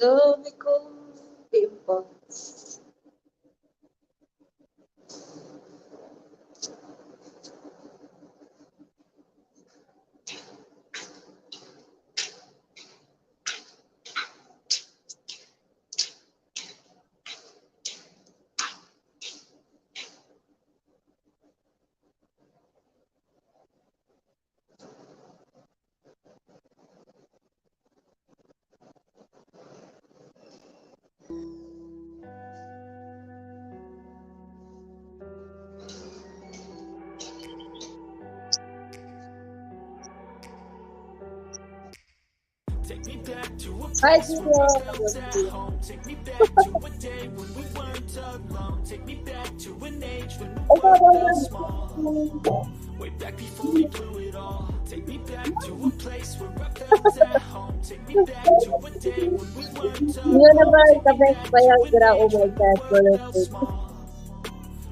dami kong timbang. Take me back to a Hi, place where Gio. I felt at home. Take me back to a day when we weren't alone. Take me back to an age when the Ikaw world daw felt yan. small. Way back before we blew it all. Take me back to a place where I felt at home. Take me back to a day when we weren't Yun alone. naman, Take me the best back to an Viagra. Oh age my when the God, world felt quality. small.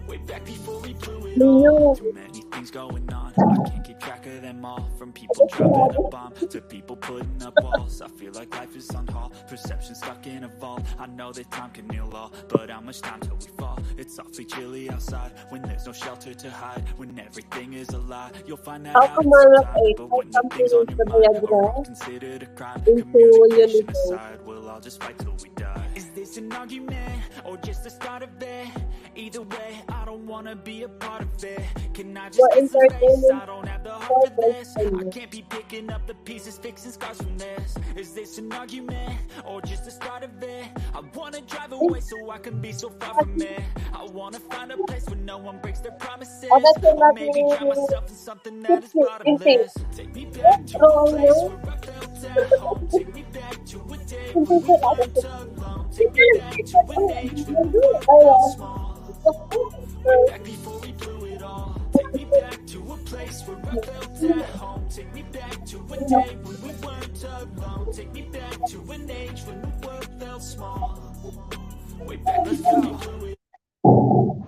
Way back before we blew it all. Ninyo. Too many things going on, I can't keep track of them all. From people dropping a bomb to people putting up walls. I feel like life is on hold, perception stuck in a vault. I know that time can heal all, but how much time till we fall? It's awfully chilly outside, when there's no shelter to hide. When everything is a lie, you'll find that Ako out in some mga time. But when the things on your mind are all considered a crime, into communication uniform. aside, we'll all just fight till we die. Is this an argument, or just the start of it? Either way, I don't wanna be a part of it. Can I just For get some space? entertainment I don't have the heart for this. I purpose. can't be picking up the pieces, fixing scars from this. Is this an argument, or just the start of it? I wanna drive away so I can be so far from it. I wanna find a place where no one breaks their promises. That's Or not maybe drown myself in something that is insane. bottomless. Take me back to a Wrong, place no? where I felt at home. Take me back to a day when we weren't alone. Take me back to an age when the world felt small. Way back before we blew it all. Take me back to a place where I felt at home. Take me back to a day when we weren't alone. Take me back to an age when the world felt small. Way back before we blew it.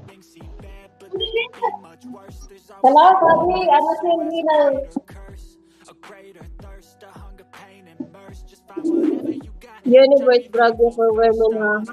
Things seem bad, but they could be much worse. There's always Hello, a Bobby. Ano place si who has hindi a na? greater curse, a greater thirst, a hunger, pain, and mercy. Just find whatever you got. Universe Brother for Women, ha?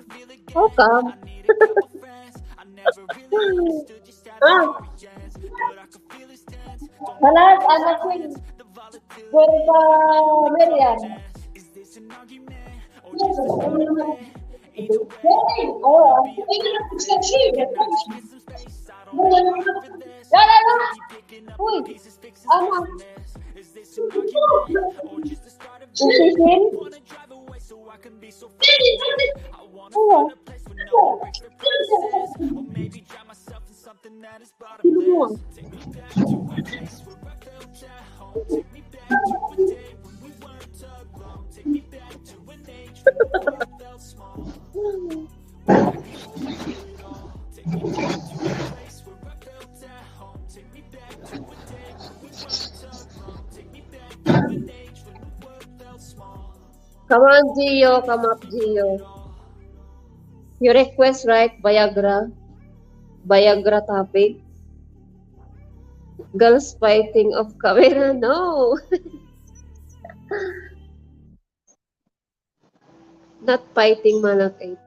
How come? I need a couple friends. I never really understood just how the Ah, story ends, but I can feel his tense. Don't wala, know what ano this si means. The volatility Gurba of my own Miriam. intelligence. Is this an argument or just a start of it? Either way, I don't Oh, wanna be a part of it. Can I just get some space? I don't have time for this. Lala, I lala. can't be picking up Uy, the pieces, fixing ano? scars from this. Is this an argument or just the start of it? Isisin? I wanna drive away so I can be so far from it. I wanna find a place where no one breaks their promises, or maybe drown myself in something that is bottomless. Take me back to a place where I felt at home. Take me back to a day when we weren't alone. Take me back to an age when the world felt small. Back before we blew it all. Take me back to a place where I felt at home. Take me back to a day when we weren't alone. Take me back to an age when the world felt small. Come on, Gio. Come up, Gio. You request, right? Viagra. Viagra topic. Girls fighting off camera. No. Not fighting, Malakit.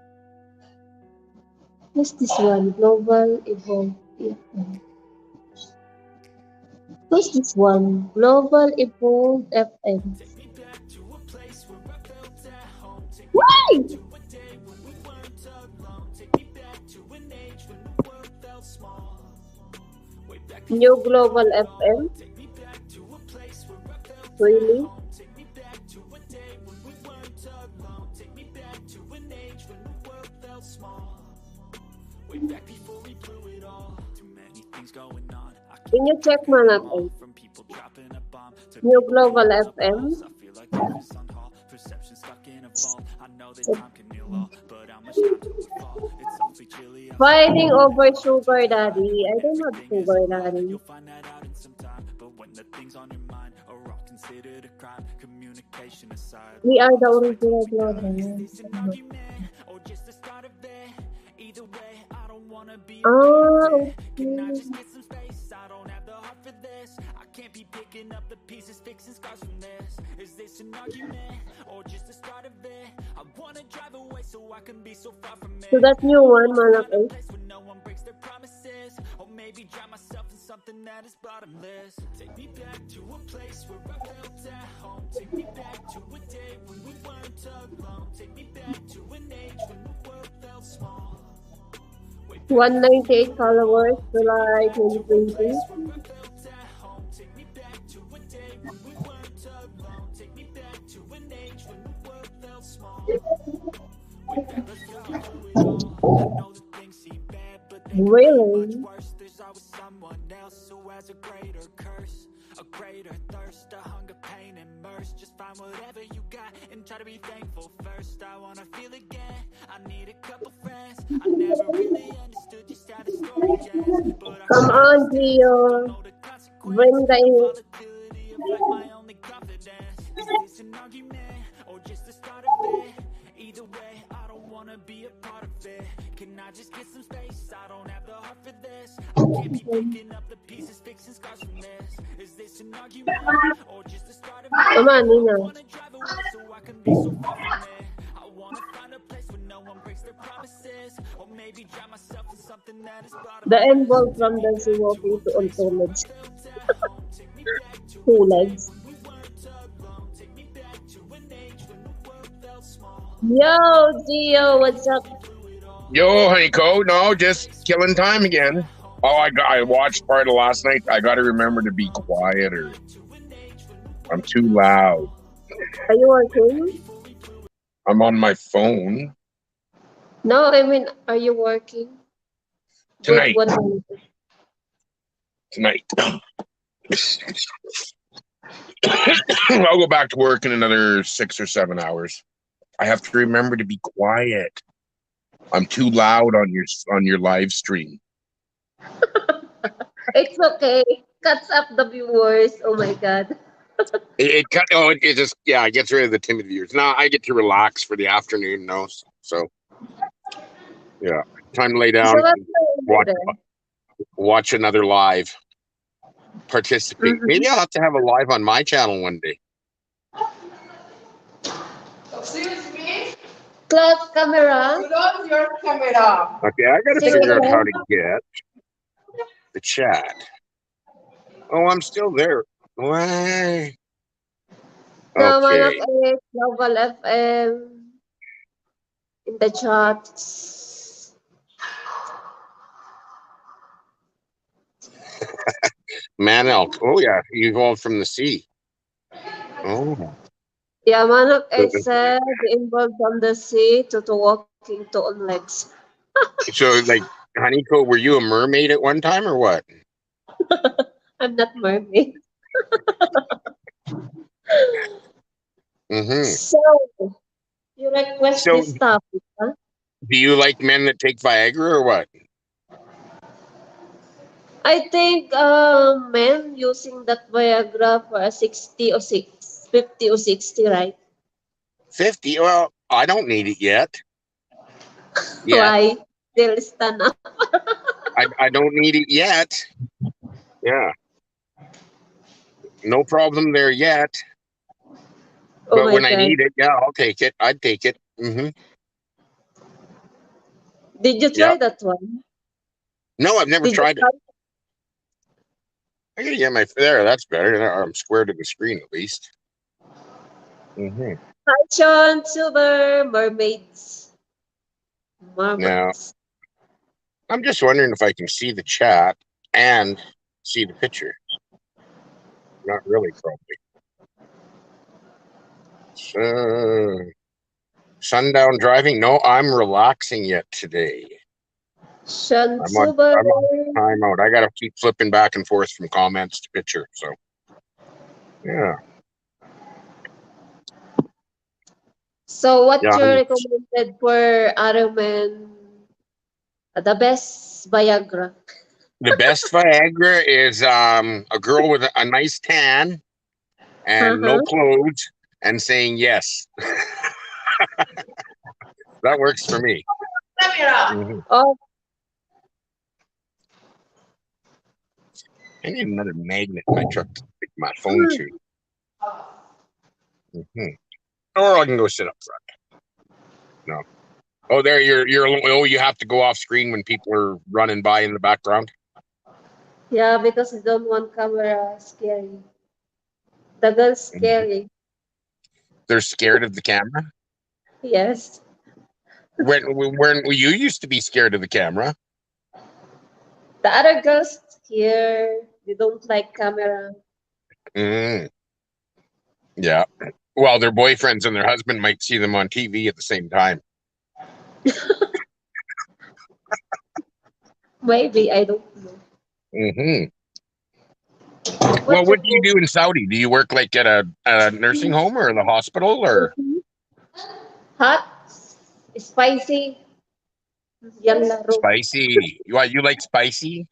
What's this one? Global Evolve. What's this one? Global Evolve FM. Take me back to a place where I felt at home. Take me Why? back to a day when we weren't alone. Take me back to an age when the world felt small. Way back New before Global FM? take me back to a place where I felt Really? at home. Take me back to a day when we weren't alone. Take me back to an age when the world felt small. Way back before we blew it all. Too many things going on. I Can you check, Malakit? from people dropping a bomb to New people Global putting up FM? walls. I feel like life is on hold, perception stuck in a vault. I know that time can heal all, but how much time till we fall? It's awfully chilly outside. Fighting over sugar daddy. I don't have sugar daddy. You'll find that out in some time, but when the things on your mind are all considered a crime, communication aside. We are the original global. Is this an argument or just the start of it? Either way, I don't wanna be a Ah, part of it. okay. Can I just get some space? I don't have the heart for for this. I can't be picking up the pieces, fixing scars from this. Is this an argument or just the start of it? I wanna drive away so I can be so far from So it. that new I one, wanna Malak find a is. place where no one breaks their promises, or maybe drown myself in something that is bottomless. Take me back to a place where I felt at home. Take me back to a day when we weren't alone. Take me back to an age when the world felt small. Way back before we 198 knew it all. followers, Take me July back to a place 2020. where I felt at home. Take me back to a day when we weren't alone. Take me back to an age when the world felt small. Way back, let's go through it all. I know that things seem bad, but they could be much Really? worse. There's always someone else who has a greater curse, a greater thirst, a hunger, pain, and mercy. Just find whatever you got and try to be thankful first. I wanna feel again, I need a couple friends. I never really understood just how the story ends, but I Come can on, understand. Don't Gio. know the consequence, Bring the the volatility of like my only confidence. Is this an argument or just the start of it? Either way, I don't wanna be a part of it. Can I just get some space? I don't have the heart for this. I can't be picking up the pieces, fixing scars from this. Is this an argument or just the start of Come it? on, I Nina. wanna drive away so I can be so far from it. I wanna find a place where no one breaks their promises, or maybe drown myself in something that is The end bottomless. ball Take from me the sea back to a walking to on place two where I legs. felt at home. Take me back to a Two day legs. when we weren't alone. Take me back to an age when the world felt small. Yo, Gio, what's up? Yo, Honeyco. No, just killing time again. Oh, I watched part of last night. I got to remember to be quiet or I'm too loud. Are you working? I'm on my phone No, I mean, are you working? Good tonight. one. Tonight. I'll go back to work in another 6 or 7 hours. I have to remember to be quiet. I'm too loud on your live stream. It's okay. Cuts up the viewers. Oh my God. It just it gets rid of the timid viewers. Now I get to relax for the afternoon. No, so yeah, time to lay So down, what's and over watch there? watch another live. Participate. Mm-hmm. Maybe I'll have to have a live on my channel one day. Excuse me? Close camera. Close your camera. Okay, I got to See figure out how again. to get the chat. Oh, I'm still there. Why? No, Manok Okay. is Global FM in the chat. Man elk. Oh yeah, he evolved from the sea. Oh. Yeah, Manok is said involved from the sea to walking to on legs. So like, Honeyco, were you a mermaid at one time or what? I'm not mermaid. Mm-hmm. So, you request So this topic, huh? do you like men that take Viagra or what? I think men using that Viagra for a 60 or 50 or 60, right? 50? Well, I don't need it yet. Yet. Why? They'll stand up. I don't need it yet. Yeah. No problem there yet. Oh But my when I God. need it, yeah, I'll take it. I'd take it. Mm-hmm. Did you Yeah. try that one? No, I've never Did you tried it. try? I gotta get my there. That's better. There, I'm square to the screen at least. Mm-hmm. Hi, Sean, Silver, Mermaids. Now Mermaids. I'm just wondering if I can see the chat and see the picture. Not really, probably. So, sundown driving. No, I'm relaxing yet today. Sean, I'm on. Silver. I'm on timeout. I gotta keep flipping back and forth from comments to picture. So yeah, So, what yeah. you recommended for other men? The best Viagra. The best Viagra is a girl with a nice tan and no Uh-huh. clothes and saying yes. That works for me. Camera. Mhm. Oh, I need another magnet in my truck to stick my phone to. Or I can go sit up front. No. Oh, there you're. Oh, you have to go off screen when people are running by in the background. Yeah, because I don't want camera scary. The girl's scary. They're scared of the camera. Yes. When you used to be scared of the camera. The other girls here, they don't like camera. Mm, yeah. Well, their boyfriends and their husband might see them on TV at the same time. Maybe, I don't know. Hmm. Well, What you what do you do in Saudi? Do you work like at a nursing home or the hospital or do? Hot, spicy, yan laro. spicy? You like spicy?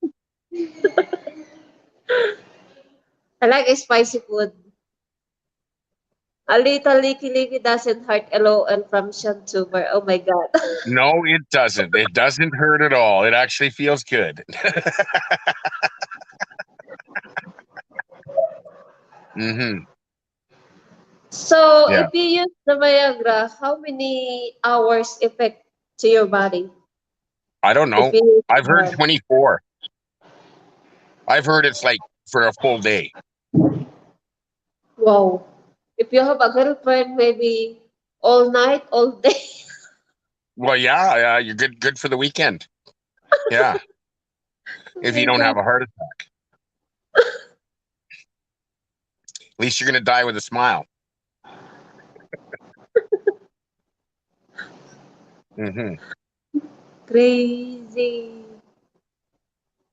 I like spicy food. A little licky licky doesn't hurt a low and from Shantuber. Oh my god. No, it doesn't. It doesn't hurt at all. It actually feels good. Hmm. So, Yeah. if you use the Viagra, how many hours effect to your body? I don't If know. you use I've heard hard? 24. I've heard it's like for a full day. Wow. If you have a girlfriend, maybe all night, all day. Well, yeah, you're good for the weekend. Yeah. Oh If you my don't god. have a heart attack, at least you're gonna die with a smile. Hmm. Crazy.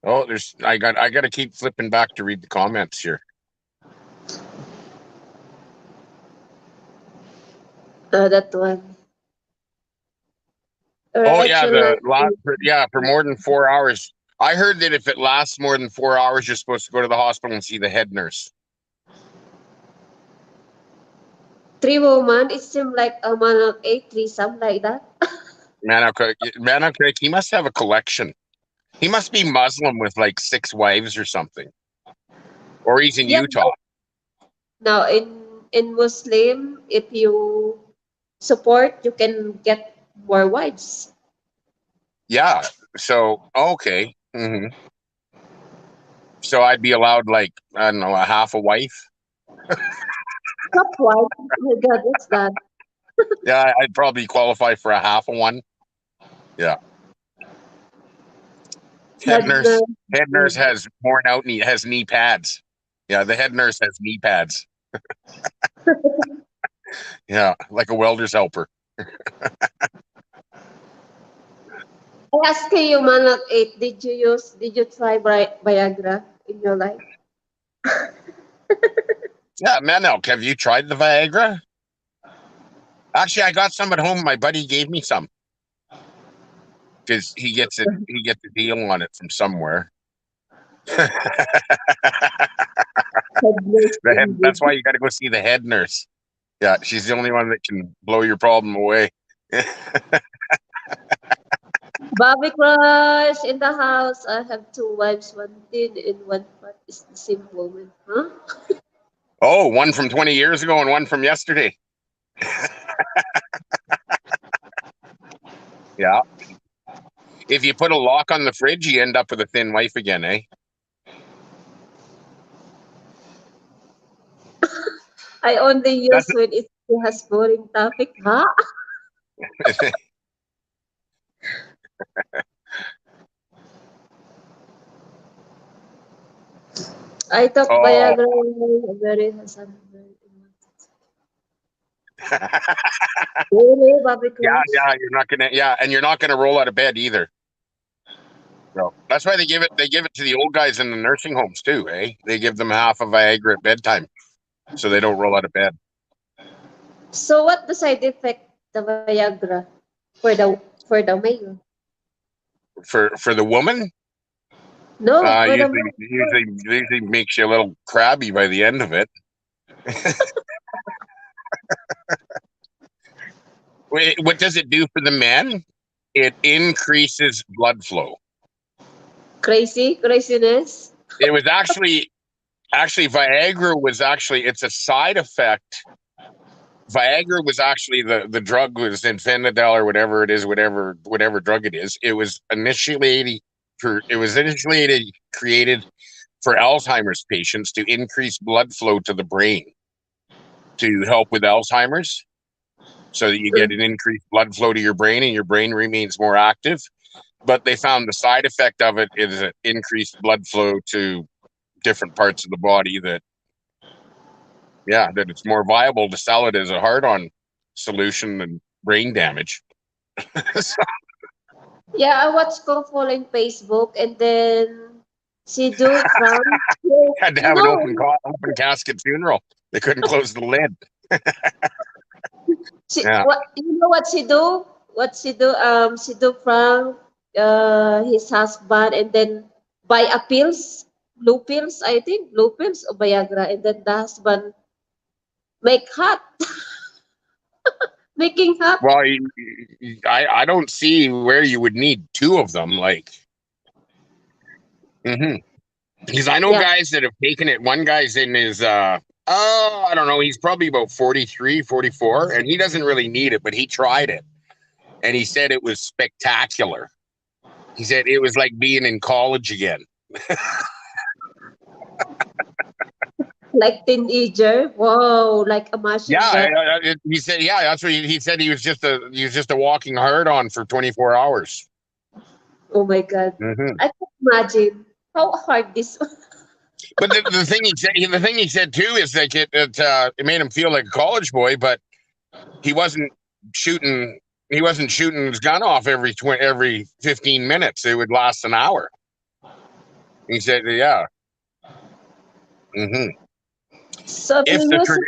Oh, I got to keep flipping back to read the comments here. That one. Oh yeah, Erection the like last for more than 4 hours. I heard that if it lasts more than 4 hours, you're supposed to go to the hospital and see the head nurse. 3 woman, it seemed like a man of 8 3, something like that. Manok, he must have a collection. He must be Muslim with like 6 wives or something, or he's in Yeah. Utah. Now in Muslim, if you support, you can get more wives. Yeah. So okay. Hmm. So I'd be allowed like I don't know a half a wife. Top wife. Oh my god, what's that? Yeah, I'd probably qualify for a half of one. Yeah. Head Head nurse. nurse. Head nurse has worn out knee has knee pads. Yeah, the head nurse has knee pads. Yeah, like a welder's helper. I ask you, man of 8, did you try Viagra in your life? Yeah, Manelk, have you tried the Viagra? Actually, I got some at home. My buddy gave me some because he gets it. He gets a deal on it from somewhere. Head nurse That's why indeed. you got to go see the head nurse. Yeah, she's the only one that can blow your problem away. Bobby Crush in the house. I have 2 wives, one thin and one fat. Is the same woman, huh? Oh, one from 20 years ago and one from yesterday. Yeah. If you put a lock on the fridge, you end up with a thin wife again, eh? I only use That's when it has boring topic, huh? I took oh. Viagra very Hassan. Really, Bobby Yeah, Crush? yeah, you're not gonna yeah, and you're not gonna roll out of bed either. No. That's why they give it to the old guys in the nursing homes too, eh? They give them half a Viagra at bedtime so they don't roll out of bed. So what the side effect the Viagra for the male? For the woman, No, for the usually man. usually makes you a little crabby by the end of it. Wait, what does it do for the man? It increases blood flow. Craziness. It was actually Viagra was actually it's a side effect. Viagra was actually the drug was infantile or whatever it is, whatever drug it is. It was initially created for Alzheimer's patients to increase blood flow to the brain to help with Alzheimer's, so that you get an increased blood flow to your brain and your brain remains more active. But they found the side effect of it is an increased blood flow to different parts of the body that it's more viable to sell it as a hard-on solution than brain damage. So, Yeah, I watched Kung in Facebook, and then she do from had to you have an know open casket funeral. They couldn't close the lid. Yeah. what she do? What she do? She do from his husband, and then buy a pills, blue pills, I think, blue pills or Viagra, and then the husband make hot, making hot. Well, I don't see where you would need two of them. Like, because I know Yeah, guys that have taken it. One guy's in his I don't know, he's probably about 43, 44, and he doesn't really need it, but he tried it and he said it was spectacular. He said it was like being in college again. like teenager. Wow, like a machine gun. He said, that's what he said. He was just a walking hard on for 24 hours. Oh my God, I can imagine how hard this. But the thing he said too is like it made him feel like a college boy, but he wasn't shooting his gun off every 15 minutes. It would last an hour. He said, yeah. So If you the use trigger,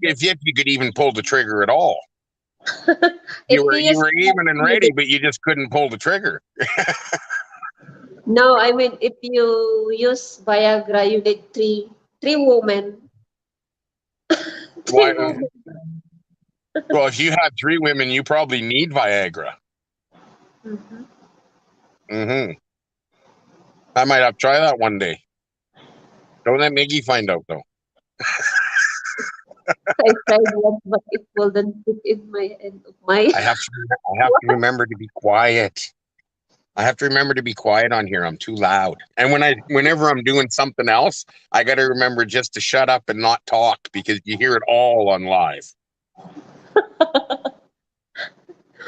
if you could even pull the trigger at all, if you you use were even and ready, but you just couldn't pull the trigger. no, I mean if you use Viagra, you need three women. Three Why? women. Well, if you had three women, you probably need Viagra. I might have to try that one day. Don't let Miggy find out though. I tried once, but it wouldn't fit in my end of my. I have to remember to be quiet. I have to remember to be quiet on here. I'm too loud. And whenever I'm doing something else, I got to remember just to shut up and not talk because you hear it all on live.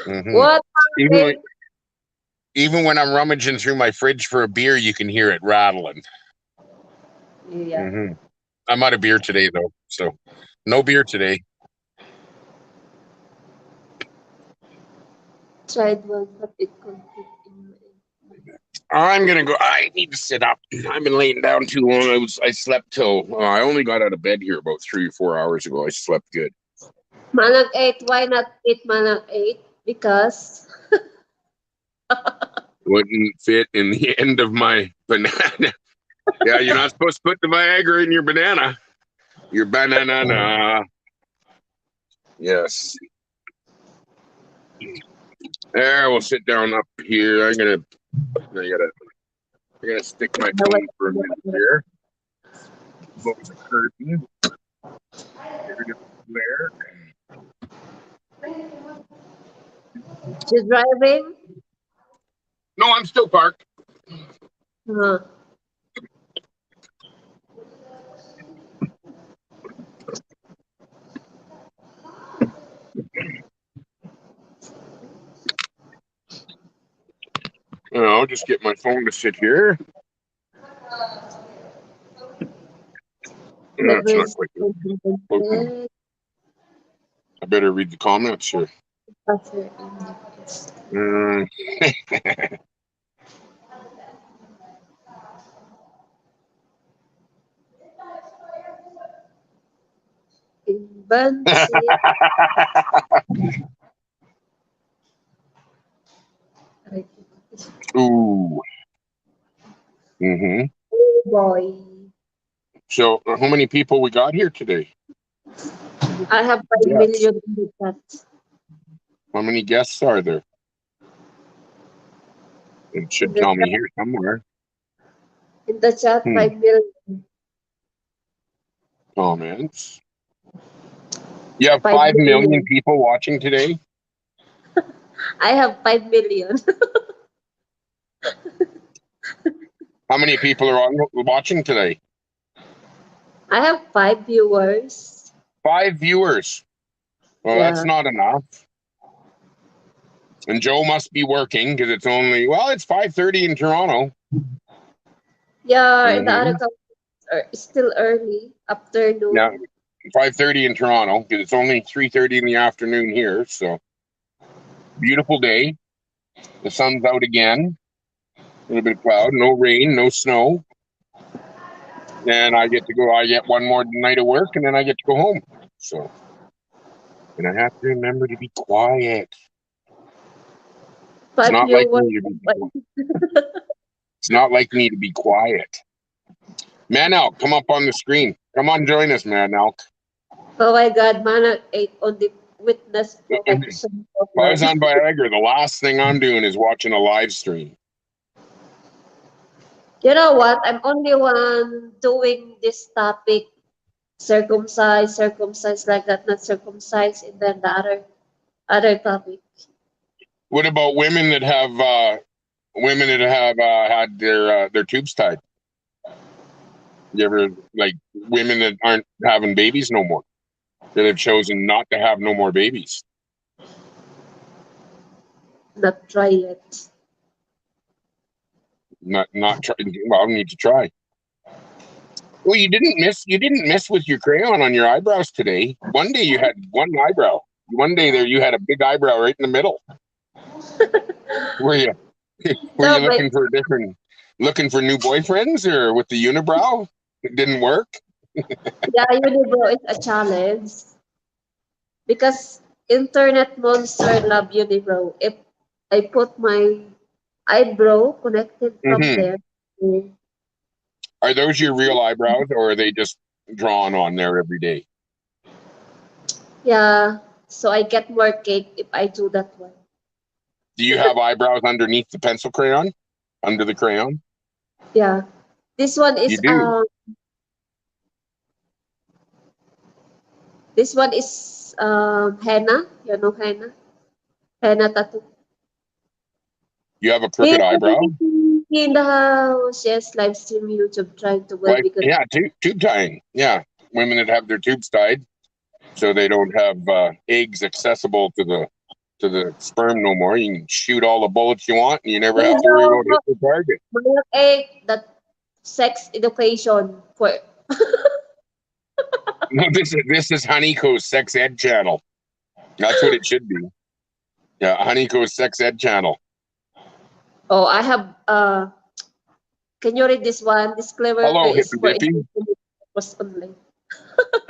What? Even when I'm rummaging through my fridge for a beer, you can hear it rattling. Yeah. I'm out of beer today, though, so no beer today. Tried one, but it couldn't fit in my. I'm gonna go. I need to sit up. I've been laying down too long. I slept till I only got out of bed here about 3 or 4 hours ago. I slept good. Manag 8, why not eat Manag 8? Because Wouldn't fit in the end of my banana. Yeah, you're not supposed to put the Viagra in your banana. Your banana. Yes. There, we'll sit down up here. I gotta stick my phone for a minute here. Close the curtain. There. she's driving. No, I'm still parked. Huh. I'll just get my phone to sit here. That's not quite good. I better read the comments here. Ooh. Boy. So, how many people we got here today? I have 5 million in the chat. How many guests are there? It should tell me here somewhere. In the chat, Hmm. 5 million. Comments. You have 5 million 5 million. people watching today. I have 5 million. How many people are watching today? I have 5 viewers. 5 viewers. Well, that's Yeah. not enough. And Joe must be working because it's only, well, it's 5:30 in Toronto. Yeah, in the other Hmm. countries it's still early Yeah, afternoon. 5:30 in Toronto because it's only 3:30 in the afternoon here. So beautiful day. The sun's out again. A little bit of cloud, no rain, no snow. And I get to go. I get one more night of work, and then I get to go home. So, and I have to remember to be quiet. It's Five not like viewers. me to be. It's not like me to be quiet. Man Elk, come up on the screen. Come on, join us, Man Elk. Oh my God, Manak 8 on the witness If protection I was program. on Viagra, the last thing I'm doing is watching a live stream. You know what? I'm only one doing this topic, circumcised like that, not circumcised, and then the other topic. What about women that have had their tubes tied? You ever like women that aren't having babies no more? That have chosen not to have no more babies. Not try yet. Not try. Well, I need to try. Well, you didn't miss with your crayon on your eyebrows today. One day you had one eyebrow. One day there you had a big eyebrow right in the middle. Were you were No, you my looking for new boyfriends or with the unibrow? It didn't work. yeah, unibrow is a challenge because internet monster love unibrow. If I put my eyebrow connected from Hmm. there, mm, Are those your real eyebrows or are they just drawn on there every day? yeah, so I get more cake if I do that one. Do you have eyebrows underneath the pencil crayon? Under the crayon? Yeah, this one You is do. henna. You know henna? Henna tattoo. You have a crooked Hey, eyebrow? in the house. Yes, live stream YouTube trying to well Like, be good. yeah, tube tying. Yeah. Women that have their tubes tied so they don't have eggs accessible to the sperm no more. You can shoot all the bullets you want and you never Hey, have to worry about no, hitting the target. Manyak 8, that sex education for No, this is Honeyco's sex ed channel. That's what it should be. Yeah, Honeyco's sex ed channel. oh I have can you read this one? Disclaimer Hello, is hippy for dippy. entertainment purpose only.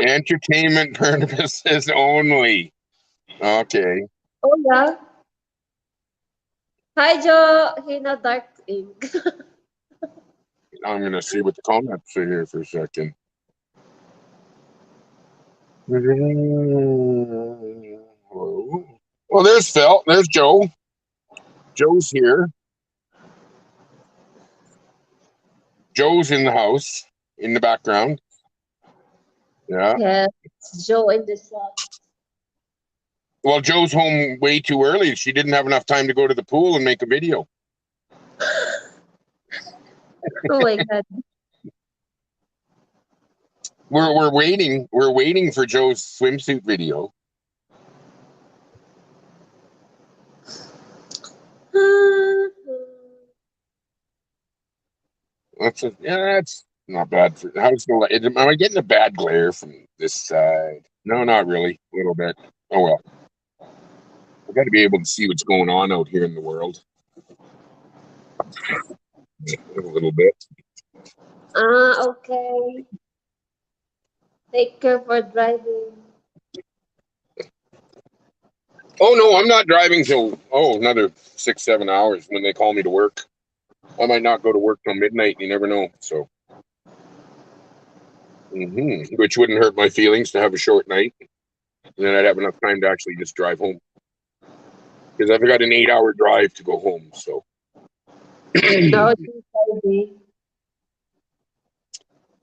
Entertainment purposes only. Okay. Oh yeah. Hi Joe, Hina Dark Ink. I'm going to see what the comments say here for a second. Well, there's Phil. There's Joe. Joe's here. Joe's in the house in the background. Yeah. Yes, Joe in this one. Well, Joe's home way too early. She didn't have enough time to go to the pool and make a video. Oh my God. We're waiting. We're waiting for Joe's swimsuit video. That's not bad for. How's the? Am I getting a bad glare from this side? No, not really. A little bit. Oh well. I got to be able to see what's going on out here in the world. A little bit. Okay. Take care for driving. Oh no, I'm not driving till another 6-7 hours when they call me to work. I might not go to work till midnight. You never know. So, which wouldn't hurt my feelings to have a short night, and then I'd have enough time to actually just drive home because I've got an 8-hour drive to go home. So, No, it's Friday.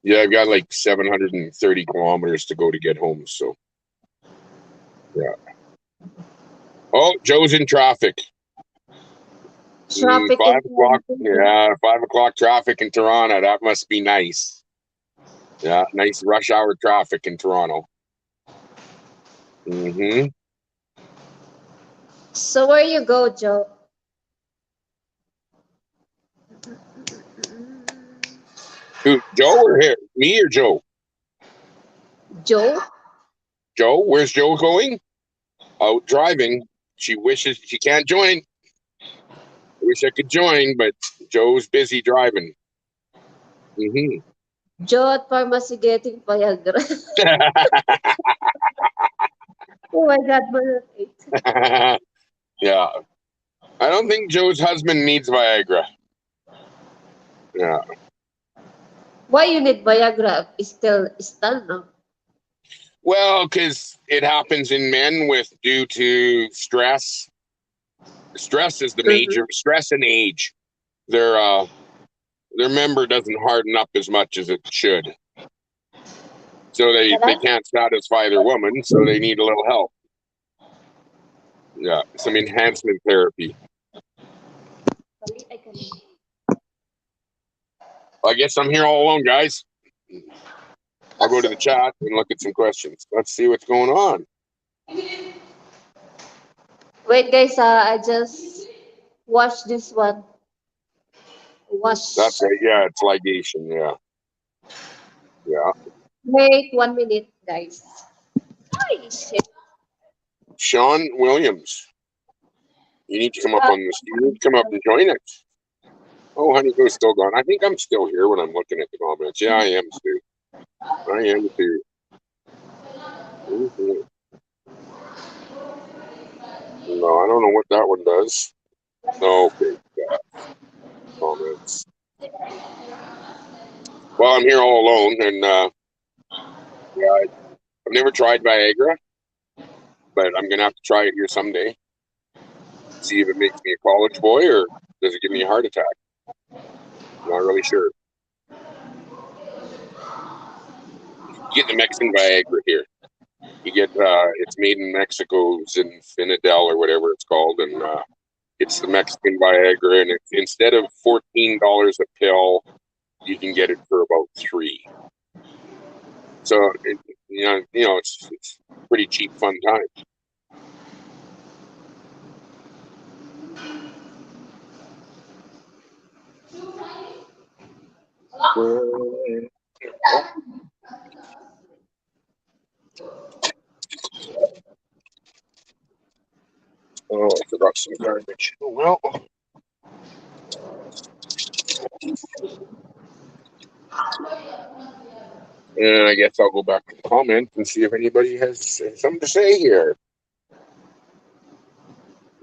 Yeah, I've got like 730 kilometers to go to get home. So, yeah. Oh, Joe's in traffic. Traffic in 5 o'clock. Toronto. Yeah, 5 o'clock traffic in Toronto. That must be nice. Yeah, nice rush hour traffic in Toronto. Mm-hmm. So where you go, Joe? Who, Joe or here? Me or Joe? Joe? Joe? Where's Joe going? Out driving. She wishes she can't join. I wish I could join, but Joe's busy driving. Mm-hmm. Joe at pharmacy getting Viagra. Oh my God, Manat. Yeah. I don't think Joe's husband needs Viagra. Yeah. Why you need Viagra? It's still stunned now. Well, because it happens in men with due to stress. Stress is the major Mm-hmm. stress and age. Their member doesn't harden up as much as it should. So they can't satisfy their woman, so they need a little help. Yeah, some enhancement therapy. I guess I'm here all alone, guys. I'll go to the chat and look at some questions. Let's see what's going on. Wait, guys, I just watch this one. Watch. That's right. Yeah, it's ligation. Yeah. Yeah. Wait 1 minute, guys. Ay, shit. Sean Williams. You need to come up on this. You need to come up and join us. Oh, honey, goes still gone. I think I'm still here when I'm looking at the comments. Yeah, I am too. I am too. Mhm. No, I don't know what that one does. Okay, yeah, comments. Well, I'm here all alone, and yeah, I've never tried Viagra, but I'm gonna have to try it here someday. See if it makes me a college boy or does it give me a heart attack. Not really sure. You get the Mexican Viagra here. You get it's made in Mexico, Zinfandel or whatever it's called, and it's the Mexican Viagra, and it's, instead of $14 a pill, you can get it for about $3. So it's pretty cheap, fun time. Oh, I forgot some garbage. Oh, well, and I guess I'll go back to the comments and see if anybody has something to say here.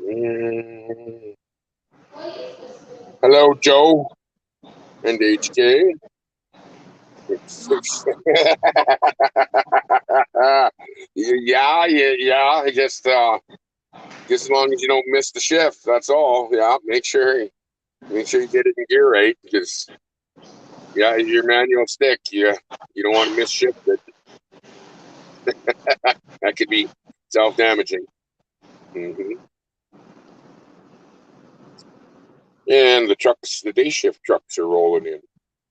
Mm. Hello, Joe and HK. Yeah. Just as long as you don't miss the shift, that's all. Yeah, make sure you get it in gear right, because yeah, your manual stick. You don't want to miss shift it. That could be self-damaging. Mm-hmm. And the day shift trucks are rolling in.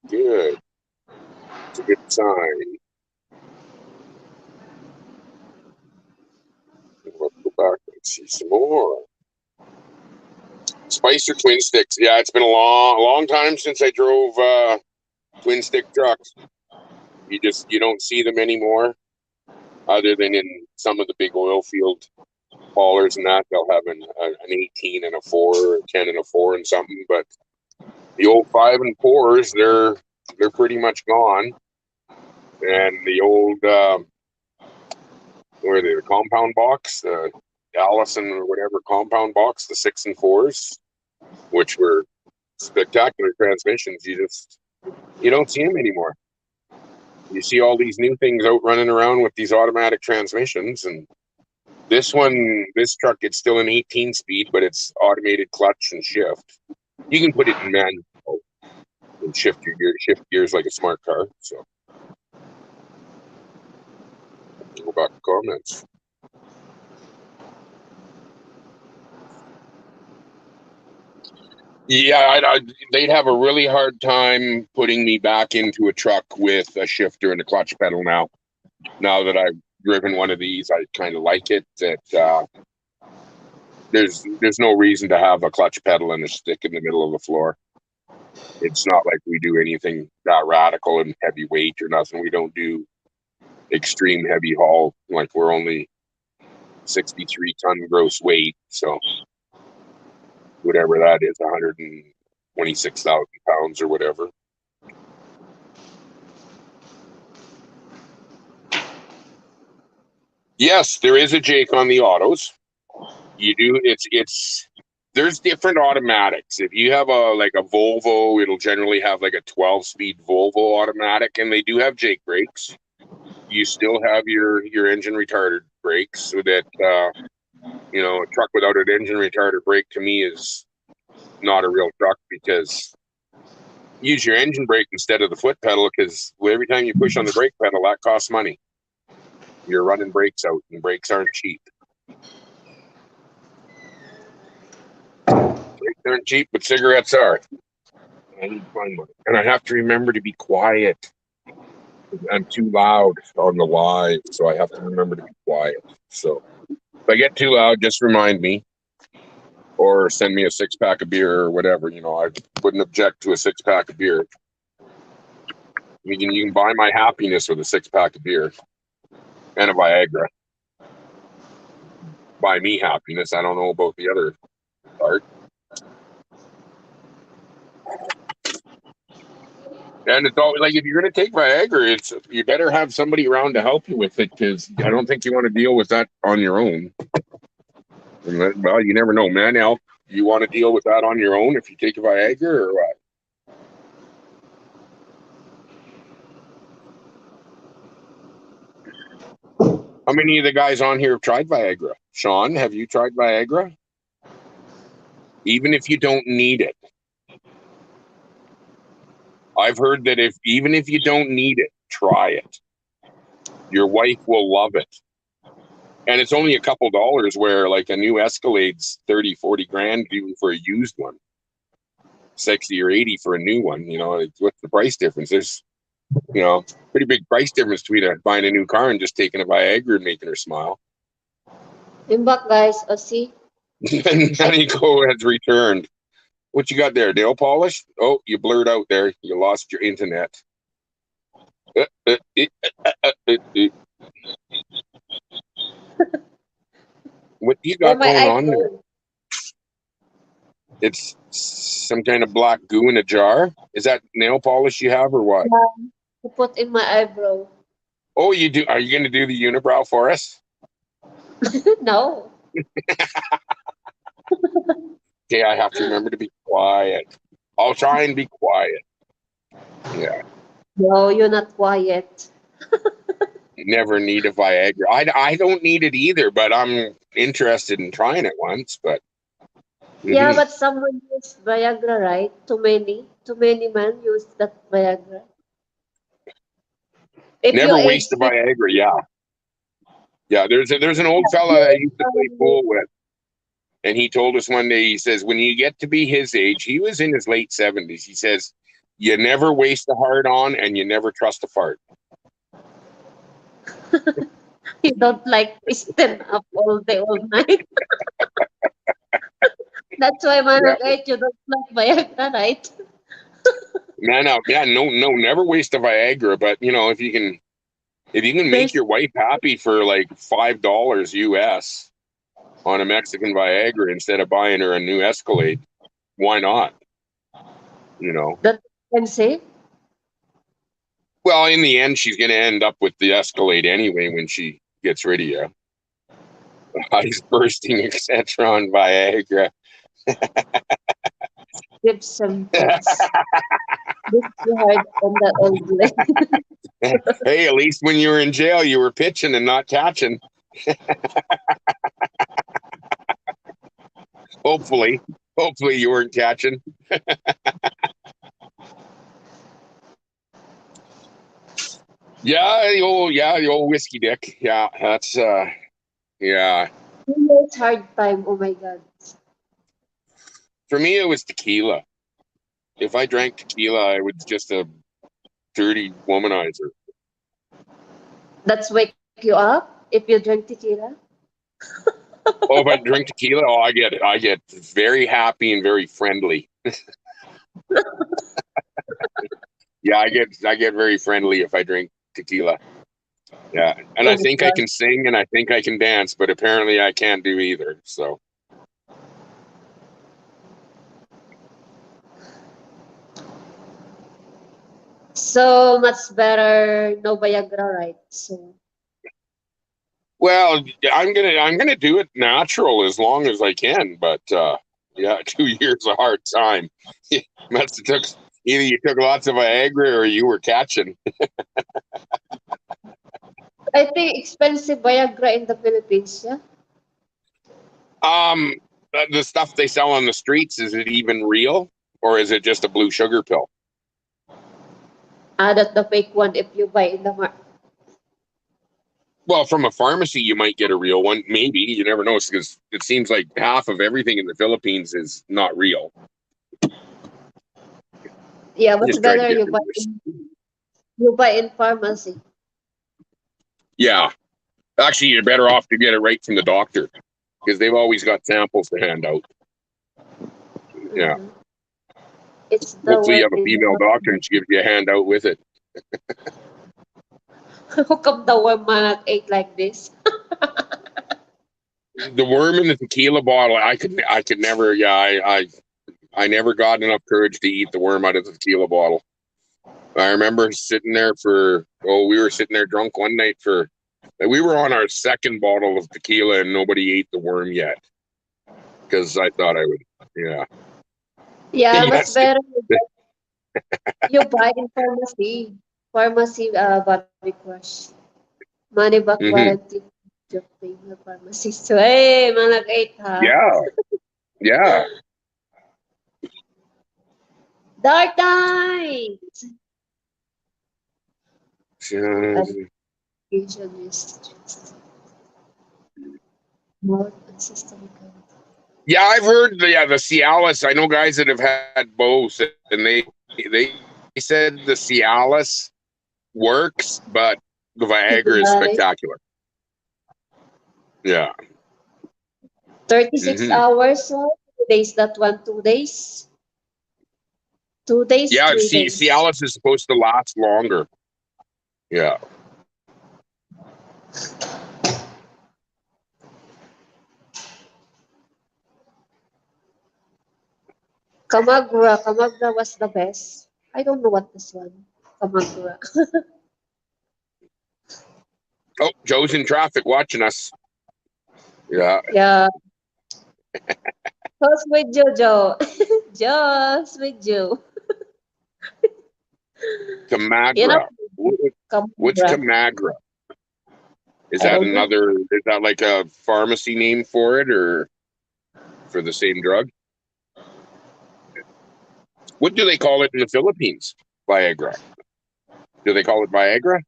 Good. It's a good sign. Let's go back and see some more. Spicer twin sticks. Yeah, it's been a long time since I drove twin stick trucks. You don't see them anymore, other than in some of the big oil field haulers and that. They'll have an 18 and a 4, or 10 and a 4 and something. But the old 5 and 4s, they're pretty much gone. And the old where are they? The compound box, the Allison or whatever compound box, the 6 and 4s, which were spectacular transmissions. You don't see them anymore. You see all these new things out running around with these automatic transmissions, and this truck, it's still an 18 speed, but it's automated clutch and shift. You can put it in manual and shift gears like a smart car. So Go back to comments. Yeah, they'd have a really hard time putting me back into a truck with a shifter and a clutch pedal now. Now that I've driven one of these, I kind of like it. That there's no reason to have a clutch pedal and a stick in the middle of the floor. It's not like we do anything that radical and heavy weight or nothing. We don't do extreme heavy haul. Like we're only 63-ton gross weight, so whatever that is, 126,000 pounds or whatever. Yes, there is a Jake on the autos. You do. It's there's different automatics. If you have a Volvo, it'll generally have like a 12-speed Volvo automatic, and they do have Jake brakes. You still have your engine retarded brakes, so that a truck without an engine retarded brake to me is not a real truck, because use your engine brake instead of the foot pedal, because every time you push on the brake pedal, that costs money. You're running brakes out, and brakes aren't cheap. Brakes aren't cheap, but cigarettes are. I need to find one. And I have to remember to be quiet. I'm too loud on the live, so I have to remember to be quiet. So if I get too loud, just remind me. Or send me a 6-pack of beer or whatever. I wouldn't object to a 6-pack of beer. You can buy my happiness with a 6-pack of beer and a Viagra. Buy me happiness. I don't know about the other part. And it's always like, if you're going to take Viagra, you better have somebody around to help you with it, because I don't think you want to deal with that on your own. Well, you never know, man. Now, you want to deal with that on your own if you take a Viagra, or what? How many of the guys on here have tried Viagra? Sean, have you tried Viagra? Even if you don't need it. I've heard that even if you don't need it, try it. Your wife will love it. And it's only a couple dollars, where like a new Escalade's 30, 40 grand due for a used one. 60 or 80 for a new one. What's the price difference? There's, pretty big price difference between buying a new car and just taking a Viagra and making her smile. I'm back, guys. See? And Nico has returned. What you got there? Nail polish? Oh, you blurred out there. You lost your internet. What do you Or got my going on there? eyebrow. It's some kind of black goo in a jar. Is that nail polish you have, or what? To put in my eyebrow. Oh, you do. Are you going to do the unibrow for us? No. Okay, I have to remember to be quiet. I'll try and be quiet. Yeah. No, you're not quiet. Never need a Viagra. I don't need it either, but I'm interested in trying it once. But Yeah, but someone used Viagra, right? Too many men use that Viagra. If you never age waste a Viagra. Yeah. There's an old fella that I used to play pool with, and he told us one day. He says, when you get to be his age, he was in his late 70s. He says, you never waste a hard on, and you never trust a fart. you don't like to stand up all day, all night. That's why, Yeah. Managay, you don't like Viagra, right? No, never waste a Viagra. But if you can make There's your wife happy for like $5 US on a Mexican Viagra instead of buying her a new Escalade, why not? that expensive. Well, in the end, she's going to end up with the Escalade anyway when she gets rid of you. Eyes bursting, etc. on Viagra. Give some tips. This you heard on the old lady. Hey, at least when you were in jail, you were pitching and not catching. Hopefully you weren't catching. The old whiskey dick. Yeah, that's yeah. It's hard time. Oh my God. For me, it was tequila. If I drank tequila, I was just a dirty womanizer. That's wake you up if you drink tequila. Oh, if I drink tequila, oh, I get very happy and very friendly. Yeah, I get very friendly if I drink tequila. Yeah, and Oh I my think I God. can sing and I think I can dance, but apparently I can't do either. So, So much better no Viagra, right? So well, I'm gonna do it natural as long as I can, but yeah, 2 years a hard time. Must have took either you took lots of Viagra or you were catching. I think expensive Viagra in the Philippines, yeah. Um, the stuff they sell on the streets, is it even real or is it just a blue sugar pill? Ah, that's the fake one if you buy in the market. Well, from a pharmacy, you might get a real one. Maybe you never know because it seems like half of everything in the Philippines is not real. Yeah, but Just try to better get you rid buy of this. you buy in pharmacy. Yeah, actually, you're better off to get it right from the doctor because they've always got samples to hand out. Yeah, Mhm. It's the hopefully you work have a in female doctor and she gives you a handout with it. How come the woman at ate like this? The worm in the tequila bottle, I could never. Yeah, I never got enough courage to eat the worm out of the tequila bottle. I remember sitting there we were sitting there drunk one night we were on our second bottle of tequila and nobody ate the worm yet because I thought I would. Yeah. Yeah, but Yes. better you buy in pharmacy. Pharmacy body crush. Money back Hmm. warranty. Joke thing na pharmacy. So, hey, mga nag-8 ha. Yeah. Yeah. Dark Knight! Education is more systemic. Yeah, I've heard the Cialis. I know guys that have had both, and they said the Cialis works, but the Viagra is Right. spectacular. Yeah. 36 Hmm. hours, so 2 days, that one, 2 days. 2 days, Yeah, 3 days. Cialis is supposed to last longer. Yeah. Kamagra was the best. I don't know what this one. Kamagra. Oh, Joe's in traffic watching us. Yeah. Yeah. Who's with you, Joe? Just with you. You know, Camagra. What's Kamagra. Camagra? Is I that don't know. another? Is that like a pharmacy name for it, or for the same drug? What do they call it in the Philippines? Viagra. Do they call it Viagra?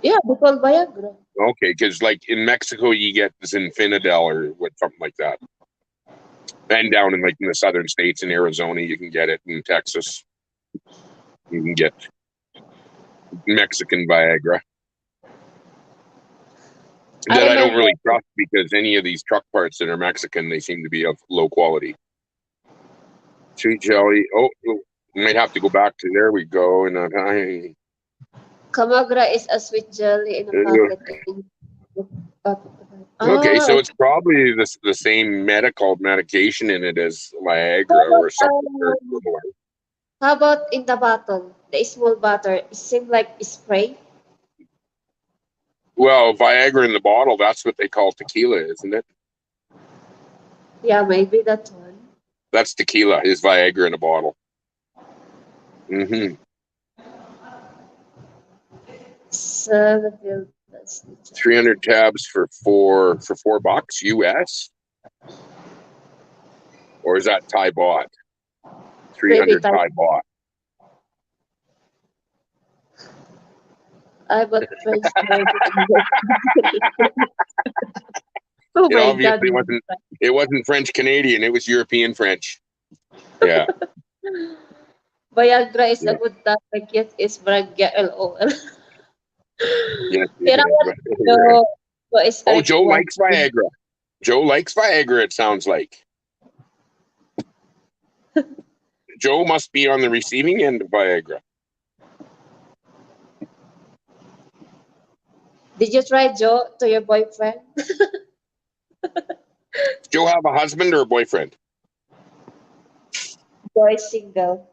Yeah, they call Viagra. Okay, because like in Mexico, you get Zinfandel or what something like that, and down in like in the southern states in Arizona, you can get it. In Texas, you can get Mexican Viagra I that I don't remember. really trust because any of these truck parts that are Mexican, they seem to be of low quality. Sweet jelly. Oh, we might have to go back to there. We go and Kamagra is a sweet jelly in a packet. Uh, okay, oh, so I it's probably the same medical medication in it as How Viagra about, or something very similar. how about in the bottle? The small bottle. It seems like spray. Well, Viagra in the bottle, that's what they call tequila, isn't it? Yeah, maybe that one. That's tequila, is Viagra in a bottle. Hmm. 7 that's 300 tabs for $4 US, or is that Thai baht? maybe 300 type. Thai baht. I'm a French Canadian. Oh It my God. obviously wasn't. It wasn't French Canadian. It was European French. Yeah. Viagra is a Yeah. good topic. Yes, it's Viagra. LOL. Yes, You it know is. what? Right. So is Oh, Joe likes requesting. Viagra. Joe likes Viagra. It sounds like Joe must be on the receiving end of Viagra. Did you try Joe to your boyfriend? Does Joe have a husband or a boyfriend? Joe is single.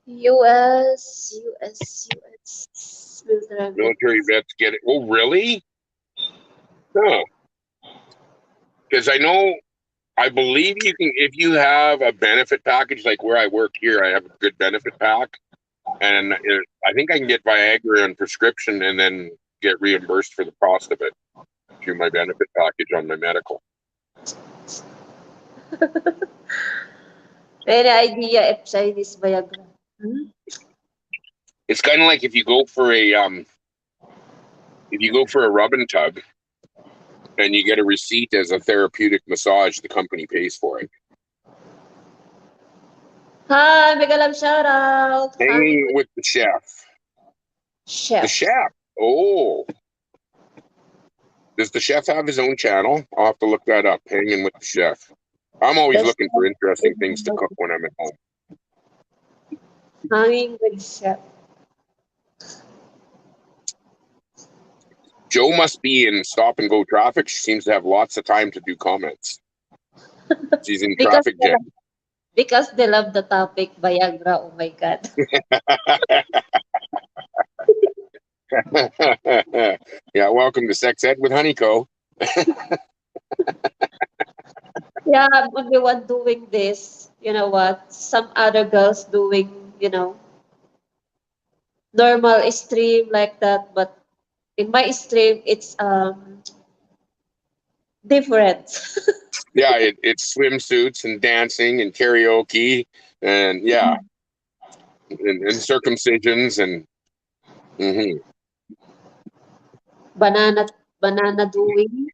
US military Military vets. vets get it. Oh, really? No, because I know. I believe you can if you have a benefit package like where I work here. I have a good benefit pack, and I think I can get Viagra on prescription and then get reimbursed for the cost of it through my benefit package on my medical. Any idea if Chinese Viagra? Hmm? It's kind of like if you go for a rub and tug and you get a receipt as a therapeutic massage, the company pays for it. Hi, mega love shout out. Hanging Hanging with with the chef. The chef. chef. Oh, does the chef have his own channel? I'll have to look that up. Hanging with the chef. I'm always The looking for chef interesting things to is cook when I'm at home. hanging with chef. Joe must be in stop and go traffic. She seems to have lots of time to do comments. She's in Because traffic they jam. love, because they love the topic Viagra. Oh my God. Yeah, welcome to Sex Ed with Honeyco. Yeah, I'm the only one doing this. You know what? Some other girls doing, normal stream like that, but in my stream it's different. Yeah, it's swimsuits and dancing and karaoke and yeah, and circumcisions and mhm. banana doing.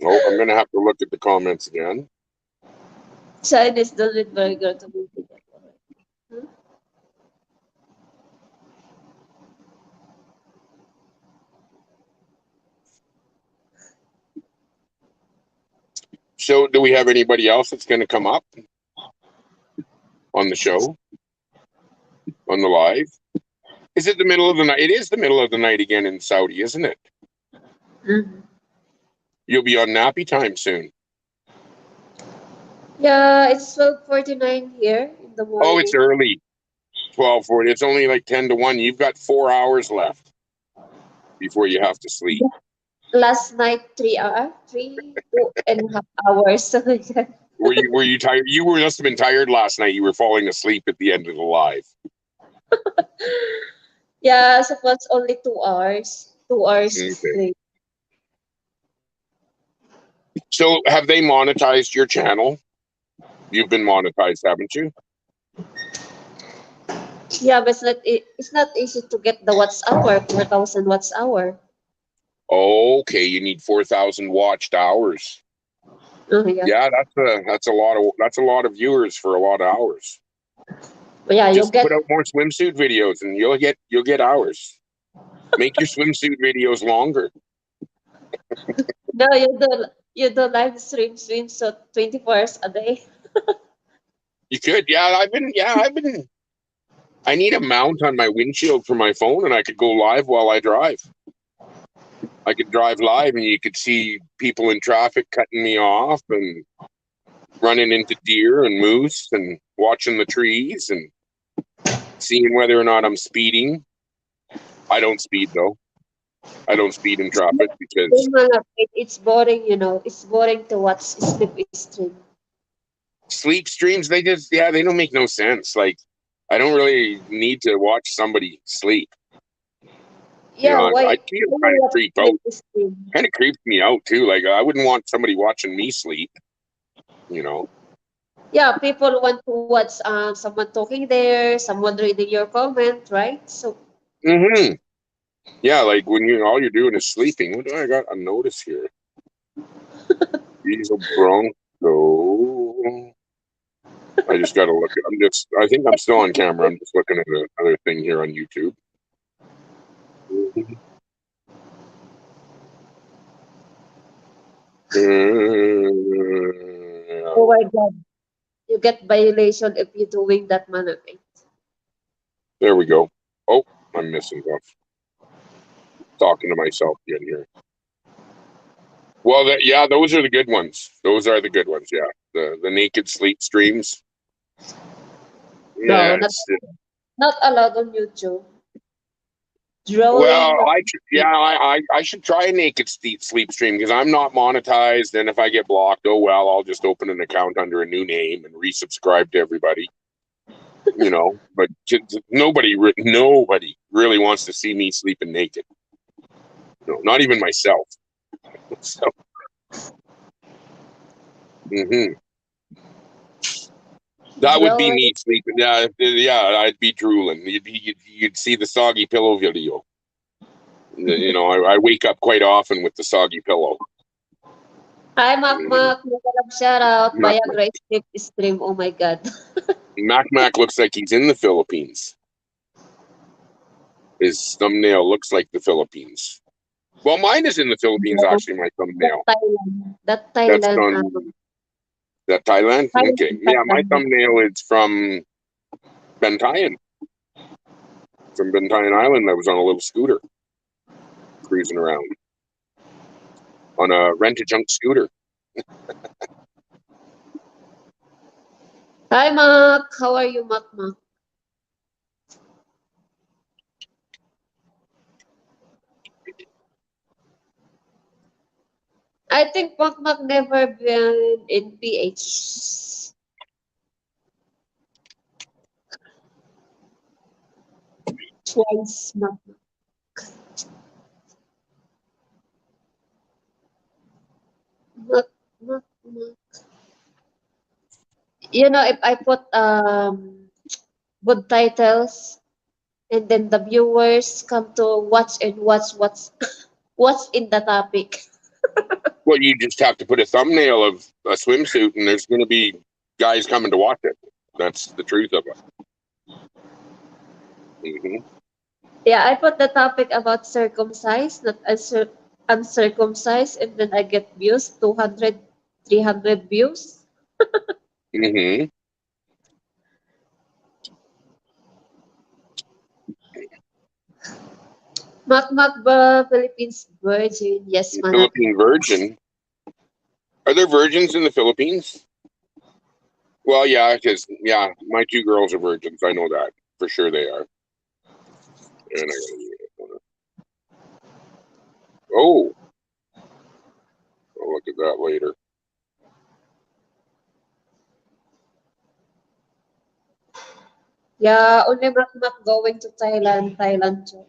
Oh, I'm gonna have to look at the comments again. Chinese don't need Viagra to be together. Hmm? So, do we have anybody else that's going to come up on the show on the live? Is it the middle of the night? It is the middle of the night again in Saudi, isn't it? Mhm. You'll be on nappy time soon. Yeah, it's 12:49 here in the Oh, it's morning. early. 12:40. It's only like 10 to 1. You've got 4 hours left before you have to sleep. Last night, 3 hours, 2.5 hours. Something like that. Were you tired? Must have been tired last night. You were falling asleep at the end of the live. Yeah, suppose only 2 hours. 2 hours Okay. straight. So, have they monetized your channel? You've been monetized, haven't you? Yeah, but it's not easy to get the watts hour, 4,000 watts hour. Okay, you need 4,000 watched hours. Oh, yeah. Yeah, that's a lot of viewers for a lot of hours. But yeah, you Just get, put out more swimsuit videos and you'll get hours. Make your swimsuit videos longer. no, you do live stream swim so 24 hours a day. You could. I need a mount on my windshield for my phone and I could go live while I drive. I could drive live and you could see people in traffic cutting me off and running into deer and moose and watching the trees and seeing whether or not I'm speeding. I don't speed though. I don't speed in traffic because It's boring. It's boring to watch sleep stream. sleep streams, they don't make no sense. Like, I don't really need to watch somebody sleep. You know, Yeah, why I feel why kind you of watch creeped out. sleep stream? Kind of creeps me out too. Like I wouldn't want somebody watching me sleep. You know. Yeah, people want to watch someone talking there, someone reading your comment, right? So Hmm. Yeah, like when you all you're doing is sleeping. What do I got a notice here? Diesel Bronco. I just got to look at. I think I'm still on camera. I'm just looking at another thing here on YouTube. oh my God, you get violation if you're doing that manner. There we go. Oh, I'm missing stuff. Talking to myself again here. Well, yeah, those are the good ones. Those are the good ones. Yeah, the naked sleep streams. No, Yeah, not allowed on YouTube. well, Drawing. I should try a naked sleep stream because I'm not monetized, and if I get blocked, oh well, I'll just open an account under a new name and resubscribe to everybody. You know, but nobody really wants to see me sleeping naked. No, not even myself. So, hmm that would be Drawing. me sleeping. Yeah, I'd be drooling. You'd see the soggy pillow video. You know, I wake up quite often with the soggy pillow. Hi, Mac Mhm. Mac. Shout out. Mac Viagra sleep stream. Oh my God. Mac looks like he's in the Philippines. His thumbnail looks like the Philippines. Well, mine is in the Philippines, No, actually, my that thumbnail. Thailand. That That's Thailand. on that Thailand? Okay. Thailand, Yeah, my Thailand. thumbnail is from Bantayan. From Bantayan Island, I was on a little scooter cruising around on a rent-a-junk scooter. Hi, Mac. How are you, Mac Mac? I think Mac Mac never been in PH. Twice, Mac Mac. Mac Mac. You know, if I put good titles and then the viewers come to watch and watch what's in the topic. Well, you just have to put a thumbnail of a swimsuit, and there's going to be guys coming to watch it. That's the truth of it. Hmm. Yeah, I put the topic about circumcised, not uncircumcised, and then I get views, 200, 300 views. Hmm. Makmakba, Philippines Virgin. Yes, Manat. Philippine Virgin. Are there virgins in the Philippines? Well, yeah, because my two girls are virgins. I know that for sure they are. And oh, I'll look at that later. Yeah, only Makmak going to Thailand, Thailand too.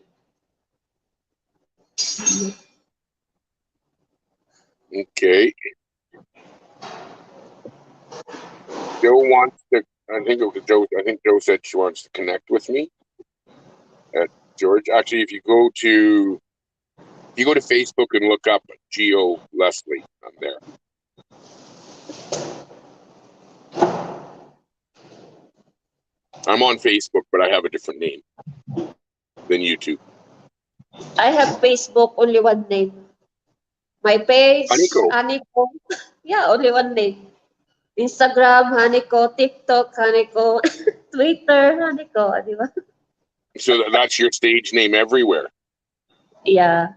Okay, Joe wants to. I think it was Joe. I think Joe said she wants to connect with me at George. Actually, if you go to Facebook and look up Geo Leslie, I'm there. I'm on Facebook, but I have a different name than YouTube. I have Facebook, only one name. My page, Honeyco. Haniko. Yeah, only one name. Instagram, Haniko. TikTok, Haniko. Twitter, Haniko. Di ba? So that's your stage name everywhere. Yeah.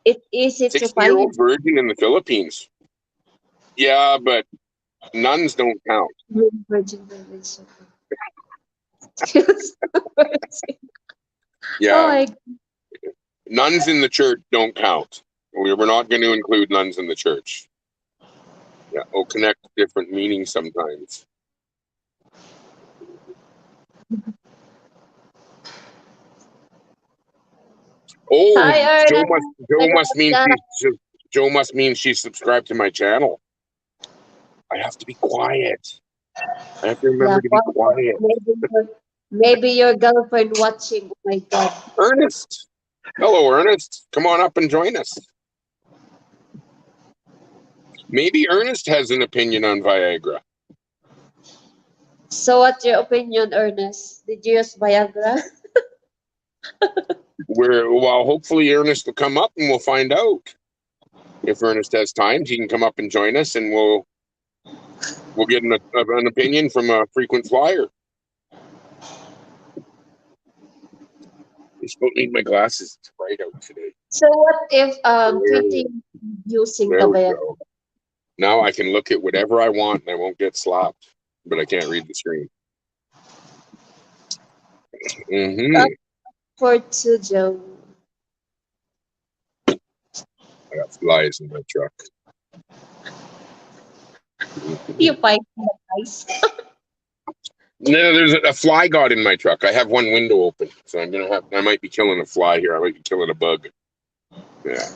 It's easy to 60-year-old find. virgin in the Philippines. Yeah, but nuns don't count. Virgin, virgin. Oh Yeah, my. nuns in the church don't count. We're not going to include nuns in the church. Yeah, oh, connect different meanings sometimes. Oh, Hi, Joe Ernest. must Joe must mean Ernest. Joe must mean she's subscribed to my channel. I have to be quiet. I have to Yeah, remember to be quiet. quiet. Maybe your girlfriend watching. Oh my God. Ernest. Hello, Ernest. Come on up and join us. Maybe Ernest has an opinion on Viagra. So, what's your opinion, Ernest? Did you use Viagra? Well, hopefully Ernest will come up and we'll find out. If Ernest has time, he can come up and join us, and we'll get an opinion from a frequent flyer. I just don't need my glasses. It's bright out today. So, what if 20 using There the we Viagra? go. Now I can look at whatever I want and I won't get slapped, but I can't read the screen. For two, Joe. I got flies in my truck. You find the ice. No, there's a fly got in my truck. I have one window open, so I might be killing a fly here. I might be killing a bug. Yeah.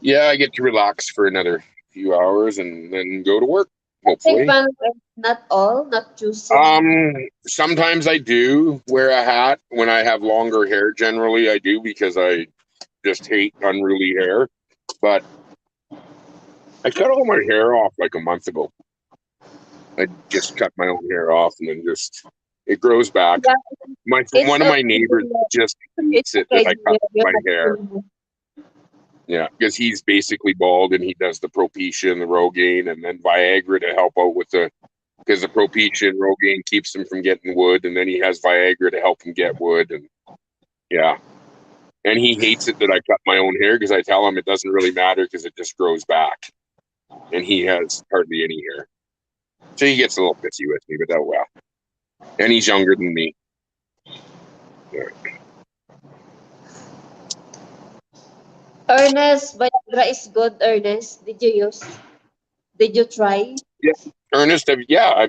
Yeah, I get to relax for another few hours and then go to work, hopefully. Not all, not using. Sometimes I do wear a hat when I have longer hair. Generally, I do because I just hate unruly hair. But I cut all my hair off like a month ago. I just cut my own hair off and then it grows back. Yeah, One of my neighbors just hates it that I cut my hair. Yeah, because he's basically bald and he does the Propecia and the Rogaine and then Viagra to help out with because the Propecia and Rogaine keeps him from getting wood, and then he has Viagra to help him get wood, and yeah. And he hates it that I cut my own hair because I tell him it doesn't really matter because it just grows back. And he has hardly any hair. So he gets a little pissy with me, but oh well. And he's younger than me. Yeah. Ernest, Viagra is good, Ernest. Did you use? Did you try? Yeah. Ernest, have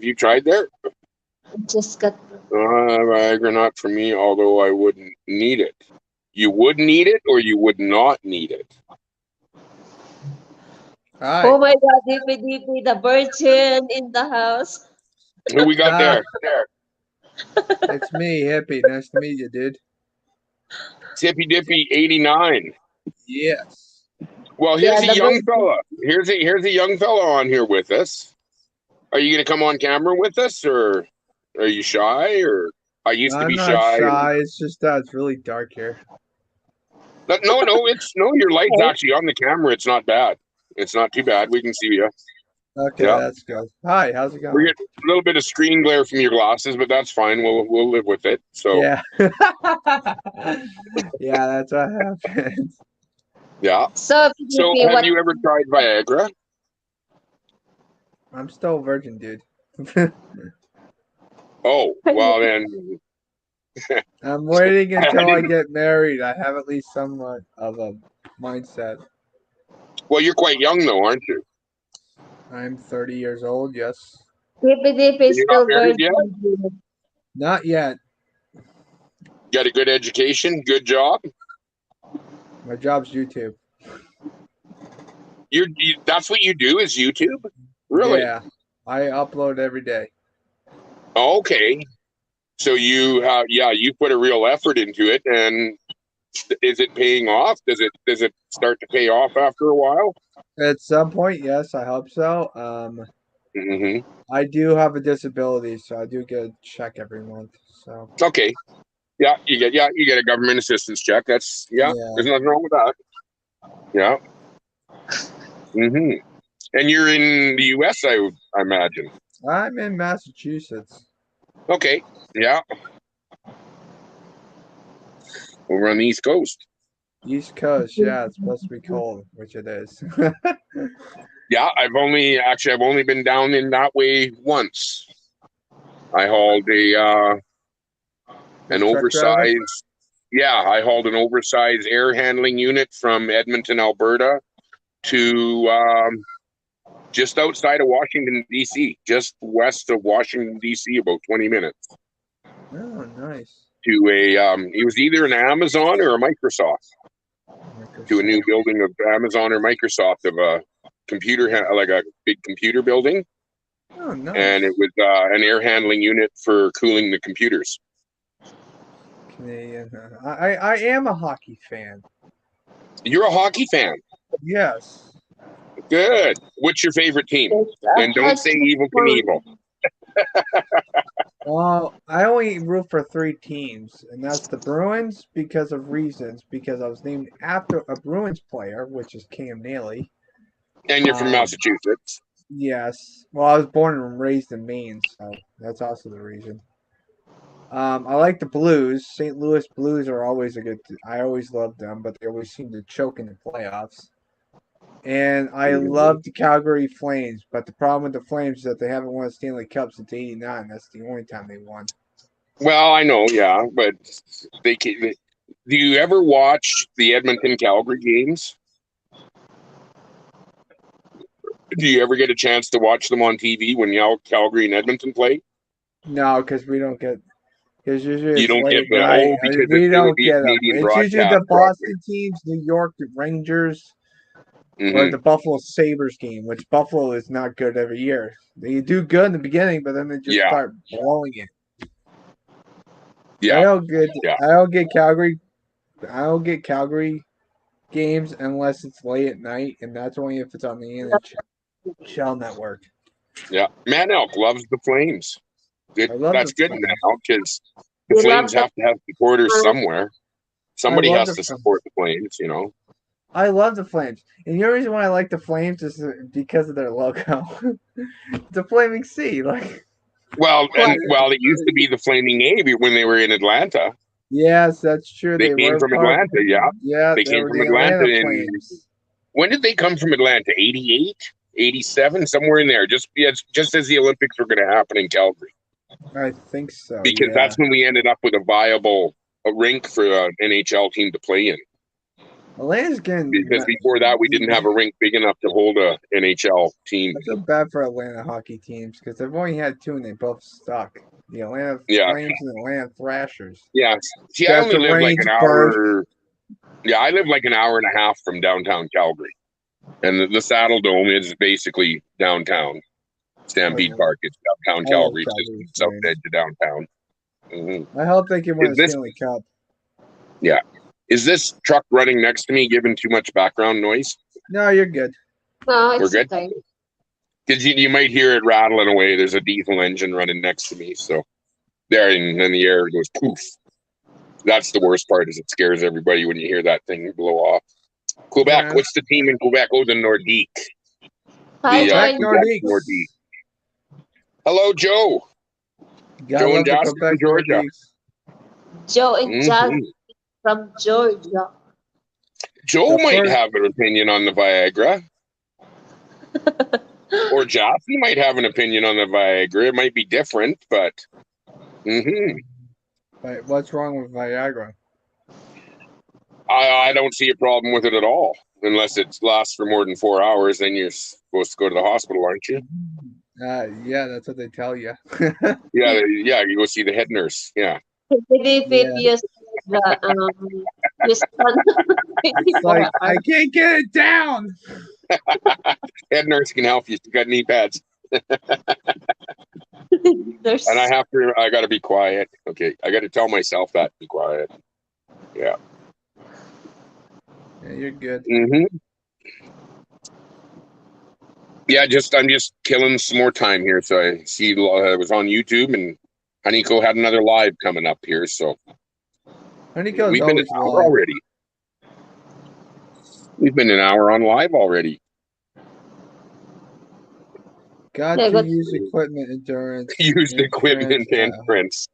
you tried there? Just got. Viagra not for me, although I wouldn't need it. You would need it or you would not need it? Hi. Oh my God, DP, the virgin in the house. Who we got there? It's me, Hippie. Nice to meet you, dude. Tippy Dippy 89. Yes. Well, here's Yeah, a the young virgin. fella. Here's a young fella on here with us. Are you going to come on camera with us, or are you shy? Or I used to I'm be not shy. shy. It's just that it's really dark here. No. Your light's actually on the camera. It's not bad. It's not too bad. We can see you. Okay, Yeah, that's good. Hi, how's it we going? get a little bit of screen glare from your glasses, but that's fine. We'll live with it. So Yeah. Yeah, that's what happens. yeah. So, So PDP, have what? you ever tried Viagra? I'm still a virgin, dude. Oh, well then. I'm waiting I until I didn't. get married. I have at least somewhat of a mindset. Well, you're quite young though, aren't you? I'm 30 years old, yes. DP is You're not still married yet. virgin. Not yet. Got a good education, good job. My job's YouTube. That's what you do is YouTube? Really? Yeah. I upload every day. Okay. So you put a real effort into it, and is it paying off? Does it start to pay off after a while? At some point, yes, I hope so. Hmm. I do have a disability, so I do get a check every month. So Okay. Yeah, you get a government assistance check. There's yeah, nothing wrong with that. Yeah. Hmm. And you're in the U.S., I imagine. I'm in Massachusetts, Okay. Yeah. Over on the East Coast. East Coast. Yeah, it's supposed to be cold, which it is. Yeah, I've only been down in that way once. I hauled an Truck driver. oversized. Yeah, I hauled an oversized air handling unit from Edmonton, Alberta, to just outside of Washington, D.C., just west of Washington, D.C., about 20 minutes Oh, nice. to it was either an Amazon or a Microsoft, to a new building of Amazon or Microsoft of a computer, like a big computer building. Oh, nice. And it was an air handling unit for cooling the computers. Canadian. I am a hockey fan. You're a hockey fan. Yes. Good. What's your favorite team? And don't say Evil Knievel. Well, I only root for 3 teams, and that's the Bruins because of reasons. Because I was named after a Bruins player, which is Cam Neely. And you're from Massachusetts. Yes. Well, I was born and raised in Maine, so that's also the reason. I like the Blues. St. Louis Blues are always a good. I always loved them, but they always seem to choke in the playoffs. And I love the Calgary Flames, but the problem with the Flames is that they haven't won a Stanley Cup since '89. That's the only time they won. Well, I know, yeah, but do you ever watch the Edmonton Calgary games? Do you ever get a chance to watch them on TV when Calgary and Edmonton play? No, because we don't get. Because usually You it's don't late get at the night. because We it would don't be a get them. Canadian It's usually the broadcast. Boston teams, New York Rangers, or the Buffalo Sabres game, which Buffalo is not good every year. They do good in the beginning, but then they just Yeah. start blowing it. Yeah. I don't get. Yeah. I don't get Calgary. I don't get Calgary games unless it's late at night, and that's only if it's on the NHL network. Yeah. Man Elk loves the Flames. I love That's the good Flames. now because the You Flames love have to have supporters somewhere. Somebody love has the to Flames. support the Flames, you know. I love the Flames, and the only reason why I like the Flames is because of their logo, the flaming sea. Like, Well, it used to be the Flaming A when they were in Atlanta. yes, that's true. They They came were from part. Atlanta, yeah. Yeah, They they came were from the Atlanta Atlanta in Flames. when did they come from Atlanta? 88, 87, somewhere in there. Just as the Olympics were going to happen in Calgary. I think so. Because Yeah, that's when we ended up with a rink for an NHL team to play in. Atlanta's getting. Because before that, we didn't have a rink big enough to hold a NHL team. I feel bad for Atlanta hockey teams because they've only had 2 and they both stuck. The Atlanta Flames and the Atlanta Thrashers. Yeah. See, I Got only the live like range an burst. hour. Yeah, I live like an hour and a half from downtown Calgary. And the Saddle Dome is basically downtown. Stampede Park. It's downtown I love Calgary, just Calgary south Flames. edge of downtown. Mm-hmm. I hope they can win a Is this- Stanley Cup. Yeah. Is this truck running next to me giving too much background noise? No, you're good. No, it's We're good? okay. Because you might hear it rattling away. There's a diesel engine running next to me. So there, and then the air goes poof. That's the worst part is it scares everybody when you hear that thing blow off. Quebec, Yeah. what's the team in Quebec? Oh, the Nordique. Hi, The Joy. Quebec Nordique. Hello, Joe. Gotta Joe love and the Jasper Quebec from Georgia. Nordiques. Joe and Jazz Mhm. from Georgia. Joe The might first- have an opinion on the Viagra. Or Jaffy might have an opinion on the Viagra. It might be different, but But what's wrong with Viagra? I don't see a problem with it at all. Unless it lasts for more than 4 hours, then you're supposed to go to the hospital, aren't you? Yeah, that's what they tell you. Yeah, you go see the head nurse. Yeah. Believe Yeah. if you the you spend It's like, I can't get it down. Head nurse can help you. You got knee pads. There's And I got to be quiet. Okay. I got to tell myself that, be quiet. Yeah. Yeah, you're good. Yeah, I'm just killing some more time here. So I see I was on YouTube and Honeyco had another live coming up here. So Honeyco's we've been an always hour live. already. We've been an hour on live already. Got Yeah, to good. use equipment endurance. Used equipment and yeah. prints.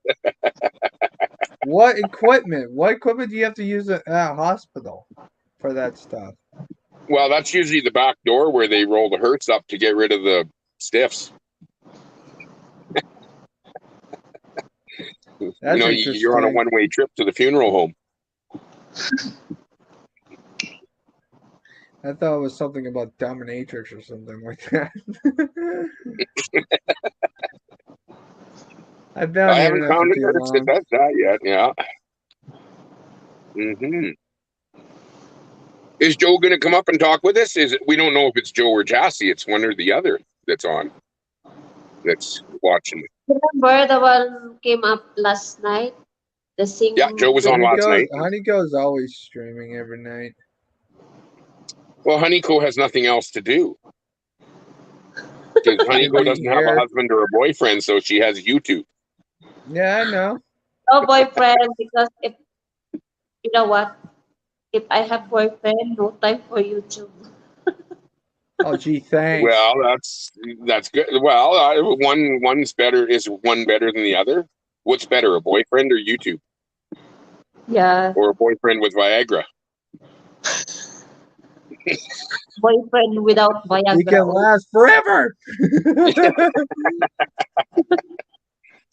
What equipment? What equipment do you have to use at a hospital for that stuff? Well, that's usually the back door where they roll the Hertz up to get rid of the stiffs. That's You're on a interesting. one-way trip to the funeral home. I thought it was something about dominatrix or something like that. I've been on I the haven't internet for found a too nurse that long. does that yet. Yeah. Is Joe going to come up and talk with us? Is it? We don't know if it's Joe or Jassy. It's one or the other that's on. That's watching. Remember the one came up last night? The Yeah, Joe sing was on with last night. Honeyco's always streaming every night. Well, Honeyco has nothing else to do because She could Honeyco be doesn't have a here. husband or a boyfriend, so she has YouTube. Yeah, I know. no boyfriend because if you know what? If I have boyfriend, no time for YouTube. Oh, gee, thanks. Well, that's good. Well, one's better. Is one better than the other? What's better, a boyfriend or YouTube, Yeah, or a boyfriend with Viagra? boyfriend without He Viagra. can last forever.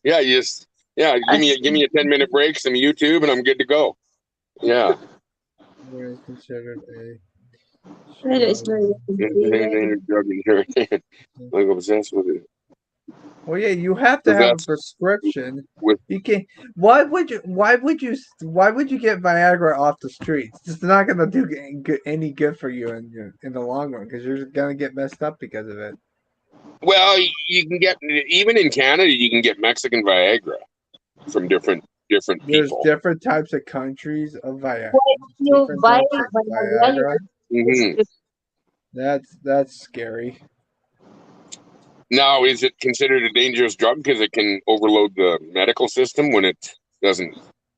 Yeah, give me a 10-minute break, some YouTube, and I'm good to go. Yeah. Where is considered a It's strong. very Like obsessed with it. Well, yeah, you have to have a Possessed prescription. with You can't. Why would you? Why would you? Why would you get Viagra off the streets? It's not gonna do any good for you in the long run because you're gonna get messed up because of it. well, you can get even in Canada, you can get Mexican Viagra from different There's people. different types of countries of Viagra. Why if you Different buy types of Viagra, you Viagra. Hmm. That's scary. Now, is it considered a dangerous drug because it can overload the medical system when it doesn't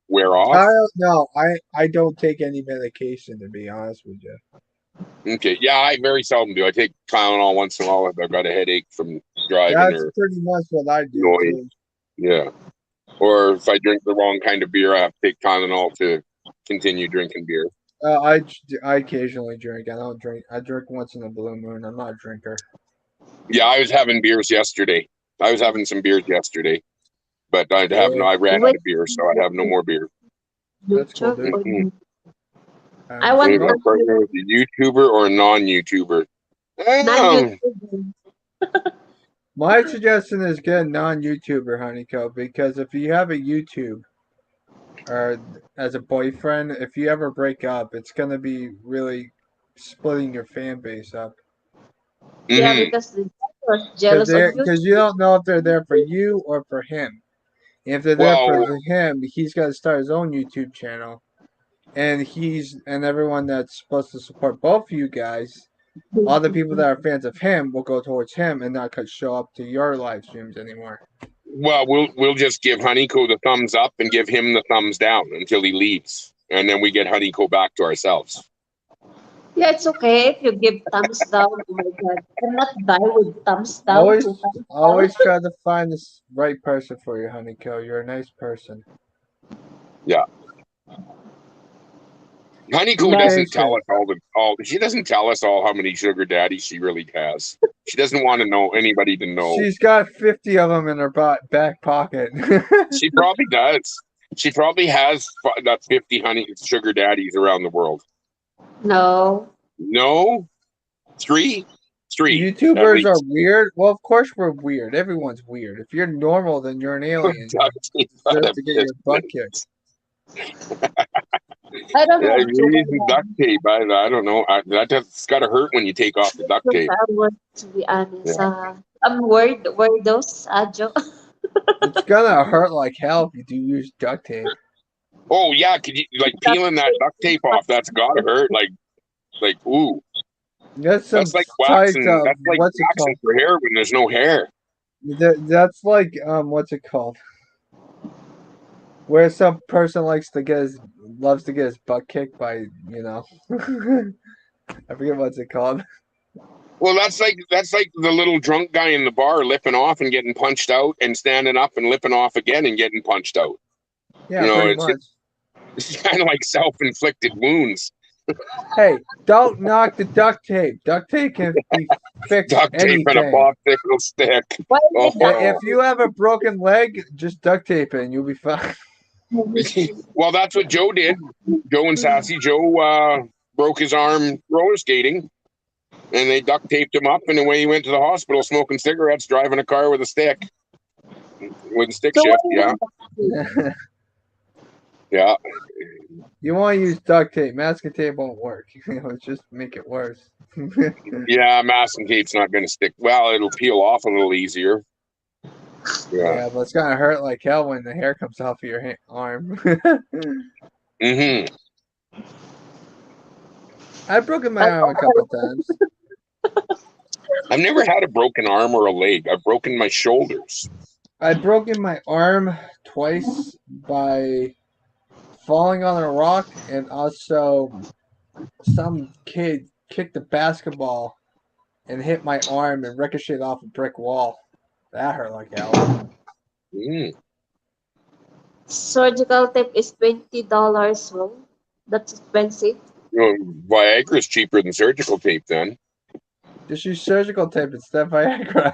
wear I off? don't know. I don't take any medication to be honest with you. Okay, yeah, I very seldom do. I take Tylenol once in a while if I've got a headache from driving That's or pretty much what I do noise. too. Yeah, or if I drink the wrong kind of beer, I have to take Tylenol to continue drinking beer. I occasionally drink. I don't drink. I drink once in a blue moon. I'm not a drinker. Yeah, I was having beers yesterday. I was having some beers yesterday, but I Really? ran out wait, of beer, so I have no more beer. That's cool, YouTube dude. or Mm-mm. I So want you got Smoke. a partner with a YouTuber or a non-YouTuber? Um, non-YouTube. My suggestion is get a non-YouTuber, Honeycomb, because if you have a YouTube or as a boyfriend, if you ever break up, it's gonna be really splitting your fan base up. Yeah, mhm. because the guy was jealous of you. Because you don't know if they're there for you or for him. If they're there for Well, him, he's got to start his own YouTube channel, and everyone that's supposed to support both of you guys, all the people that are fans of him will go towards him and not show up to your live streams anymore. we'll just give Honeyco the thumbs up and give him the thumbs down until he leaves, and then we get Honeyco back to ourselves. Yeah, it's okay if you give thumbs down. Oh my God, I cannot die with thumbs down, Always, two thumbs down. always try to find the right person for you, Honeyco. You're a nice person. Yeah, Be Honeyco doesn't tell patient. us all. She doesn't tell us all how many sugar daddies she really has. She doesn't want to know anybody to know. She's got 50 of them in her back pocket. She probably does. She probably has that 50 honey sugar daddies around the world. No. No, three at YouTubers are least. weird. Well, of course we're weird. Everyone's weird. If you're normal, then you're an alien. You Duct tape out deserve of to get your butt business. kicked. I don't Yeah, have you're sugar using duct tape. I don't know. It's got to hurt when you take off the duct daddy. tape. I want to be honest. Yeah. I'm worried. Worried those, Joe. It's gonna hurt like hell if you do use duct tape. Oh yeah, could you like peeling that duct tape off? That's got to hurt. Like ooh, That's some that's like types waxing. of That's like what's it waxing called? for hair when there's no hair. That's like what's it called? Where some person loves to get his butt kicked by I forget what's it called. Well, that's like the little drunk guy in the bar lipping off and getting punched out, and standing up and lipping off again and getting punched out. Yeah, pretty It's much. it's kind of like self-inflicted wounds. Hey, don't knock the duct tape. Duct tape can be fixed Duct tape and a anything. popsicle stick. Why is it that? If Oh, you have a broken leg, just duct tape it and you'll be fine. well, that's what Joe did. Joe and Sassy Joe broke his arm roller skating, and they duct taped him up, and away he went to the hospital smoking cigarettes, driving a car with a stick So shift. why Yeah, not? yeah. You want to use duct tape. Masking tape won't work. It'll just make it worse. Yeah, masking tape's not going to stick. Well, it'll peel off a little easier. Yeah. Yeah, but it's gonna hurt like hell when the hair comes off of your arm. Mm-hmm. I've broken my I arm a couple times. I've never had a broken arm or a leg. I've broken my shoulders. I've broken my arm twice by falling on a rock, and also some kid kicked a basketball and hit my arm and ricocheted off a brick wall. That hurt like hell. Mm. surgical tape is $20. So that's expensive. Viagra's cheaper than surgical tape then. Just use surgical tape instead of Viagra.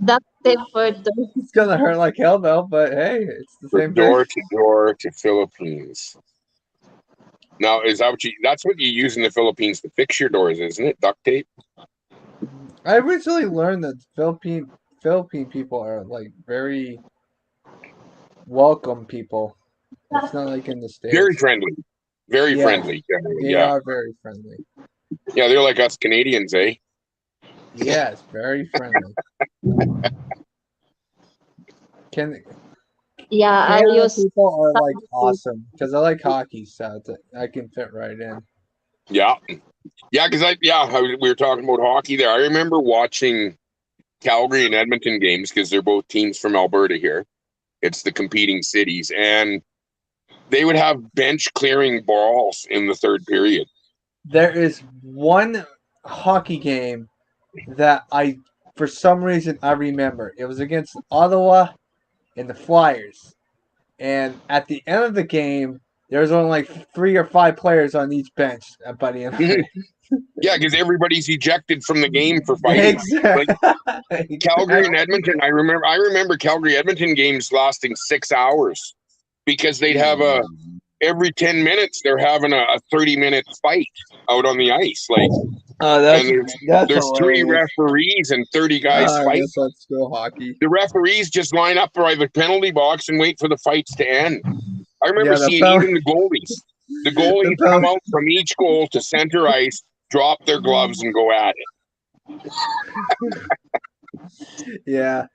Duct tape for the It's gonna hurt like hell though, but hey, it's the From same thing. door to Philippines. Now, that's what you use in the Philippines to fix your doors, isn't it? Duct tape? I recently learned that Philippine people are like very welcome people. It's not like in the States. Very friendly. Very Yeah. friendly. They Yeah. are very friendly. Yeah, they're like us Canadians, eh? Yes, very friendly. yeah. I Canada use people are like awesome because I like hockey, so I can fit right in. Yeah. Yeah, because we were talking about hockey there. I remember watching Calgary and Edmonton games because they're both teams from Alberta here. It's the competing cities. And they would have bench clearing balls in the third period. There is one hockey game that for some reason, I remember. It was against Ottawa and the Flyers. And at the end of the game, there was only like 3 or 5 players on each bench by the end of it. Yeah, because everybody's ejected from the game for fighting. Exactly. Like Calgary and Edmonton, I remember Calgary Edmonton games lasting 6 hours because they'd have every 10 minutes they're having a 30-minute fight out on the ice. Like, there's 3 referees and 30 guys fighting. That's old school hockey. The referees just line up by the penalty box and wait for the fights to end. I remember seeing even the goalies. The goalies come out from each goal to center ice, drop their gloves, and go at it. Yeah.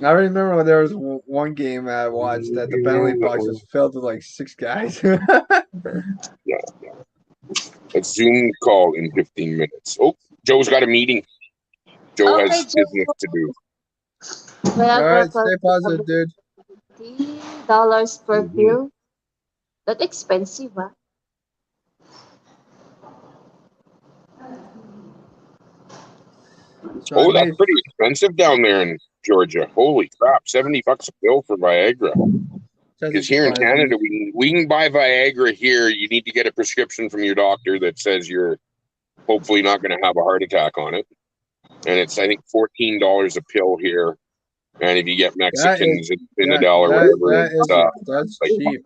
I remember when there was one game I watched that the penalty box was filled with like 6 guys. Yeah. A Zoom call in 15 minutes. Oh, Joe's got a meeting. Joe has business to do. All right, stay positive, dude. $20 per pill. That's expensive, huh? So That's pretty expensive down there in Georgia. Holy crap, $70 a pill for Viagra. Because here in Canada, we can buy Viagra here. You need to get a prescription from your doctor that says you're hopefully not going to have a heart attack on it. And it's, I think, $14 a pill here. And if you get Mexicans in the dollar, whatever, that's like cheap.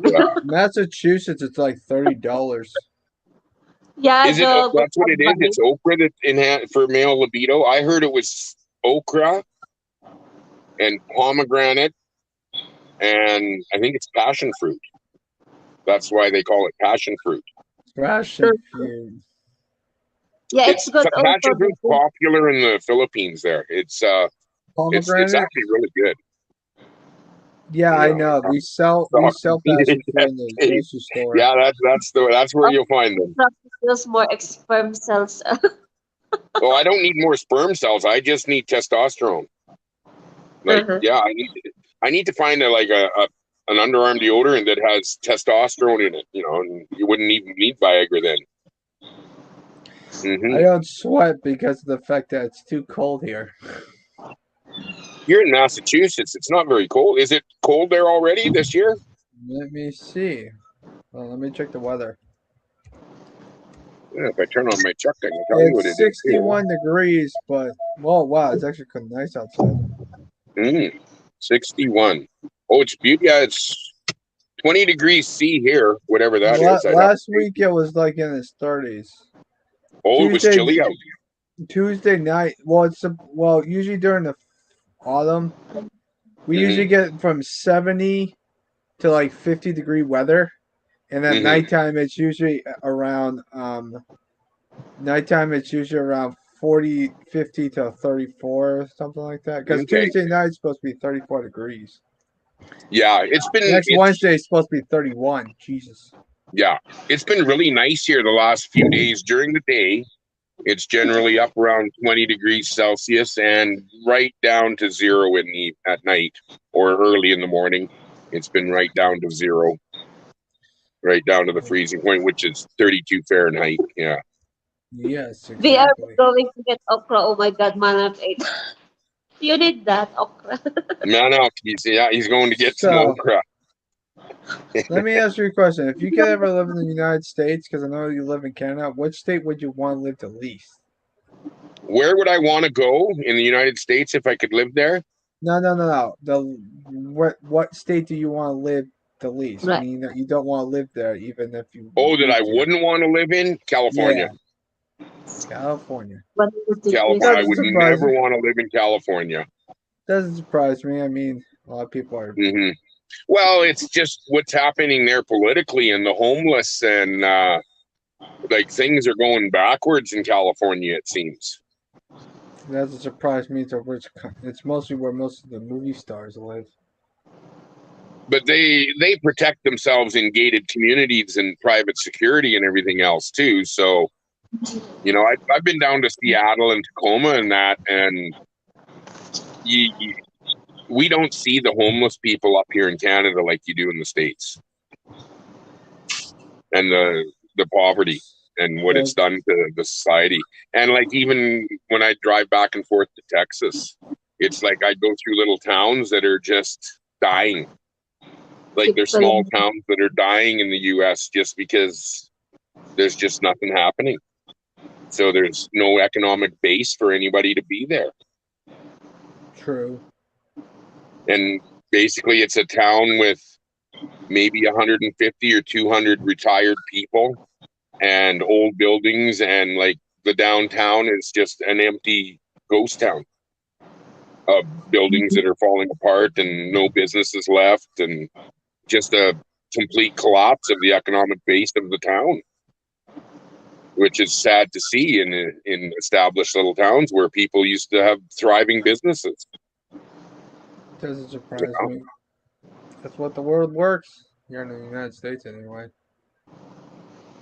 Yeah. Massachusetts, it's like $30. Yeah, Is it? That's what it is. It's okra that for male libido. I heard it was okra and pomegranate, and I think it's passion fruit. That's why they call it passion fruit. Passion fruit. Yeah, it's good. Passion fruit's popular in the Philippines. There, it's actually really good. Yeah, I know. We sell passion fruit in the grocery store. Yeah, that's where you'll find them. There's more sperm cells. Oh, I don't need more sperm cells. I just need testosterone. Like, yeah, I need to find an underarm deodorant that has testosterone in it. You know, and you wouldn't even need Viagra then. I don't sweat because of the fact that it's too cold here. You're in Massachusetts. It's not very cold. Is it cold there already this year? Let me see. Well, let me check the weather. Yeah, if I turn on my truck, I can tell you what it is. It's 61 degrees, but wow, it's actually kind of nice outside. 61. Oh, it's beautiful. Yeah, 20 degrees C here, whatever that is. Last week it was like in its 30s. Oh, it was chilly out. Tuesday night. Well, usually during the autumn, we usually get from 70 to like 50-degree weather, and at nighttime it's usually around 40, 50 to 34 or something like that. Because Okay. Tuesday night is supposed to be 34 degrees. Yeah, Next Wednesday is supposed to be 31. Jesus. Yeah, it's been really nice here the last few days. During the day, it's generally up around 20 degrees Celsius and right down to zero at night or early in the morning. It's been right down to zero, right down to the freezing point, which is 32 Fahrenheit. Yeah. Yes, We are exactly. going to get okra. Oh my God, Manat 8. You need that okra. No, he's going to get some So, okra. let me ask you a question. If you could ever live in the United States, because I know you live in Canada, which state would you want to live the least? Where would I want to go in the United States if I could live there? No. What state do you want to live the least? Right. Meaning that you don't want to live there, even if you Oh, that I moved here. wouldn't want to live in? California. Yeah, California. 100 degrees. California. I Doesn't would surprise never me. want to live in California. Doesn't surprise me. I mean, a lot of people are. Hmm. Well, it's just what's happening there politically and the homeless and like things are going backwards in California, it seems. Doesn't surprise me. It's mostly where most of the movie stars live. But they protect themselves in gated communities and private security and everything else too. So, you know, I've been down to Seattle and Tacoma and that, and we don't see the homeless people up here in Canada like you do in the States, and the poverty and what it's done to the society. And like even when I drive back and forth to Texas, it's like I go through little towns that are just dying. Like there's small towns that are dying in the US just because there's just nothing happening. So there's no economic base for anybody to be there. True. And basically it's a town with maybe 150 or 200 retired people and old buildings, and like the downtown is just an empty ghost town of buildings that are falling apart and no businesses left, and just a complete collapse of the economic base of the town, which is sad to see in established little towns where people used to have thriving businesses. Doesn't surprise me. That's what the world works here in the United States, anyway.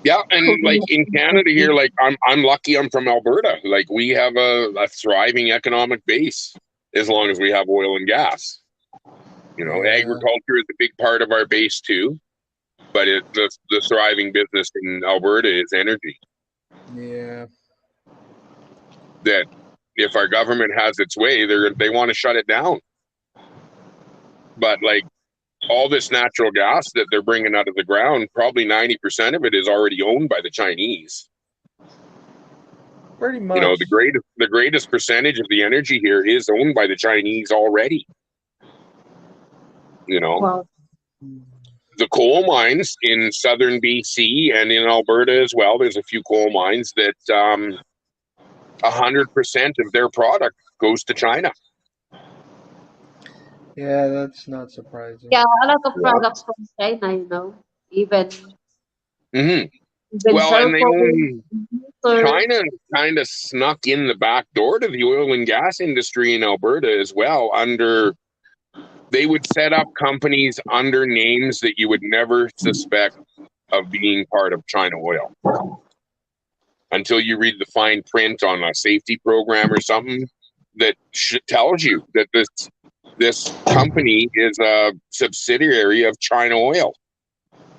Yeah, and like in Canada here, like I'm lucky I'm from Alberta. Like we have a thriving economic base as long as we have oil and gas. You know, agriculture is a big part of our base too, but the thriving business in Alberta is energy. Yeah. That if our government has its way, they want to shut it down. But like all this natural gas that they're bringing out of the ground, probably 90% of it is already owned by the Chinese. Pretty much. You know, the greatest percentage of the energy here is owned by the Chinese already. You know, Wow. the coal mines in southern BC and in Alberta as well, there's a few coal mines that 100% of their product goes to China. Yeah, that's not surprising. Yeah, a lot of products from China, you know, even Well, cell and they phone, own China kind of snuck in the back door to the oil and gas industry in Alberta as well. They would set up companies under names that you would never suspect of being part of China Oil until you read the fine print on a safety program or something that tells you that this company is a subsidiary of China Oil,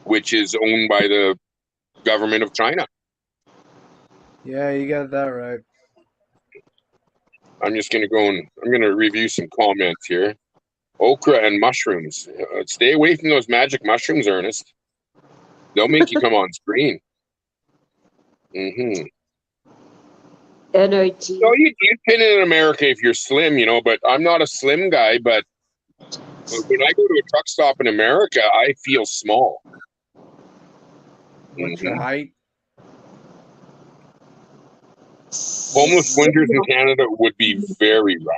which is owned by the government of China. Yeah, you got that right. I'm just going to I'm going to review some comments here. Okra and mushrooms. Stay away from those magic mushrooms, Ernest. They'll make you come on screen. energy. So you'd fit in America if you're slim, you know, but I'm not a slim guy, but When I go to a truck stop in America, I feel small. What's your height? Homeless winters in Canada would be very rough.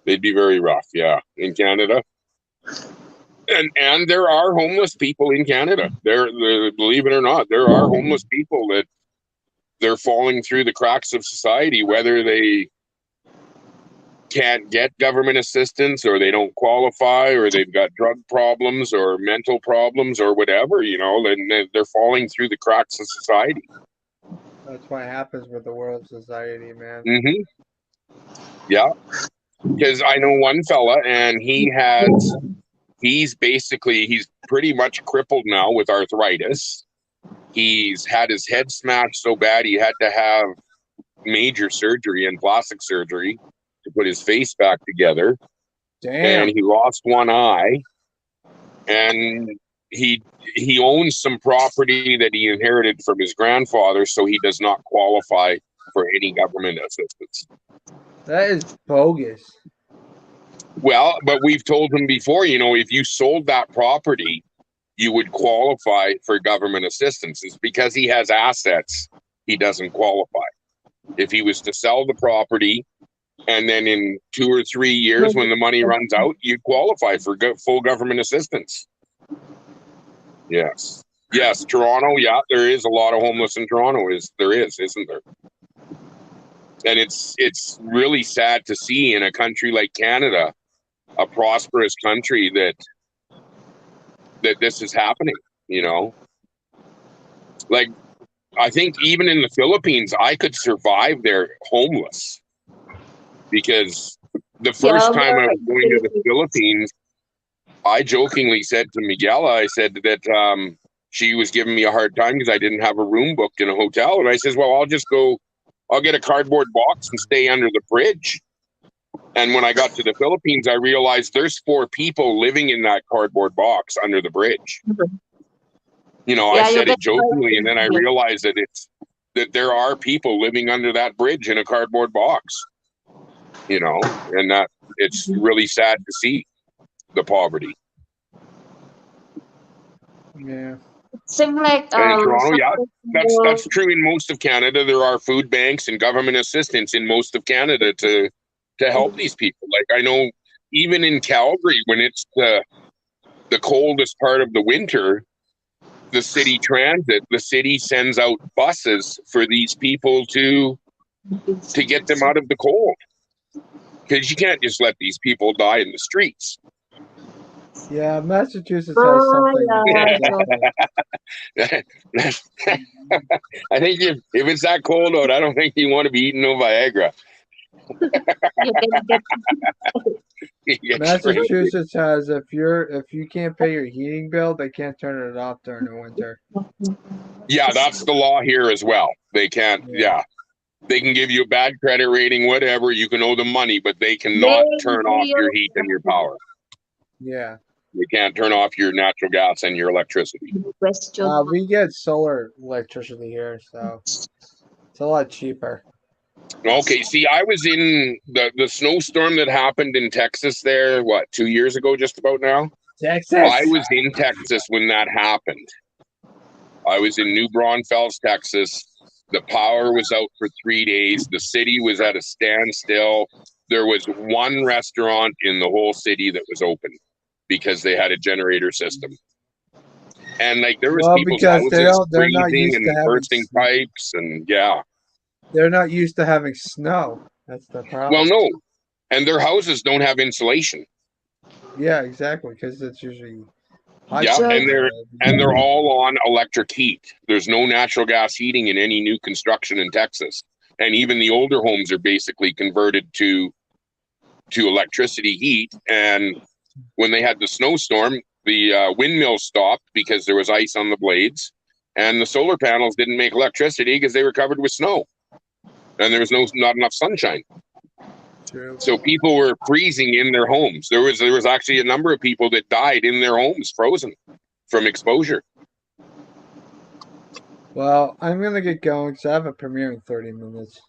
They'd be very rough, yeah, in Canada. And there are homeless people in Canada. There, believe it or not, there are homeless people that they're falling through the cracks of society, whether they can't get government assistance or they don't qualify or they've got drug problems or mental problems or whatever, then they're falling through the cracks of society. That's what happens with the world society, man. Mm-hmm. Yeah. Because I know one fella and he's pretty much crippled now with arthritis. He's had his head smashed so bad he had to have major surgery and plastic surgery to put his face back together. Damn. And he lost one eye. And he owns some property that he inherited from his grandfather, so he does not qualify for any government assistance. That is bogus. Well, but we've told him before, if you sold that property, you would qualify for government assistance. It's because he has assets, he doesn't qualify. If he was to sell the property and then in 2 or 3 years when the money runs out, you'd qualify for full government assistance. Yes. Yes, Toronto, yeah, there is a lot of homeless in Toronto, isn't there? And it's really sad to see in a country like Canada, a prosperous country, that this is happening, Like, I think even in the Philippines, I could survive there homeless. Because the first time I was going to the Philippines, I jokingly said to Miguela, I said that she was giving me a hard time because I didn't have a room booked in a hotel. And I says, well, I'll get a cardboard box and stay under the bridge. And when I got to the Philippines, I realized there's 4 people living in that cardboard box under the bridge. I said it jokingly, and then I realized that there are people living under that bridge in a cardboard box. And that it's really sad to see the poverty. Yeah. Seem like and in Toronto, yeah, that's true in most of Canada. There are food banks and government assistance in most of Canada to help these people. Like I know even in Calgary, when it's the coldest part of the winter, the city sends out buses for these people to get them out of the cold. Because you can't just let these people die in the streets. Yeah, Massachusetts has something. I think if it's that cold out, I don't think you want to be eating no Viagra. Massachusetts has if you can't pay your heating bill, they can't turn it off during the winter. Yeah, that's the law here as well. They can't. Yeah. They can give you a bad credit rating, whatever. You can owe them money, but they cannot turn off your heat and your power. Yeah. They can't turn off your natural gas and your electricity. We get solar electricity here, so it's a lot cheaper. Okay, see, I was in the snowstorm that happened in Texas there, 2 years ago, just about now? Texas! I was in Texas when that happened. I was in New Braunfels, Texas. The power was out for 3 days. The city was at a standstill. There was one restaurant in the whole city that was open because they had a generator system. And there was people's houses freezing and bursting pipes, and yeah. They're not used to having snow. That's the problem. Well, no. And their houses don't have insulation. Yeah, exactly, because it's usually yeah, and they're all on electric heat. There's no natural gas heating in any new construction in Texas. And even the older homes are basically converted to electricity heat. And when they had the snowstorm, the windmills stopped because there was ice on the blades, and the solar panels didn't make electricity because they were covered with snow. And there was not enough sunshine. True. So people were freezing in their homes. There was actually a number of people that died in their homes, frozen from exposure. Well, I'm gonna get going because I have a premiere in 30 minutes.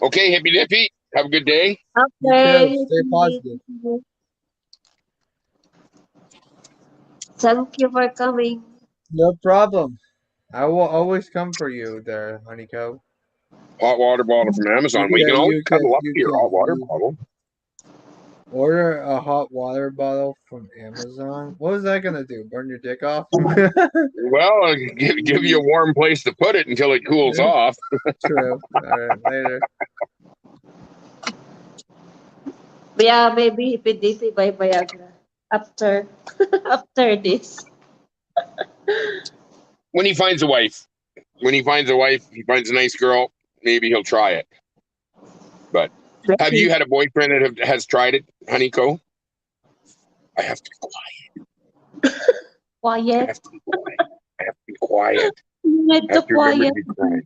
Okay, hippy dippy. Have a good day. Okay. You too. Stay positive. Thank you for coming. No problem. I will always come for you there, Honeycomb. Hot water bottle from Amazon. We can always cuddle up to your hot water bottle. Order a hot water bottle from Amazon. What was that gonna do? Burn your dick off? Well, give you a warm place to put it until it cools off. True. All right, later. Yeah, maybe hippy by Viagra after after this. When he finds a wife, he finds a nice girl, maybe he'll try it. But have you had a boyfriend that has tried it, Honeyco? I have to be quiet. I Quiet. have to be quiet. I have to be quiet. You need I to have to remember to quiet. be quiet.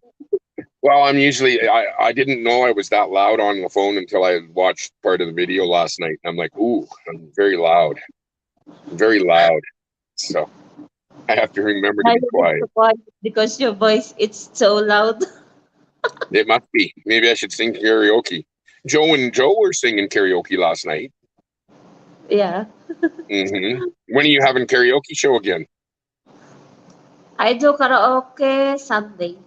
Well, I didn't know I was that loud on the phone until I watched part of the video last night. I'm like, ooh, I'm very loud. Very loud. So I have to remember to Why be you need quiet. to quiet? Because your voice it's so loud. It must be. Maybe I should sing karaoke. Joe and Joe were singing karaoke last night. Yeah. When are you having karaoke show again? I do karaoke Sunday.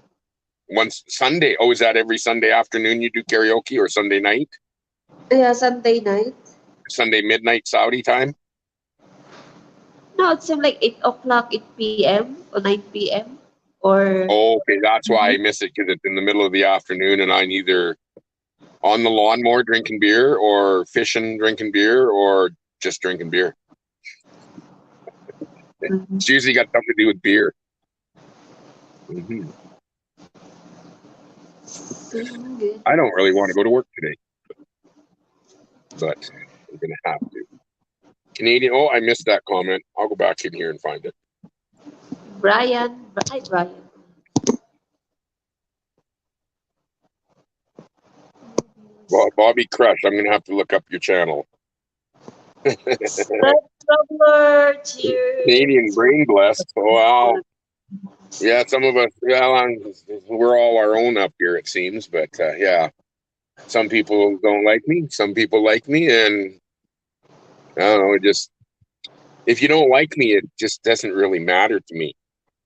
Once Sunday. Oh, is that every Sunday afternoon you do karaoke or Sunday night? Yeah, Sunday night. Sunday midnight Saudi time? No, it seems like 8 o'clock, 8 p.m. or 9 p.m. Or Oh, okay. That's why I miss it, because it's in the middle of the afternoon and I'm either on the lawnmower drinking beer or fishing drinking beer or just drinking beer. It's usually got something to do with beer. sing I don't really want to go to work today, but I'm going to have to. Canadian. Oh, I missed that comment. I'll go back in here and find it. Brian. Hi, Brian. Well, Bobby Crush. I'm going to have to look up your channel. Step Traveler, Canadian cheers. Brain Blessed. Oh, wow. Yeah, some of us, well, we're all our own up here, it seems. But yeah, some people don't like me. Some people like me. And I don't know, if you don't like me, it just doesn't really matter to me.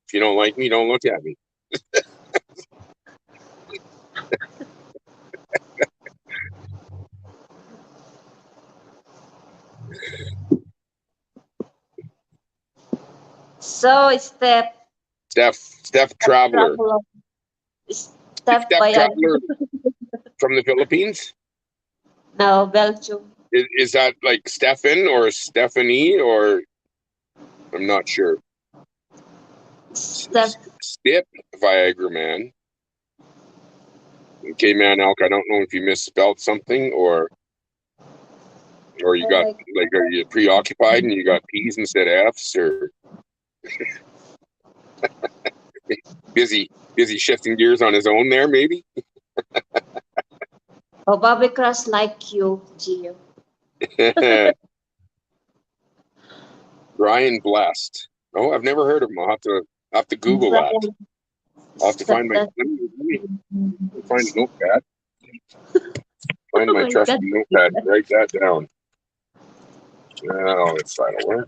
If you don't like me, don't look at me. So, Steph Traveler. Traveler. Step Steph by Traveler from the Philippines? No, Belgium. Is that like Stefan or Stephanie or I'm not sure. Step. Stip Viagra Man. Okay, man, Elk. I don't know if you misspelled something or you got like are you preoccupied and you got P's instead of F's or busy shifting gears on his own there maybe. Oh, Bobby Crush like you, Gio. Brian Blessed. Oh, I've never heard of him. I'll have to Google that. I'll have to find my let me find a notepad. Find Oh my my trusty God. notepad. Write that down. Oh, it's title where?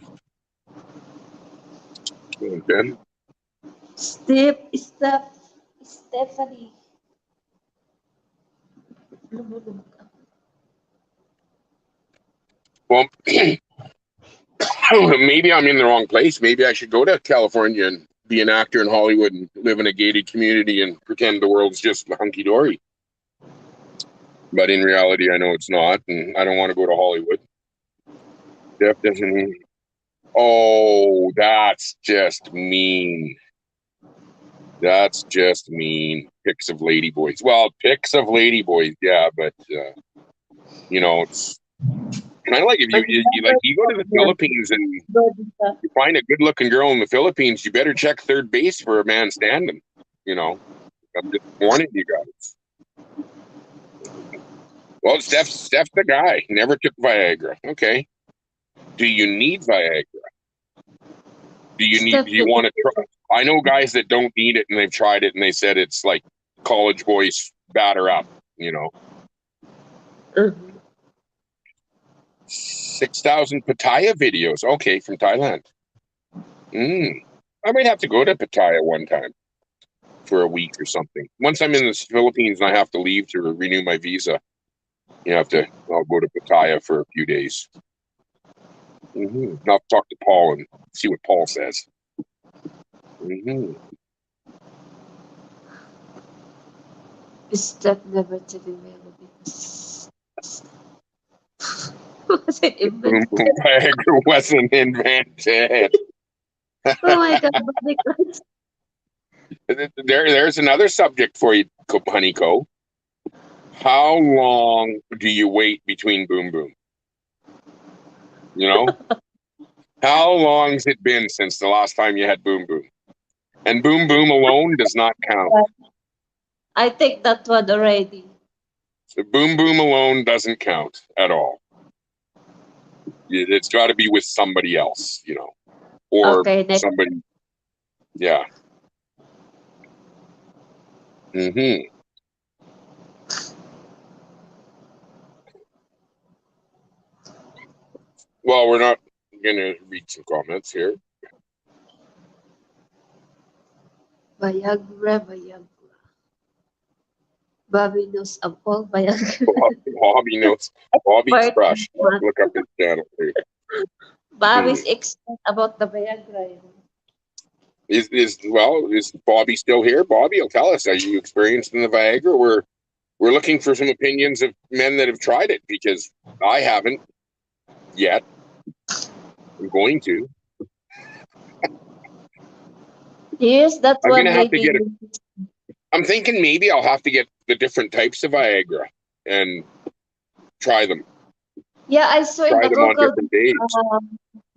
Okay. Stephanie. Well, maybe I'm in the wrong place. Maybe I should go to California and be an actor in Hollywood and live in a gated community and pretend the world's just hunky dory. But in reality, I know it's not, and I don't want to go to Hollywood. Jeff doesn't. Oh, that's just mean. That's just mean. Pics of ladyboys. Well, pics of ladyboys, yeah, but it's kind of like if you go to the Philippines and you find a good-looking girl in the Philippines, you better check third base for a man standing. I'm just warning you guys. Well, Steph's the guy. Never took Viagra. Okay. Do you need Viagra? Do you want to try? I know guys that don't need it and they've tried it and they said it's like college boys batter up, 6,000 Pattaya videos. Okay, from Thailand. I might have to go to Pattaya one time for a week or something. Once I'm in the Philippines and I have to leave to renew my visa, I'll go to Pattaya for a few days. I'll talk to Paul and see what Paul says. Step never to be well because was it invented? Viagra wasn't invented. Oh my god, because There's another subject for you, Honeyco. How long do you wait between boom boom? You know, how long's it been since the last time you had boom boom? And boom boom alone does not count. I take that one already. So boom boom alone doesn't count at all. It's got to be with somebody else, or Okay, next. somebody. Yeah. Well, we're not gonna read some comments here. Viagra, Viagra. Bobby knows a Paul Viagra. Bobby knows. Bobby's Part crush. one. Look up his channel. Bobby's expert about the Viagra. Is Bobby still here? Bobby will tell us. Are you experienced in the Viagra? We're looking for some opinions of men that have tried it because I haven't yet. I'm going to. Yes, that I'm gonna one have to lady. get it. I'm thinking maybe I'll have to get the different types of Viagra and try them. Yeah, I saw in Try the them on Google different days.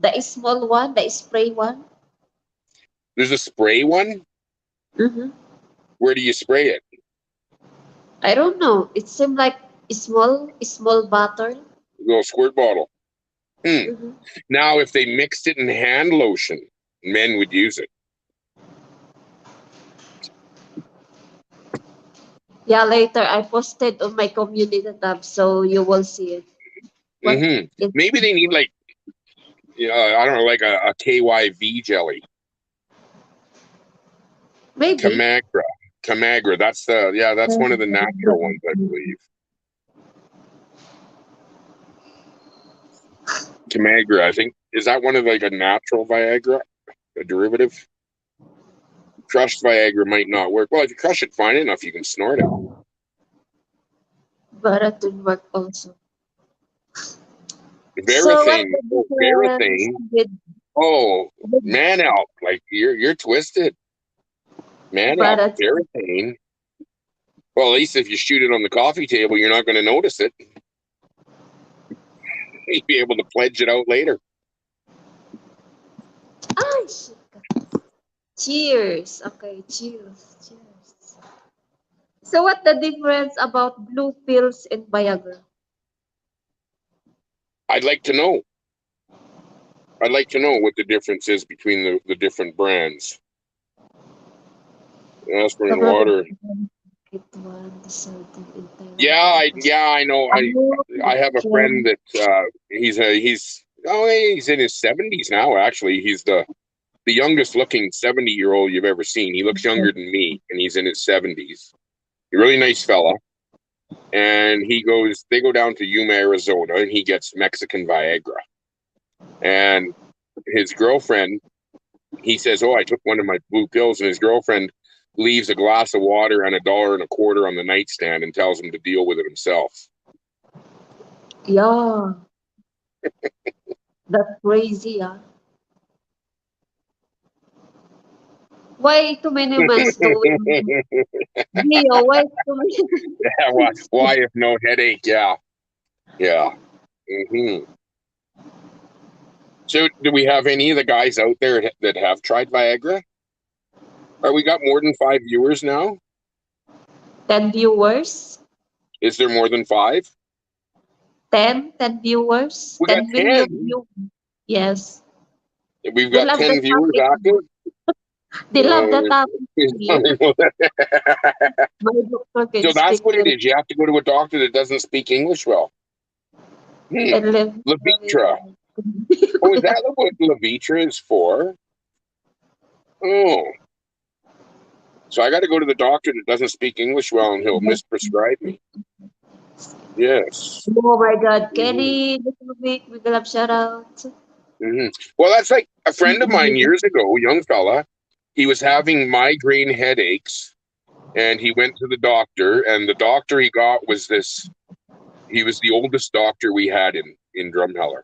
the small one, the spray one. There's a spray one. Mm-hmm. Where do you spray it? I don't know. It seemed like a small bottle. A little squirt bottle. Mm-hmm. Now, if they mixed it in hand lotion, men would use it. Yeah, later I posted on my community tab, so you will see it. What it Maybe they need like, I don't know, like a KYV jelly. maybe. Camagra. That's one of the natural ones, I believe. Camagra, I think, is that one of like a natural Viagra, a derivative? Crushed Viagra might not work. Well, if you crush it fine enough, you can snort it. But it didn't work also. So what Varathane. the Oh, difference Varathane. with Oh, man elk. Like you're twisted. Man elk. but Varathane. Well, at least if you shoot it on the coffee table, you're not going to notice it. You'll be able to pledge it out later. ah, shit. Cheers. Okay, cheers. Cheers. So what the difference about blue pills and Viagra? I'd like to know. I'd like to know what the difference is between the different brands. Aspirin and water. It one deserted entirely. I know. I have a friend that he's in his 70s now. Actually, he's the youngest looking 70-year-old you've ever seen. He looks younger than me, and he's in his 70s. A really nice fella. And they go down to Yuma, Arizona, and he gets Mexican Viagra. And his girlfriend, he says, "Oh, I took one of my blue pills," and his girlfriend leaves a glass of water and $1.25 on the nightstand and tells him to deal with it himself. Yeah, that's crazy, yeah. Why too many months doing Gio, why too many Yeah, why if no headache? Yeah. So, do we have any of the guys out there that have tried Viagra? Are we got more than 5 viewers now? 10 viewers? Is there more than 5? 10 viewers? We got 10 million 10. viewers. Yes. We've They got love the 10 viewers topic. active. They love the topic. My doctor can So that's speak what it very is. You have to go to a doctor that doesn't speak English well. and live very Levitra. Oh, is that what Levitra is for? Oh, so I got to go to the doctor that doesn't speak English well, and he'll misprescribe me. Yes. Oh my God, Hmm. Kenny, little big love shout out. Hmm. Well, that's like a friend of mine years ago, young fella. He was having migraine headaches, and he went to the doctor, and the doctor he got was this. He was the oldest doctor we had in Drumheller,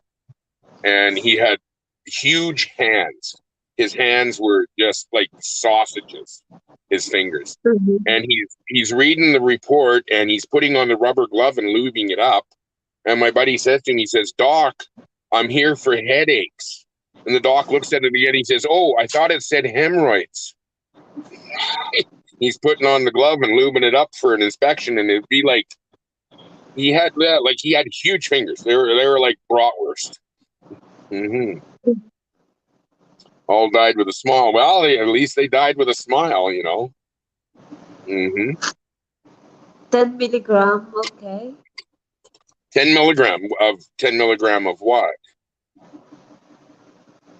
and he had huge hands. His hands were just like sausages, his fingers. And he's reading the report, and he's putting on the rubber glove and lubing it up. And my buddy says to him, he says, "Doc, I'm here for headaches." And the doc looks at it again. He says, "Oh, I thought it said hemorrhoids." He's putting on the glove and lubing it up for an inspection, and it'd be like he had huge fingers. They were like bratwurst. Mm-hmm. All died with a smile. Well, at least they died with a smile, you know. Mm-hmm. 10 milligram, okay. 10 milligram of what?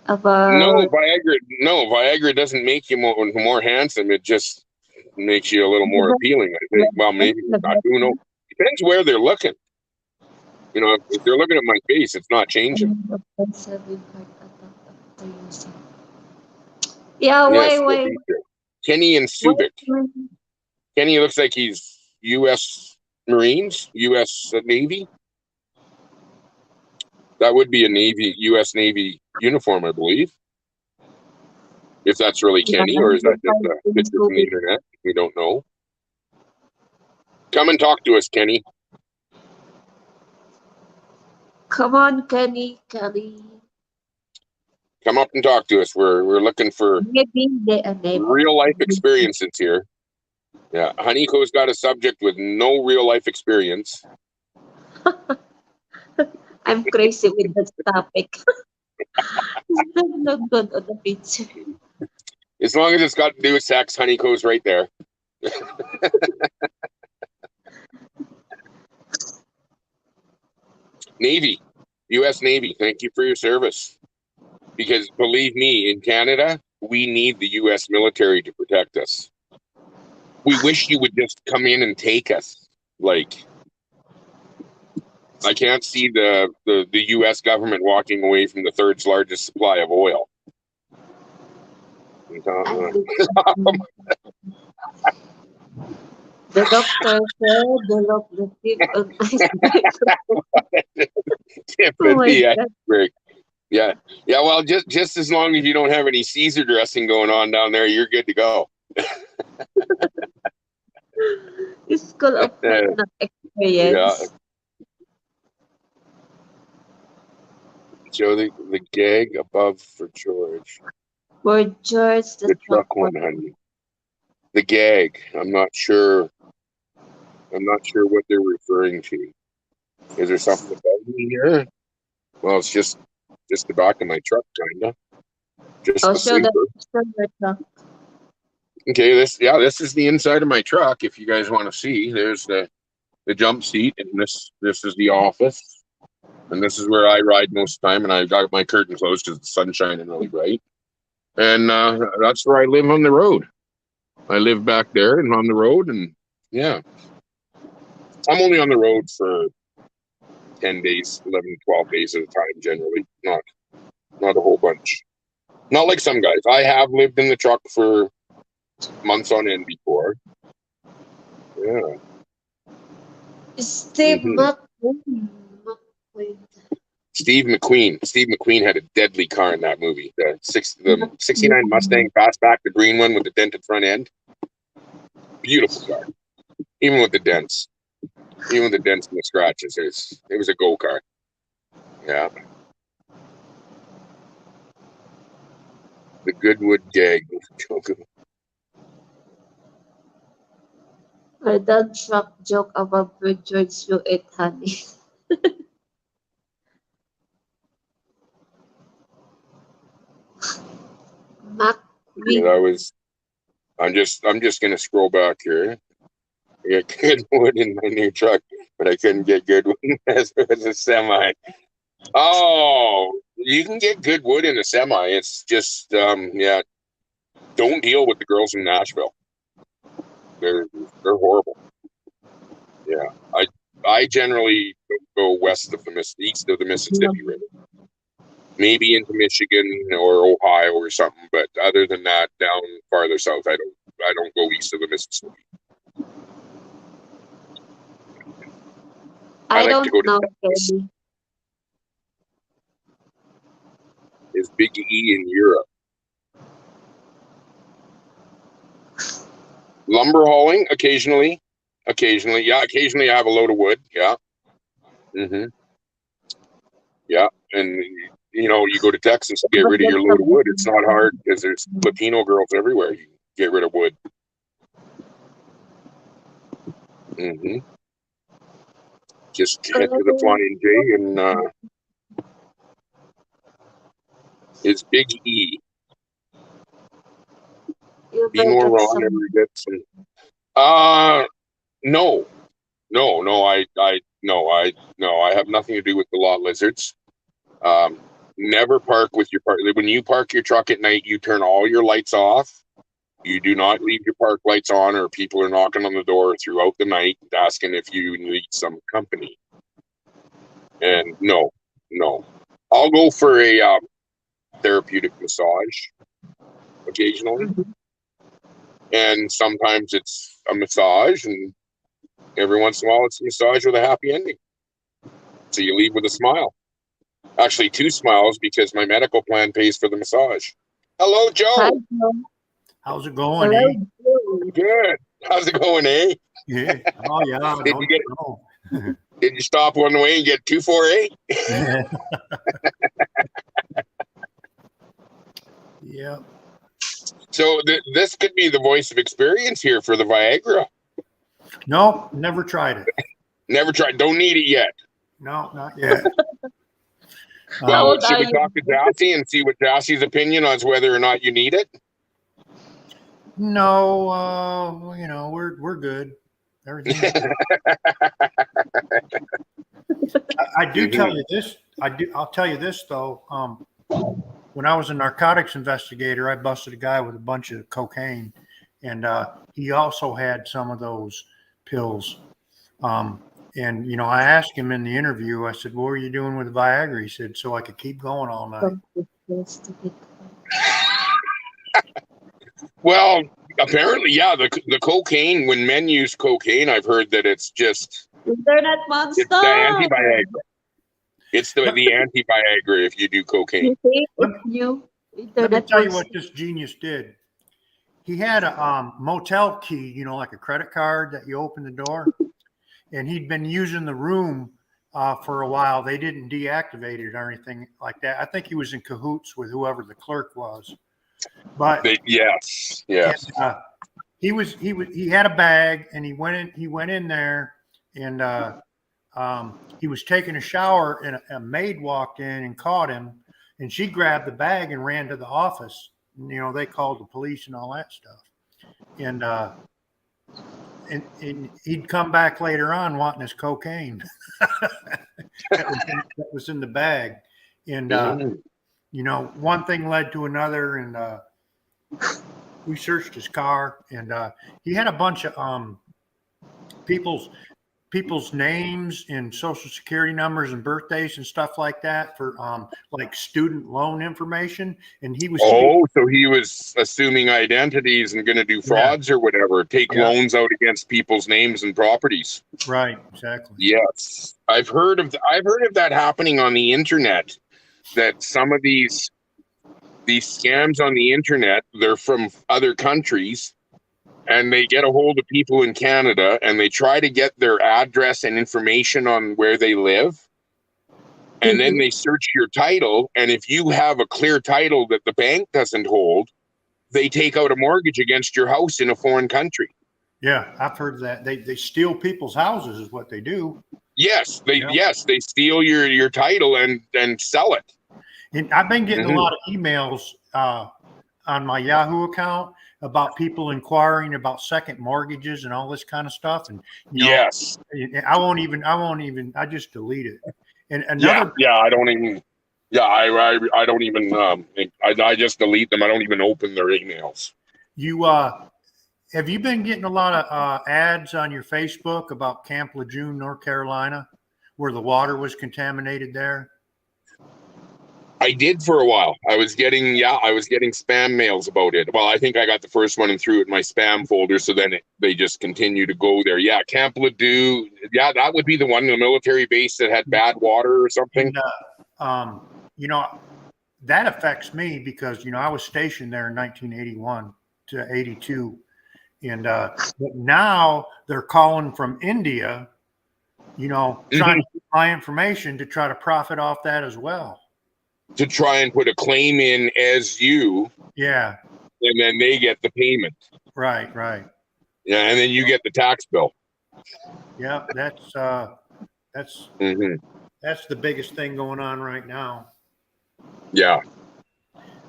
No, About Viagra. No, Viagra doesn't make you more handsome. It just makes you a little more appealing, I think. Well, maybe not. Who knows? Depends where they're looking. You know, if they're looking at my face, it's not changing. Yeah, Yes, the why, teacher. Kenny and why, Subic. Kenny looks like he's U.S. Marines, U.S. Navy. That would be a U.S. Navy uniform, I believe. If that's really yeah, Kenny, or is that just a picture from the Subic. internet? We don't know. Come and talk to us, Kenny. Come on, Kenny. Come up and talk to us. We're looking for Maybe they are never. real life experiences here. Yeah, Honeyco's got a subject with no real life experience. I'm crazy with that topic. It's not good on the picture. As long as it's got to do with sex, Honeyco's right there. Navy, U.S. Navy, thank you for your service. Because believe me, in Canada, we need the U.S. military to protect us. We wish you would just come in and take us. Like, I can't see the U.S. government walking away from the third largest supply of oil. The doctor said the look the tip on iceberg. Tip Oh of my the God. iceberg. Yeah, yeah. Well, just as long as you don't have any Caesar dressing going on down there, you're good to go. School of not Yeah. experience. Show the gag above for George. For George the The truck truck one, honey. The gag. I'm not sure. I'm not sure what they're referring to. Is there something above me here? Well, it's just the back of my truck, kinda. Just Oh, the sleeper. show the truck. Okay, this is the inside of my truck. If you guys want to see, there's the jump seat, and this is the office, and this is where I ride most of the time. And I got my curtain closed because the sun's shining really bright, and that's where I live on the road. I live back there and on the road, and yeah, I'm only on the road for 10 days, 11, 12 days at a time, generally. Not a whole bunch. Not like some guys. I have lived in the truck for months on end before. Yeah. Steve Hmm. McQueen. Steve McQueen. Steve McQueen had a deadly car in that movie. The '69 McQueen. Mustang Fastback, the green one with the dented front end. Beautiful car. Even with the dents. Even with the dents and the scratches. It was a go kart. Yeah. The Goodwood gag. My dad truck joke about where George you ate honey. Yeah, McQueen. that was. I'm just gonna scroll back here. I got Goodwood in my new truck, but I couldn't get Goodwood as a semi. Oh, you can get good wood in a semi. It's just yeah. Don't deal with the girls in Nashville. They're horrible. Yeah, I generally don't go east of the Mississippi River. Maybe into Michigan or Ohio or something, but other than that, down farther south, I don't go east of the Mississippi. I like to don't go to know Texas. any. Is Big E in Europe? Lumber hauling occasionally. Yeah, occasionally I have a load of wood. Yeah. Yeah, and you go to Texas to get But rid of that's your load of wood. It's not hard because there's Latino girls everywhere. You can get rid of wood. Just head to the Flying J and it's Big E. you Be may more get raw, some. never get some. No, I have nothing to do with the lot lizards. Never park with your park. When you park your truck at night, you turn all your lights off. You do not leave your park lights on, or people are knocking on the door throughout the night asking if you need some company. And no, I'll go for a therapeutic massage occasionally, and sometimes it's a massage, and every once in a while it's a massage with a happy ending. So you leave with a smile. Actually, 2 smiles because my medical plan pays for the massage. Hello, Hi, Joe. Joe. How's it going, Hello, eh? Joe. Good. How's it going, eh? Yeah. Oh, yeah. Did you stop on the way and get 2 for $8? Yeah. So this could be the voice of experience here for the Viagra. No, never tried it. Never tried. Don't need it yet. No, not yet. How old Should are we you? talk to Jassy and see what Jassy's opinion on whether or not you need it? No, we're good. Everything's good. I do tell you this. I'll tell you this though. When I was a narcotics investigator, I busted a guy with a bunch of cocaine, and he also had some of those pills. And I asked him in the interview. I said, "What were you doing with Viagra?" He said, "So I could keep going all night." Well, apparently, yeah. The cocaine. When men use cocaine, I've heard that it's Internet the monster. anti-Viagra. It's the anti-Viagra if you do cocaine. You see, Let it's new. me Internet tell you monster. what this genius did. He had a motel key, like a credit card that you open the door, and he'd been using the room for a while. They didn't deactivate it or anything like that. I think he was in cahoots with whoever the clerk was. But Yes. he had a bag, and he went in there, and he was taking a shower, and a maid walked in and caught him, and she grabbed the bag and ran to the office. They called the police and all that stuff, and he'd come back later on wanting his cocaine that was in the bag, and one thing led to another, and we searched his car, and he had a bunch of people's names and social security numbers and birthdays and stuff like that for like student loan information, and he was so he was assuming identities and going to do frauds or whatever, take loans out against people's names and properties. Right, exactly. Yes, I've heard of that happening on the internet. That some of these scams on the internet, they're from other countries, and they get a hold of people in Canada, and they try to get their address and information on where they live. And then they search your title, and if you have a clear title that the bank doesn't hold, they take out a mortgage against your house in a foreign country. Yeah, I've heard that. They steal people's houses is what they do. Yes, they steal your title and sell it. And I've been getting a lot of emails on my Yahoo account about people inquiring about second mortgages and all this kind of stuff. And yes, I won't even. I just delete it. And another, I don't even. Yeah, I don't even. I just delete them. I don't even open their emails. You have you been getting a lot of ads on your Facebook about Camp Lejeune, North Carolina, where the water was contaminated there? I did for a while. I was getting spam mails about it. Well, I think I got the first one and threw it in my spam folder. So then they just continue to go there. Yeah, Camp Ledoux. Yeah, that would be the one, the military base that had bad water or something. And, you know, that affects me because, you know, I was stationed there in 1981 to 82. And but now they're calling from India, you know, trying to get my information to try to profit off that as well. To try and put a claim in as you. Yeah. And then they get the payment. Right. Yeah, and then you get the tax bill. Yeah, that's the biggest thing going on right now. Yeah.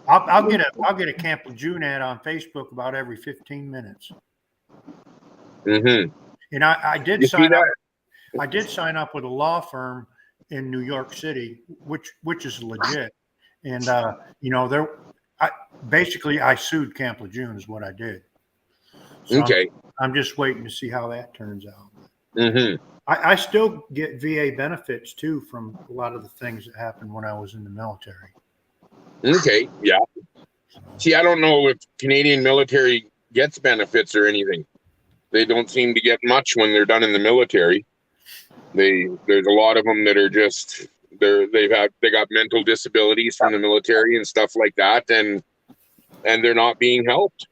I'll get a Camp Lejeune ad on Facebook about every 15 minutes. Mm-hmm. And I did sign up. I did sign up with a law firm in New York City, which is legit. And you know, I sued Camp Lejeune is what I did. So okay. I'm just waiting to see how that turns out. Mm-hmm. I still get VA benefits too from a lot of the things that happened when I was in the military. Okay. Yeah. See, I don't know if Canadian military gets benefits or anything. They don't seem to get much when they're done in the military. There's a lot of them that are just they got mental disabilities from the military and stuff like that, and they're not being helped.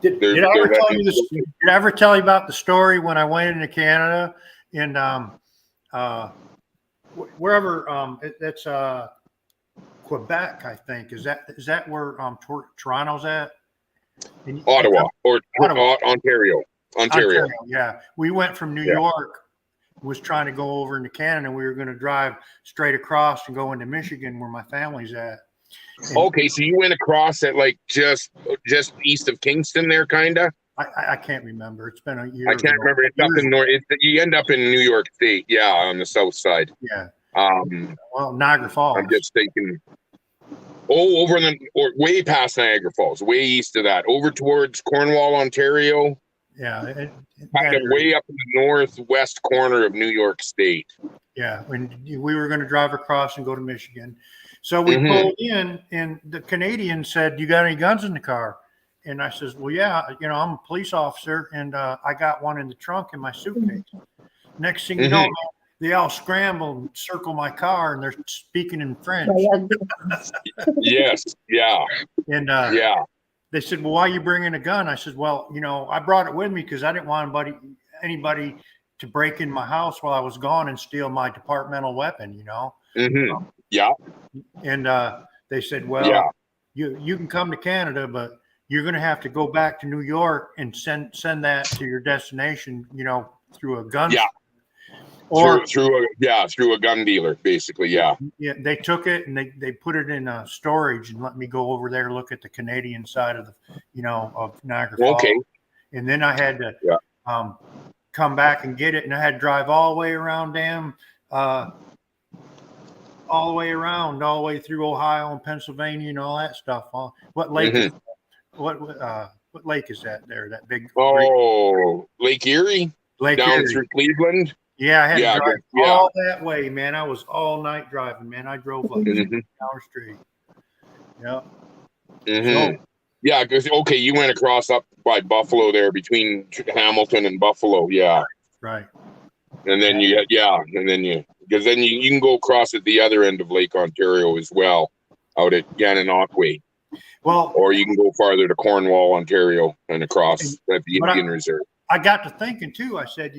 Did I ever tell you about the story when I went into Canada and wherever that's Quebec, I think. Is that where Toronto's at? Ottawa or Ontario. Yeah, we went from New York. Was trying to go over into Canada, and we were going to drive straight across and go into Michigan, where my family's at. And okay, so you went across at like just east of Kingston, there, kinda. I can't remember. It's been a year. I can't remember. It's up in north. You end up in New York State, yeah, on the south side. Yeah. Well, Niagara Falls. I'm just thinking. Oh, or way past Niagara Falls, way east of that, over towards Cornwall, Ontario. Yeah, kind of way up in the northwest corner of New York State. Yeah, when we were going to drive across and go to Michigan, so we pulled in, and the Canadian said, "You got any guns in the car?" And I says, "Well, yeah, you know, I'm a police officer, and I got one in the trunk in my suitcase." Next thing you know, man, they all scramble and circle my car, and they're speaking in French. Yes, yeah, and yeah. They said, "Well, why are you bringing a gun?" I said, "Well, you know, I brought it with me because I didn't want anybody to break in my house while I was gone and steal my departmental weapon, you know." Yeah. And they said, "Well, you can come to Canada, but you're going to have to go back to New York and send that to your destination, you know, through a gun." Yeah. Or through a gun dealer, basically. Yeah. Yeah. They took it and they put it in storage and let me go over there, look at the Canadian side of of Niagara Falls. Okay. And then I had to come back and get it, and I had to drive all the way around all the way through Ohio and Pennsylvania and all that stuff. What lake? What lake is that there? That big? Lake Erie. Down through Cleveland. Yeah, I had to drive all that way, man. I was all night driving, man. I drove like 6 hours straight. Yeah. So, yeah, because you went across up by Buffalo there, between Hamilton and Buffalo. Yeah. Right. And then you because then you can go across at the other end of Lake Ontario as well, out at Gananoque. Well, or you can go farther to Cornwall, Ontario, and across at the Indian Reserve. I got to thinking too. I said,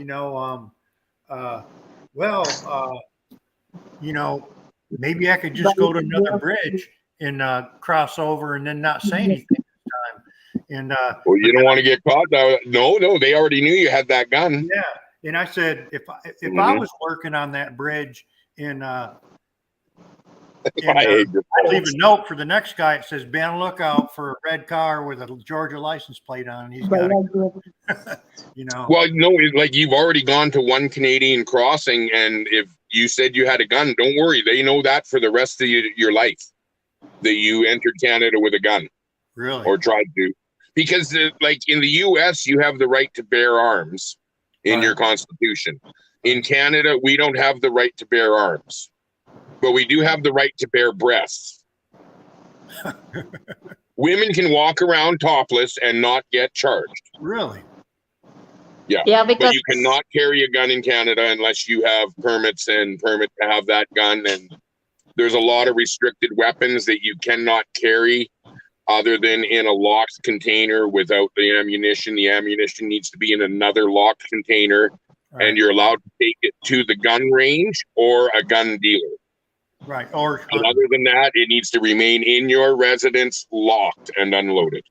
maybe I could just go to another bridge and cross over and then not say anything this time. And well, you don't want to get caught. No, they already knew you had that gun. Yeah, and I said if I was working on that bridge in I leave a note for the next guy. It says, "Be on the lookout for a red car with a Georgia license plate on." And he's got Well, no, like you've already gone to one Canadian crossing, and if you said you had a gun, don't worry. They know that for the rest of your life, that you entered Canada with a gun. Really? Or tried to. because like in the U.S., you have the right to bear arms in your Constitution. In Canada, we don't have the right to bear arms, but we do have the right to bear breasts. Women can walk around topless and not get charged. Really? Yeah. Yeah, But because you cannot carry a gun in Canada unless you have permits to have that gun. And there's a lot of restricted weapons that you cannot carry other than in a locked container without the ammunition. The ammunition needs to be in another locked container, and you're allowed to take it to the gun range or a gun dealer. Right. Or And other than that, it needs to remain in your residence, locked and unloaded.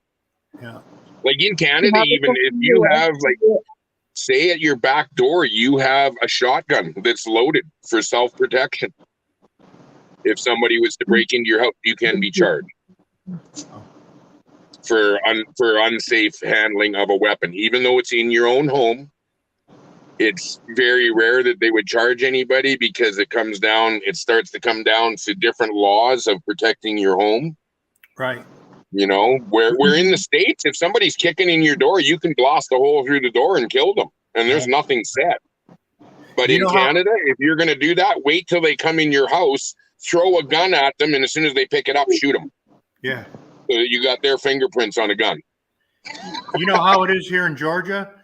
yeah. Like in Canada, even if you have, like, say at your back door, you have a shotgun that's loaded for self-protection. If somebody was to break into your house, you can be charged for unsafe handling of a weapon. Even though it's in your own home, it's very rare that they would charge anybody because it starts to come down to different laws of protecting your home. Right. You know, where in the States, if somebody's kicking in your door, you can blast a hole through the door and kill them. And there's nothing said. But in Canada, if you're going to do that, wait till they come in your house, throw a gun at them, and as soon as they pick it up, shoot them. Yeah. So that you got their fingerprints on a gun. You know how it is here in Georgia?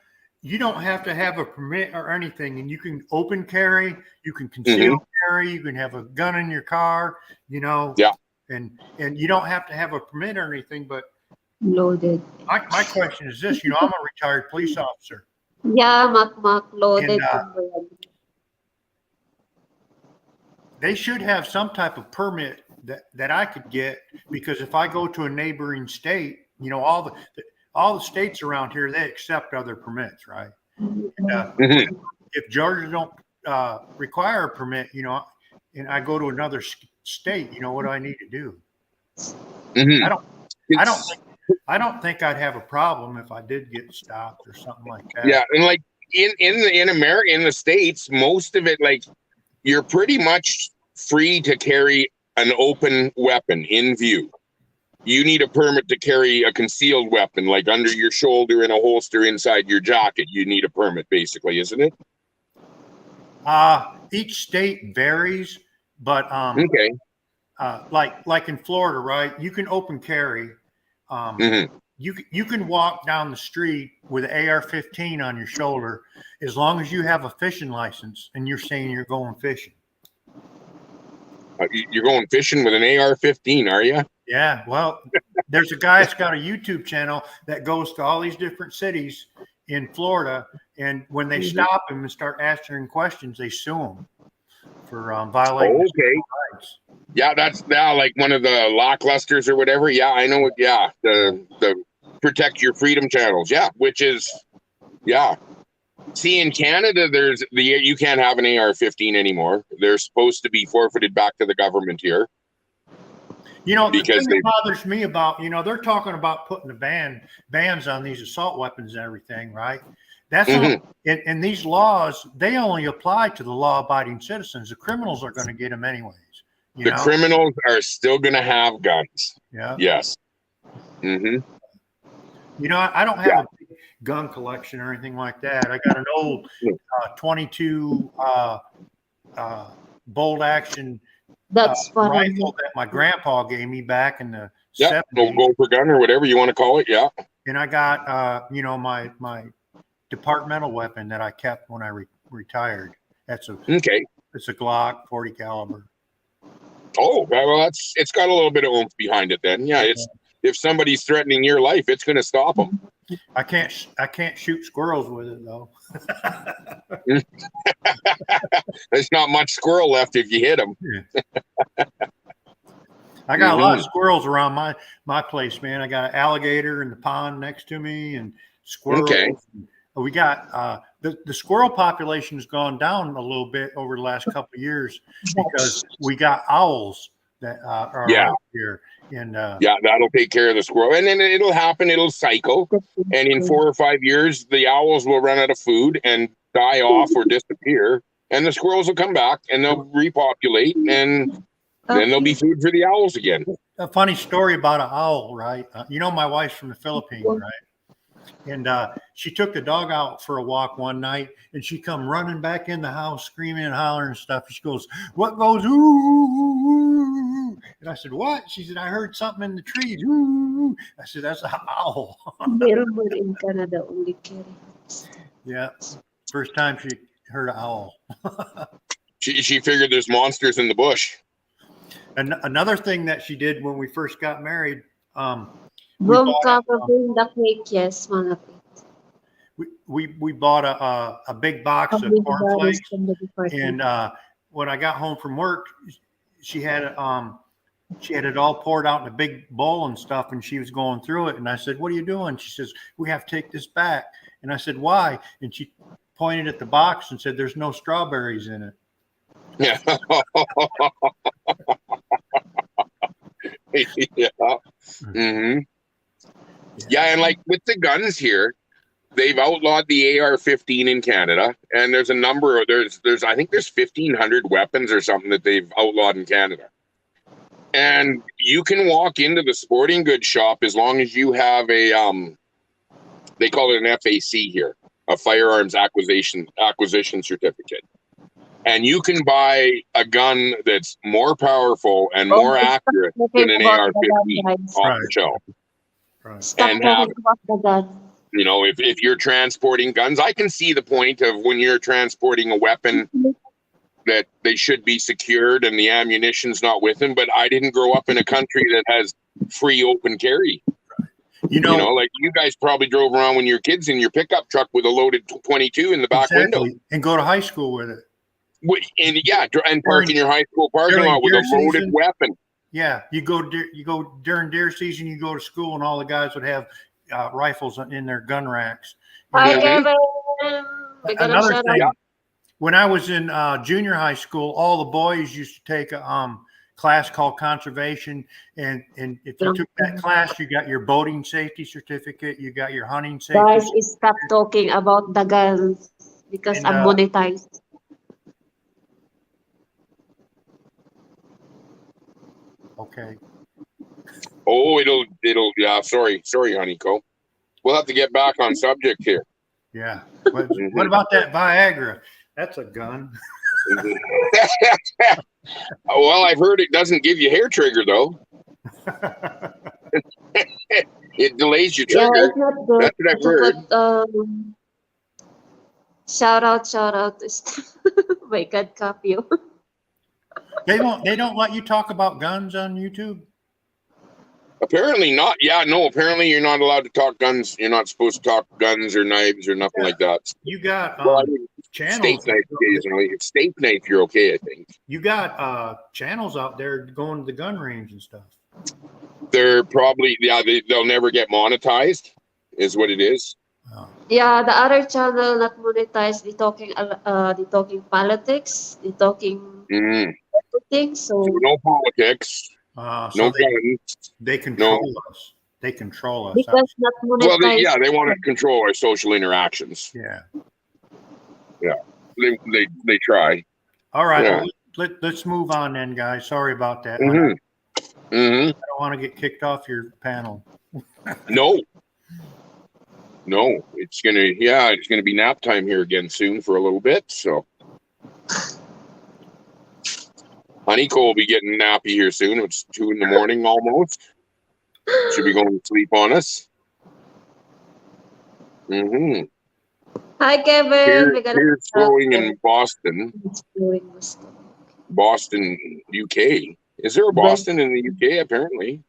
You don't have to have a permit or anything, and you can open carry, you can conceal carry, you can have a gun in your car, you know. Yeah. And you don't have to have a permit or anything, but loaded. my question is this, you know, I'm a retired police officer. Yeah, Mac loaded. And, they should have some type of permit that I could get, because if I go to a neighboring state, you know, all the states around here, they accept other permits, right? And, if Georgia don't require a permit, you know, and I go to another state, you know, what do I need to do? I don't think I'd have a problem if I did get stopped or something like that. Yeah, and like in America, in the States, most of it, like, you're pretty much free to carry an open weapon in view. You need a permit to carry a concealed weapon, like under your shoulder in a holster inside your jacket. You need a permit, basically, isn't it? Each state varies, but like in Florida, right? You can open carry. You can walk down the street with an AR-15 on your shoulder as long as you have a fishing license and you're saying you're going fishing. You're going fishing with an AR-15, are you? Yeah. Well, there's a guy that's got a YouTube channel that goes to all these different cities in Florida, and when they stop him and start answering questions, they sue him for violating his rights. Yeah, that's like one of the Locklusters or whatever. Yeah, I know it. Yeah, the Protect Your Freedom channels. Yeah, which is, yeah. See, in Canada, you can't have an AR-15 anymore. They're supposed to be forfeited back to the government here. You know, the thing that bothers me about, you know, they're talking about putting the bans on these assault weapons and everything, right? That's and these laws, they only apply to the law-abiding citizens. The criminals are going to get them anyways. The criminals are still going to have guns. Yeah. Yes. You know, I don't have a big gun collection or anything like that. I got an old 22 bolt action rifle that my grandpa gave me back in the 70s. Gopher gun or whatever you want to call it. Yeah. And I got, you know, my departmental weapon that I kept when I retired. It's a Glock 40 caliber. Oh, well, it's got a little bit of oomph behind it then. Yeah, if somebody's threatening your life, it's going to stop them. I can't shoot squirrels with it though. There's not much squirrel left if you hit them. I got a lot of squirrels around my place, man. I got an alligator in the pond next to me and squirrels. We got the squirrel population has gone down a little bit over the last couple of years because we got owls that are out here. And that'll take care of the squirrel, and then it'll happen. It'll cycle, and in 4 or 5 years, the owls will run out of food and die off or disappear, and the squirrels will come back and they'll repopulate, and Then there'll be food for the owls again. A funny story about an owl, right? You know, my wife's from the Philippines, right? And she took the dog out for a walk one night, and she come running back in the house, screaming and hollering and stuff. She goes, "What goes ooh, ooh, ooh, ooh?" And I said, "What?" She said, "I heard something in the trees." Ooh, ooh, ooh. I said, "That's an owl." Mailbird in Canada only carry. Yeah, first time she heard an owl. She figured there's monsters in the bush. And another thing that she did when we first got married, we Boom bought ka pa bring the cake, yes, mga pit. we bought a big box of Pabili ba cornflakes, from the department? and when I got home from work, she had it all poured out in a big bowl and stuff, and she was going through it. And I said, "What are you doing?" She says, "We have to take this back." And I said, "Why?" And she pointed at the box and said, "There's no strawberries in it." Yeah. Yeah. Mm-hmm. Yeah, and like with the guns here, they've outlawed the AR-15 in Canada, and there's a number of there's I think there's 1,500 weapons or something that they've outlawed in Canada. And you can walk into the sporting goods shop as long as you have a they call it an FAC here, a firearms acquisition certificate. And you can buy a gun that's more powerful and more accurate than an AR-15 off the shelf. Right. Stop And talking have, about the gun. you know, if you're transporting guns, I can see the point of when you're transporting a weapon that they should be secured and the ammunition's not with them. But I didn't grow up in a country that has free open carry. You know, like you guys probably drove around when you were kids in your pickup truck with a loaded 22 in the back window. and go to high school with it. And yeah, and park in your high school parking during lot with a deer loaded season. weapon. Yeah, you go during deer season. You go to school, and all the guys would have rifles in their gun racks. Hi, Mhm. Kevin. We got a Another shout thing, out. when I was in junior high school, all the boys used to take a class called conservation, and if you took that class, you got your boating safety certificate, you got your hunting safety. Guys, stop talking about the guns because And, I'm monetized. Okay. Oh, it'll yeah. Sorry, Honeycomb. We'll have to get back on subject here. Yeah. What about that Viagra? That's a gun. Well, I've heard it doesn't give you hair trigger though. It delays your Yeah, trigger. it's not good. That's what I've heard. But shout out to my God, Capio. They don't let you talk about guns on YouTube. Apparently not. Yeah, no. Apparently you're not allowed to talk guns. You're not supposed to talk guns or knives or nothing like that. You got Well, I mean, channels. steak knife occasionally. If steak knife, you're okay, I think. You got channels out there going to the gun range and stuff. They're probably they'll never get monetized, is what it is. Oh. Yeah, the other channel not monetized. They talking politics. They talking everything. So no politics. So no guns. They control us. They control us. because not monetized. Well, they want to control our social interactions. Yeah. Yeah. They try. All right. Yeah. Well, let's move on then, guys. Sorry about that. Mm-hmm. I don't want to get kicked off your panel. No, it's gonna be nap time here again soon for a little bit. So, Honeycomb will be getting nappy here soon. It's 2 a.m. almost. Should be going to sleep on us. Mm-hmm. Hi, Kevin. We got Here's flowing in Boston, UK. Is there a Boston in the UK? Apparently.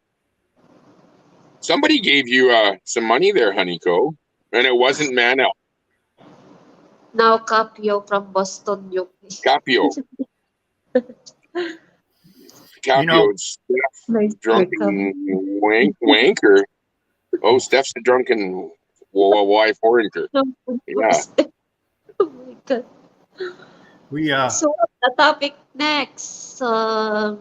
Somebody gave you some money there, Honeycomb, and it wasn't Manel. Now Capio from Boston, UK. Capio. Capio's drunken wanker. Oh, Steph's a drunken wife wanker. Yeah. Oh my God. So what's the topic next? I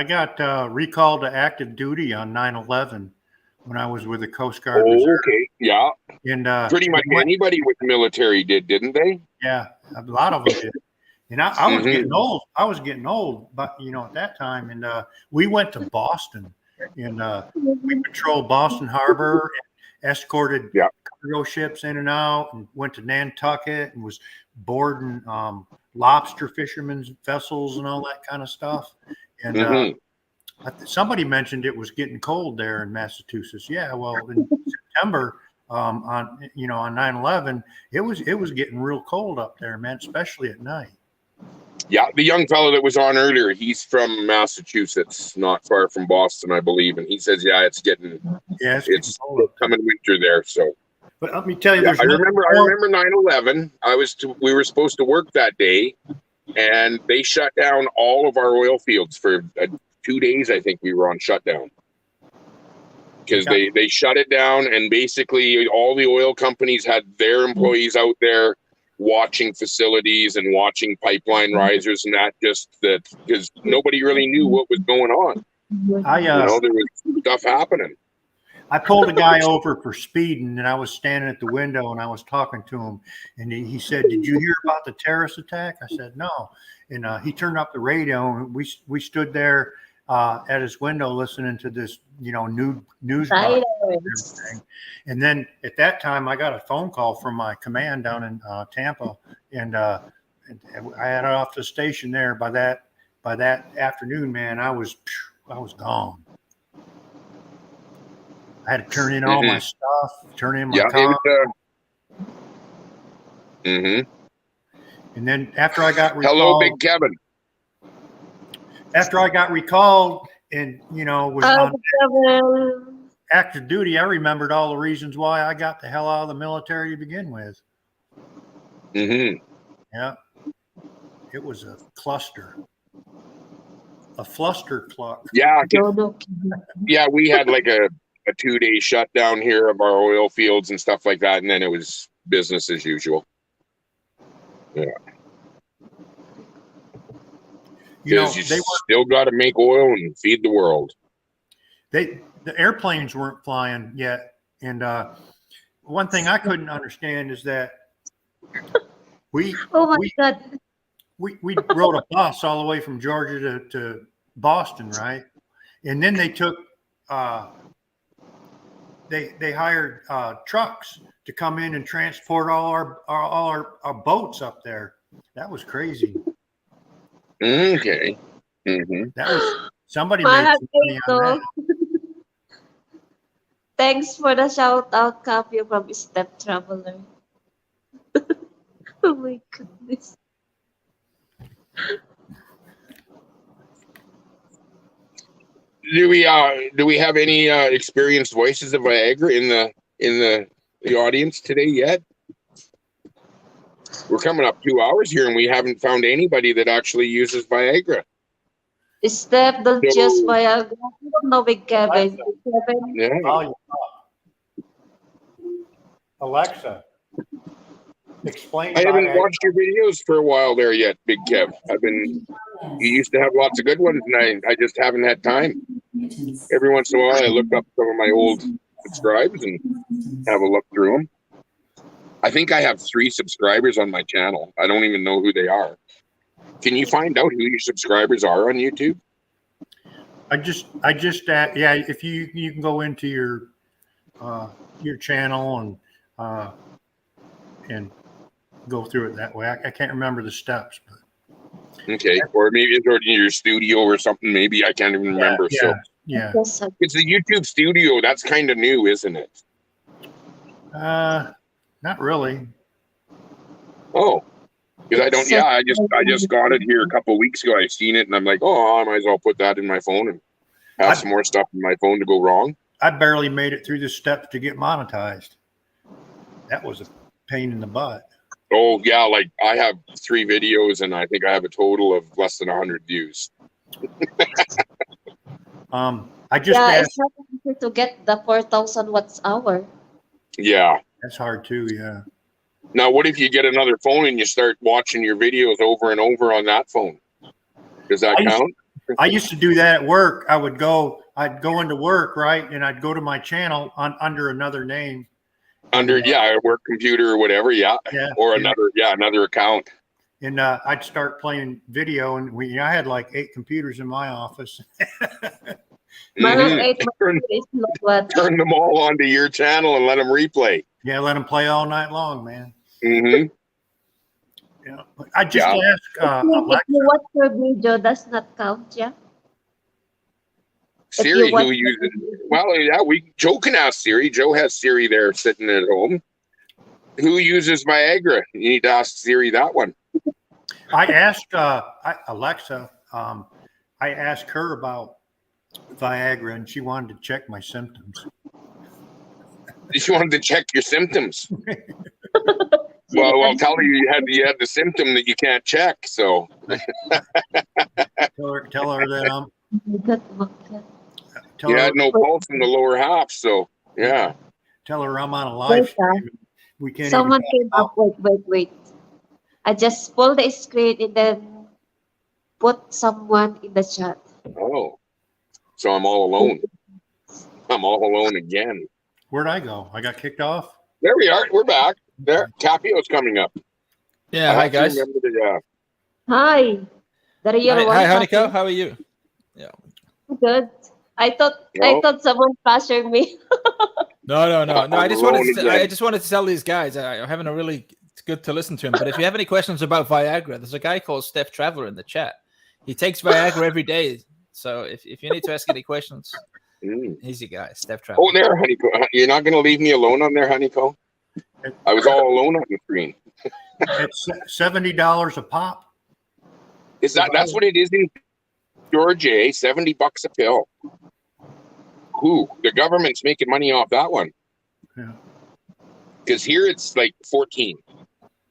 got recalled to active duty on 9/11 when I was with the Coast Guard. Oh, Reserve. okay. Yeah. And pretty much anybody with the military didn't they? Yeah, a lot of them did. And I was getting old. I was getting old, but at that time, and we went to Boston, and we patrolled Boston Harbor, and escorted Yeah. cargo ships in and out, and went to Nantucket, and was boarding lobster fishermen's vessels and all that kind of stuff. And somebody mentioned it was getting cold there in Massachusetts. Yeah, well, in September on 9/11, it was getting real cold up there, man, especially at night. Yeah, the young fellow that was on earlier, he's from Massachusetts, not far from Boston, I believe, and he says, yeah, it's getting coming winter there. So, but let me tell you, I remember 9/11. We were supposed to work that day, and they shut down all of our oil fields for 2 days. I think we were on shutdown because they shut it down, and basically all the oil companies had their employees out there watching facilities and watching pipeline risers, and that because nobody really knew what was going on. There was stuff happening. I pulled a guy over for speeding, and I was standing at the window, and I was talking to him, and he said, "Did you hear about the terrorist attack?" I said, "No," and he turned up the radio, and we stood there at his window listening to this, news and everything. And then at that time, I got a phone call from my command down in Tampa, and I had it off the station there. By that afternoon, man, I was gone. I had to turn in all my stuff, turn in my car. And then after I got recalled, hello, Big Kevin. After I got recalled and was on active duty, I remembered all the reasons why I got the hell out of the military to begin with. Yeah, it was a cluster, a fluster cluck. Yeah, yeah, we had like a 2-day shutdown here of our oil fields and stuff like that, and then it was business as usual. Yeah. Because you still got to make oil and feed the world. The airplanes weren't flying yet, and one thing I couldn't understand is that we rode a bus all the way from Georgia to Boston, right? And then they took they hired trucks to come in and transport all our boats up there. That was crazy. Okay. That was somebody made some money on that. Thanks for the shout out, copy from Step Traveler. Oh my goodness. Do we have any experienced voices of Viagra in the audience today yet? We're coming up 2 hours here, and we haven't found anybody that actually uses Viagra. Step, don't use Viagra. I don't know, Big Kevin. Yeah. Alexa, explain. I haven't watched your videos for a while there yet, Big Kev. You used to have lots of good ones, and I just haven't had time. Every once in a while, I look up some of my old subscribes and have a look through them. I think I have 3 subscribers on my channel. I don't even know who they are. Can you find out who your subscribers are on YouTube? I just if you can go into your channel and go through it that way. I can't remember the steps, but okay, or maybe it's in your studio or something. Maybe I can't even remember. Yeah. It's the YouTube studio. That's kind of new, isn't it? Not really. Oh, because I don't. Yeah, I just got it here a couple of weeks ago. I seen it, and I'm like, oh, I might as well put that in my phone and have some more stuff in my phone to go wrong. I barely made it through the steps to get monetized. That was a pain in the butt. Oh yeah, like I have 3 videos, and I think I have a total of less than 100 views. I just asked, it's hard to get the 4,000 watts hour. Yeah, that's hard too. Yeah. Now, what if you get another phone and you start watching your videos over and over on that phone? Does that count? I used to do that at work. I'd go into work, right, and I'd go to my channel under another name. Under a work computer or whatever, or another account. And I'd start playing video, and I had like 8 computers in my office. Mga Mhm. 8 Turn, is not what. turn them all onto your channel and let them replay. Yeah, let them play all night long, man. Hmm. Yeah, I just Yeah. asked If Alexa. you watch your video, does not count, yeah? If you Siri, watch who the uses? video. Well, yeah, Joe can ask Siri. Joe has Siri there sitting at home. Who uses Viagra? You need to ask Siri that one. I asked Alexa. I asked her about Viagra, and she wanted to check my symptoms. She wanted to check your symptoms. She Well, had- tell her you had the symptom that you can't check. So Tell her that tell you her had no pulse in the lower half. So yeah. tell her I'm on a Wait, live stream. We can't someone even came up. Wait. I just pull the screen and then put someone in the chat. Oh, so I'm all alone. I'm all alone again. Where'd I go? I got kicked off. There we are. We're back. There, Tapio's coming up. Yeah, I hi have to guys. remember to, Hi, the real one. Hi, Hanika. Kathy. How are you? Yeah. Good. I No. thought someone pressured me. No. I'm I just wanted alone to. again. I just wanted to tell these guys. I'm having a really. It's good to listen to him. But if you have any questions about Viagra, there's a guy called Steph Traveler in the chat. He takes Viagra every day. So if you need to ask any questions, he's your guy, Steph Traveler. Oh, there, Honeycomb. You're not going to leave me alone on there, Honeycomb? I was all alone on the screen. It's $70 a pop. That's what it is in Georgia, eh? $70 a pill. Who? The government's making money off that one. Yeah. Because here it's like 14.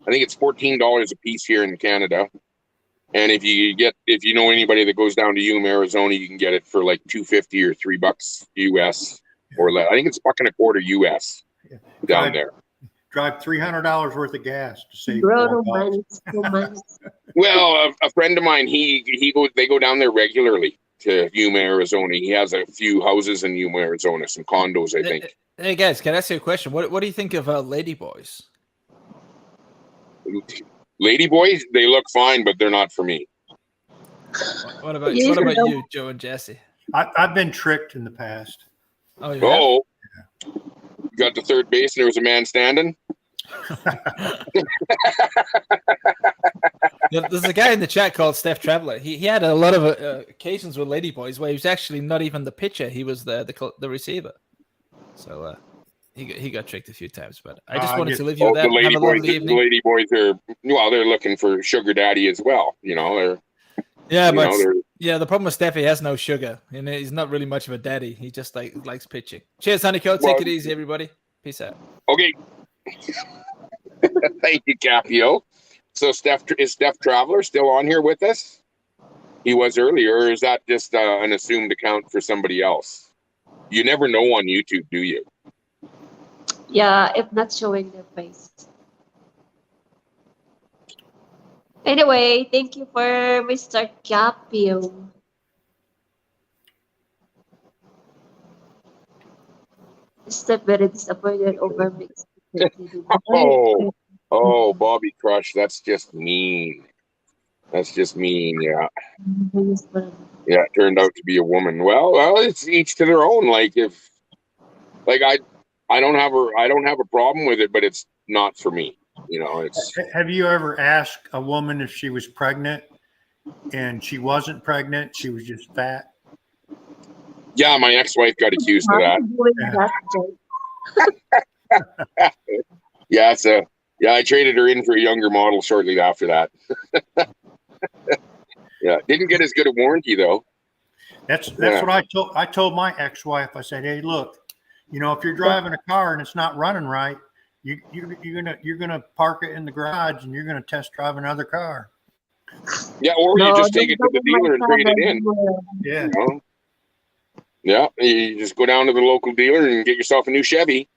I think it's $14 a piece here in Canada. And if you know anybody that goes down to Yuma, Arizona, you can get it for like $2.50 or $3 US or less. I think it's $1.25 US down there. Drive $300 worth of gas to save Bro, $4. romance. Well, a friend of mine, they go down there regularly to Yuma, Arizona. He has a few houses in Yuma, Arizona, some condos, I think. Hey guys, can I ask you a question? What do you think of ladyboys? Ladyboys, they look fine, but they're not for me. What about You you, Joe and Jesse? I've been tricked in the past. Oh, you have? Oh, you got to third base and there was a man standing. There's a guy in the chat called Steph Traveler. He had a lot of occasions with ladyboys where he was actually not even the pitcher; he was the receiver. So he got tricked a few times. But I just wanted to leave you with that. Have a lovely evening. The ladyboys are they're looking for sugar daddy as well. You know, they're the problem with Steph, he has no sugar, and he's not really much of a daddy. He just likes pitching. Cheers, Honeycomb. Take it easy, everybody. Peace out. Okay. Thank you, Capio. So is Steph Traveler still on here with us? He was earlier, or is that just an assumed account for somebody else? You never know on YouTube, do you? Yeah, if not showing their face. Anyway, thank you for Mr. Capio. Step very disappointed over mixed. Oh, Bobby Crush, that's just mean. That's just mean, yeah. Yeah, it turned out to be a woman. Well, it's each to their own. I don't have a problem with it, but it's not for me. You know, it's. Have you ever asked a woman if she was pregnant and she wasn't pregnant? She was just fat. Yeah, my ex-wife got accused of that. Yeah, I traded her in for a younger model shortly after that. Yeah, didn't get as good a warranty though. That's what I told my ex-wife. I said, hey, look, if you're driving a car and it's not running right, you're gonna park it in the garage and you're gonna test drive another car. Yeah, or you just take it to the dealer and trade it in. Yeah. Yeah, you just go down to the local dealer and get yourself a new Chevy.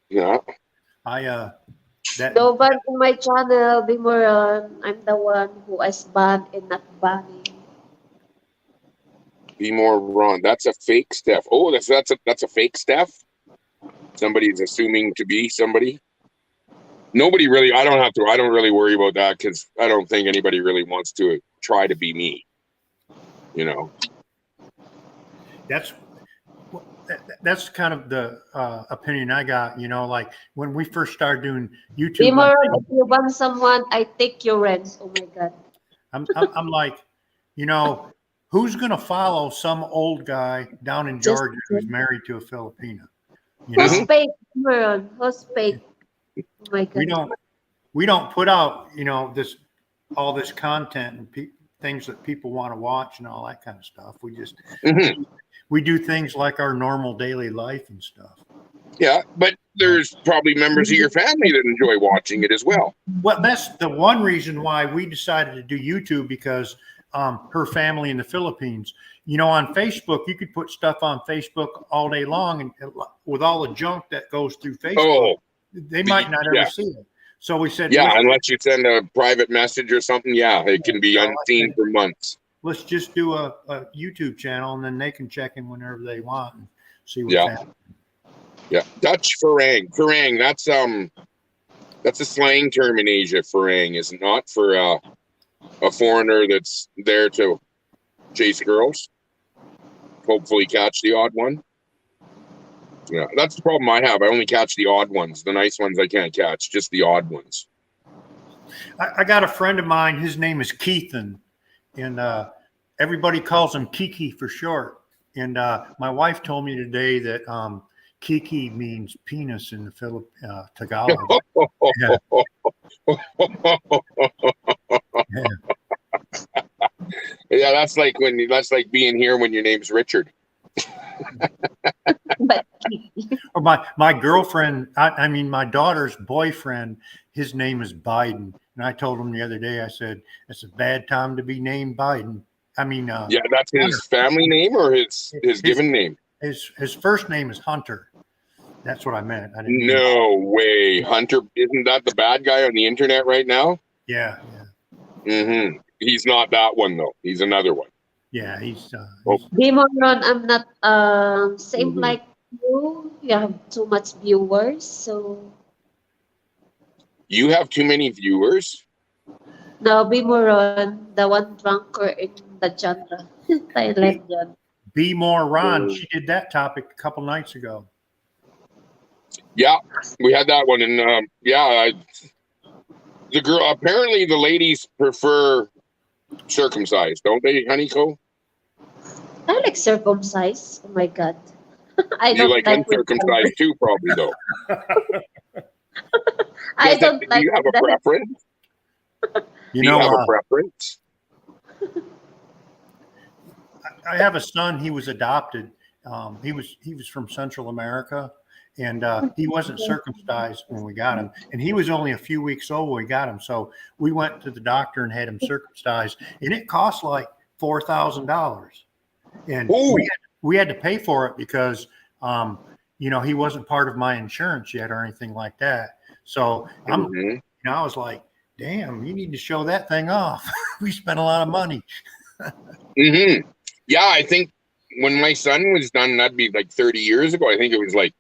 Yeah. No, but in my channel, be more I'm the one who is banned and not banning. Be more wrong. That's a fake Steph. Oh, that's a fake Steph. Somebody's assuming to be somebody. Nobody really. I don't really worry about that because I don't think anybody really wants to try to be me. You know. That's that's kind of the opinion I got. You know, like when we first started doing YouTube, Bimor, if you want someone, I take your rents. Oh my God. I'm like, you know, who's going to follow some old guy down in Just Georgia who's married to a Filipina? You who's know, paid, Bimor? Who's paid? Oh my we God. don't put out, you know, all this content and things that people want to watch and all that kind of stuff. Mhm. We do things like our normal daily life and stuff. Yeah, but there's probably members of your family that enjoy watching it as well. Well, that's the one reason why we decided to do YouTube, because her family in the Philippines, you know, on Facebook, you could put stuff on Facebook all day long, and with all the junk that goes through Facebook, Oh, they might not ever yeah, see it. So we said, yeah. Unless you send a private message or something, yeah, it can be unseen for months. let's just do a YouTube channel, and then they can check in whenever they want and see what's Yeah, happening. yeah. Dutch farang, farang. That's a slang term in Asia. Farang is not for a foreigner that's there to chase girls. Hopefully, catch the odd one. Yeah, that's the problem I have. I only catch the odd ones. The nice ones I can't catch. Just the odd ones. I got a friend of mine. His name is Keithan, and everybody calls him Kiki for short. And my wife told me today that Kiki means penis in the Tagalog. Yeah. Yeah. Yeah, that's like being here when your name's Richard. But Or my girlfriend, I mean my daughter's boyfriend, his name is Biden, and I told him the other day. I said it's a bad time to be named Biden. I mean, Yeah, that's his family name or his given name. his first name is Hunter. That's what I meant. I didn't mean. No way, Hunter. Isn't that the bad guy on the internet right now? Yeah, Mm-hmm. He's not that one though. He's another one. yeah. He's Bimor, I'm not same like you. You have too much viewers, so You have too many viewers. now Bimoron, the one drunker in the genre, Thailand genre. Be More Ron. She did that topic a couple nights ago. Yeah, we had that one, and the girl. Apparently, the ladies prefer circumcised, don't they, Honeyco? I like circumcised. Oh my God. I You don't like like with uncircumcised too, probably though. I Do don't like you have a that. preference? You Do you know, have a preference? I have a son. He was adopted. He was from Central America, and he wasn't circumcised when we got him. And he was only a few weeks old when we got him. So we went to the doctor and had him circumcised, and it cost like $4,000. And Ooh. we had to pay for it because you know, he wasn't part of my insurance yet or anything like that. So Mhm. I was like, damn, you need to show that thing off. We spent a lot of money. Mm-hmm. Yeah, I think when my son was done, that'd be like 30 years ago. I think it was like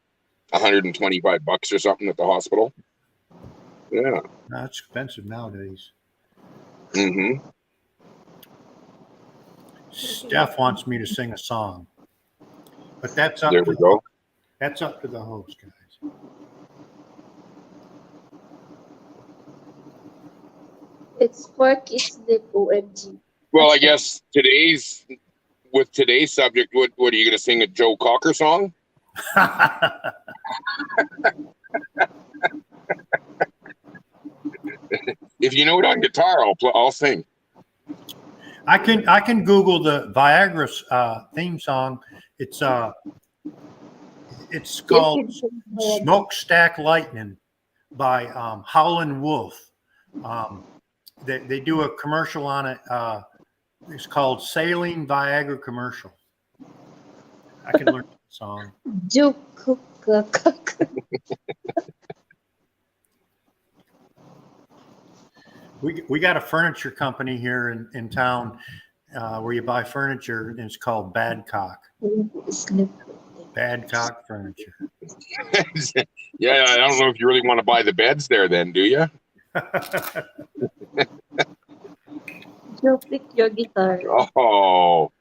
$125 or something at the hospital. Yeah. That's expensive nowadays. Mm-hmm. Steph wants me to sing a song, but that's There we go. That's up to the host, guys. It's pork is the OMG. Well, I guess today's subject, what are you going to sing, a Joe Cocker song? If you know it on guitar, I'll sing. I can Google the Viagra theme song. It's called Smokestack Lightning by Howlin' Wolf. They do a commercial on it. It's called Sailing Viagra Commercial. I can learn the song. We got a furniture company here in town where you buy furniture, and it's called Badcock. Badcock furniture. Yeah, I don't know if you really want to buy the beds there then, do you? You pick your guitar. Oh.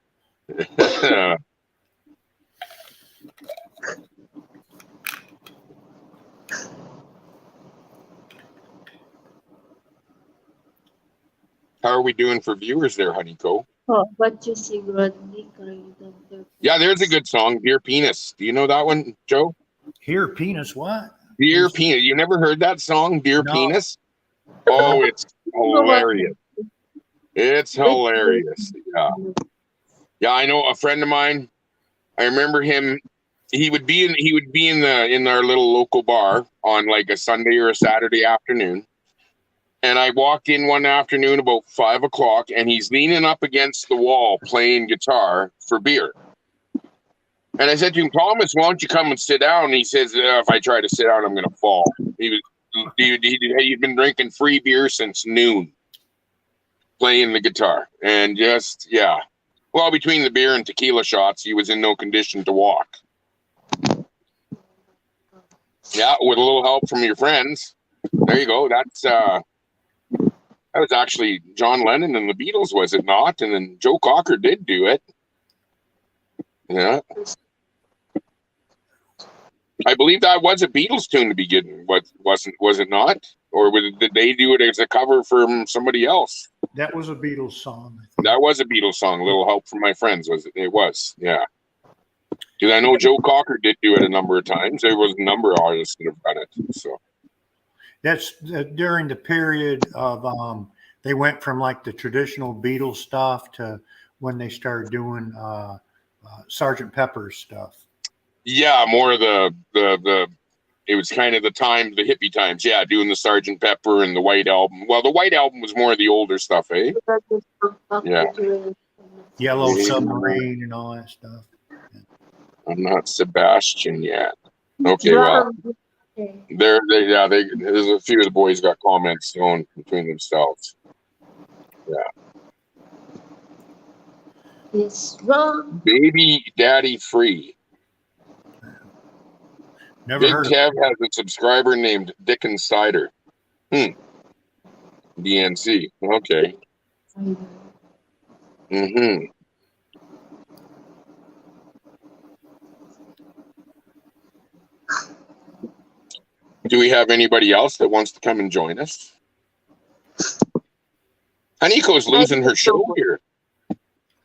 How are we doing for viewers there, Honeyco? Oh, what you sing, Rodney? Yeah, there's a good song, Dear Penis. Do you know that one, Joe? Here, penis, what? Dear Penis. You never heard that song, Dear No. Penis? Oh, it's hilarious. It's hilarious. Yeah. Yeah, I know a friend of mine. I remember him. He would be in our little local bar on like a Sunday or a Saturday afternoon. And I walked in one afternoon about 5 o'clock, and he's leaning up against the wall playing guitar for beer. And I said to him, Thomas, why don't you come and sit down? And he says, if I try to sit down, I'm going to fall. He'd been drinking free beer since noon, playing the guitar. And just, yeah. Well, between the beer and tequila shots, he was in no condition to walk. Yeah, with a little help from your friends. There you go. That was actually John Lennon and the Beatles, was it not? And then Joe Cocker did do it. Yeah. I believe that was a Beatles tune to begin. Was it not? Or did they do it as a cover from somebody else? That was a Beatles song. That was a Beatles song. A little help from my friends, was it? It was, yeah. Because I know Joe Cocker did do it a number of times. There was a number of artists that have done it. So that's during the period of they went from like the traditional Beatles stuff to when they started doing Sgt. Pepper's stuff. Yeah, more of the it was kind of the hippie times. Yeah, doing the Sgt. Pepper and the White Album. Well, the White Album was more of the older stuff, eh? Yeah. Yellow Submarine and all that stuff. I'm not Sebastian yet. Okay, well, there's a few of the boys got comments going between themselves. Yeah. It's wrong. Baby Daddy Free. Never Big heard Kev of it. has a subscriber named Dickens Cider. DNC. Okay. Mm-hmm. Do we have anybody else that wants to come and join us? Honeyco's losing her show here.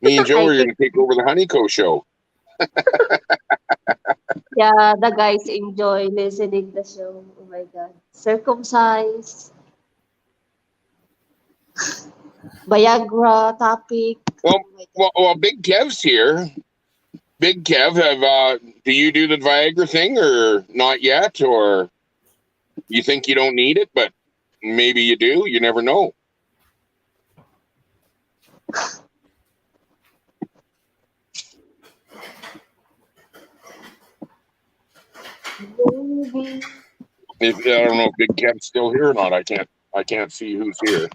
Me and Joe are going to take over the Honeyco show. Yeah, the guys enjoy listening the show. Oh my God. Circumcised. Viagra topic. Well, Big Kev's here. Big Kev, do you do the Viagra thing or not yet? Or you think you don't need it, but maybe you do? You never know. Maybe. I don't know if Big Kev's still here or not. I can't see who's here.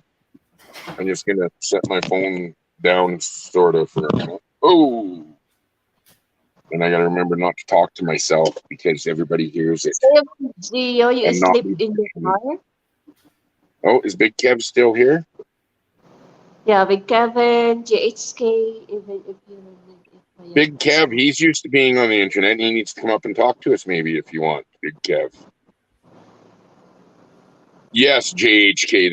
I'm just gonna set my phone down sort of for a minute. Oh, and I gotta remember not to talk to myself because everybody hears it. Gio, you And not sleep me. in the car? Oh, is Big Kev still here? Yeah, with Kevin, GHK, even if you don't need it. Big Kev, he's used to being on the internet. He needs to come up and talk to us maybe if you want, Big Kev. Yes, JHK,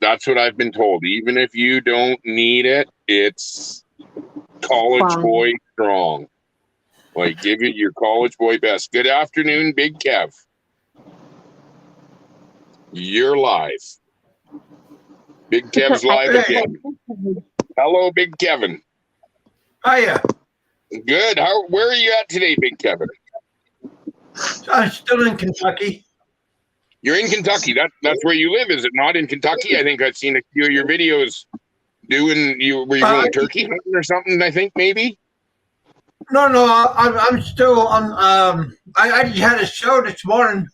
that's what I've been told. Even if you don't need it, it's college Fine. boy strong. Like, give it your college boy best. Good afternoon, Big Kev. You're live. Big Kev's live again. Hello, Big Kevin. Hiya. Good. Where are you at today, Big Kevin? I'm still in Kentucky. You're in Kentucky. That's where you live, is it not? In Kentucky? I think I've seen a few of your videos were you going turkey hunting or something, I think, maybe? No, I'm still on. I just had a show this morning.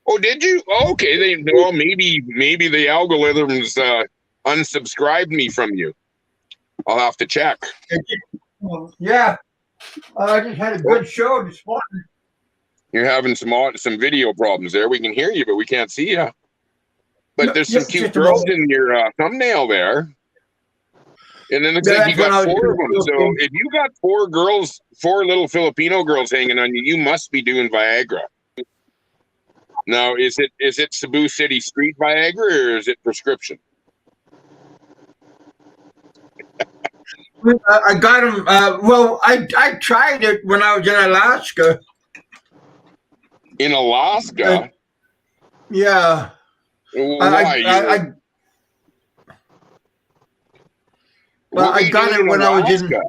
Oh, did you? Oh, okay. Maybe the algorithms unsubscribed me from you. I'll have to check. Yeah. I just had a good show this morning. You're having some video problems there. We can hear you, but we can't see you. But there's some cute Just a girls moment. in your thumbnail there. And it looks Yeah, like you that's when I got was 4 of in them. the So Philippines. if you got 4 little Filipino girls hanging on you, you must be doing Viagra. Now, is it Cebu City Street Viagra or is it prescription? I got them. Well, I tried it when I was in Alaska. In Alaska? Yeah. Why? What were I you got doing it in when I was in. Alaska?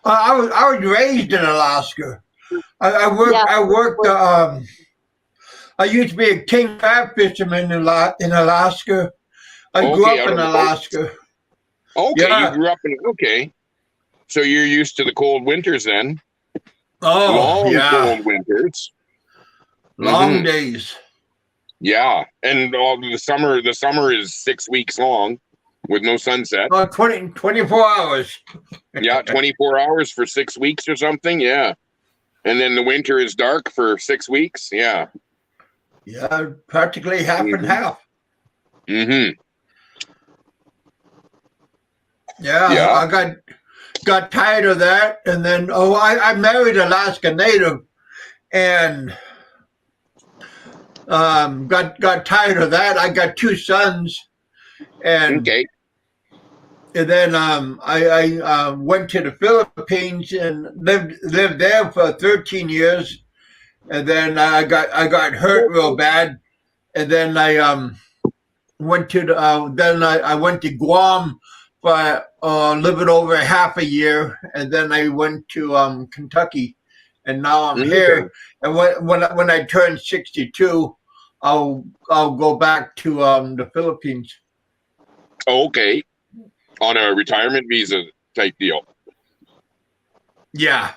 I was raised in Alaska. I worked. I used to be a king crab fisherman in Alaska. I grew Okay, up out in on the boat. Alaska. Okay, you Yeah. grew up in okay. So you're used to the cold winters then. Oh, Long yeah. cold winters. Long days. Yeah. And all the summer is 6 weeks long with no sunset. 24 hours. Yeah, 24 hours for 6 weeks or something. Yeah. And then the winter is dark for 6 weeks. Yeah. Yeah, practically half and half. Mm-hmm. Yeah, Yeah. I got tired of that, and then I married an Alaska Native, and got tired of that. I got 2 sons, and Okay. then I went to the Philippines and lived there for 13 years, and then I got hurt real bad, and then I went to I went to Guam for a little bit over half a year, and then I went to Kentucky, and now I'm Okay. here. And when I turn 62, I'll go back to the Philippines. Okay. On a retirement visa type deal. Yeah.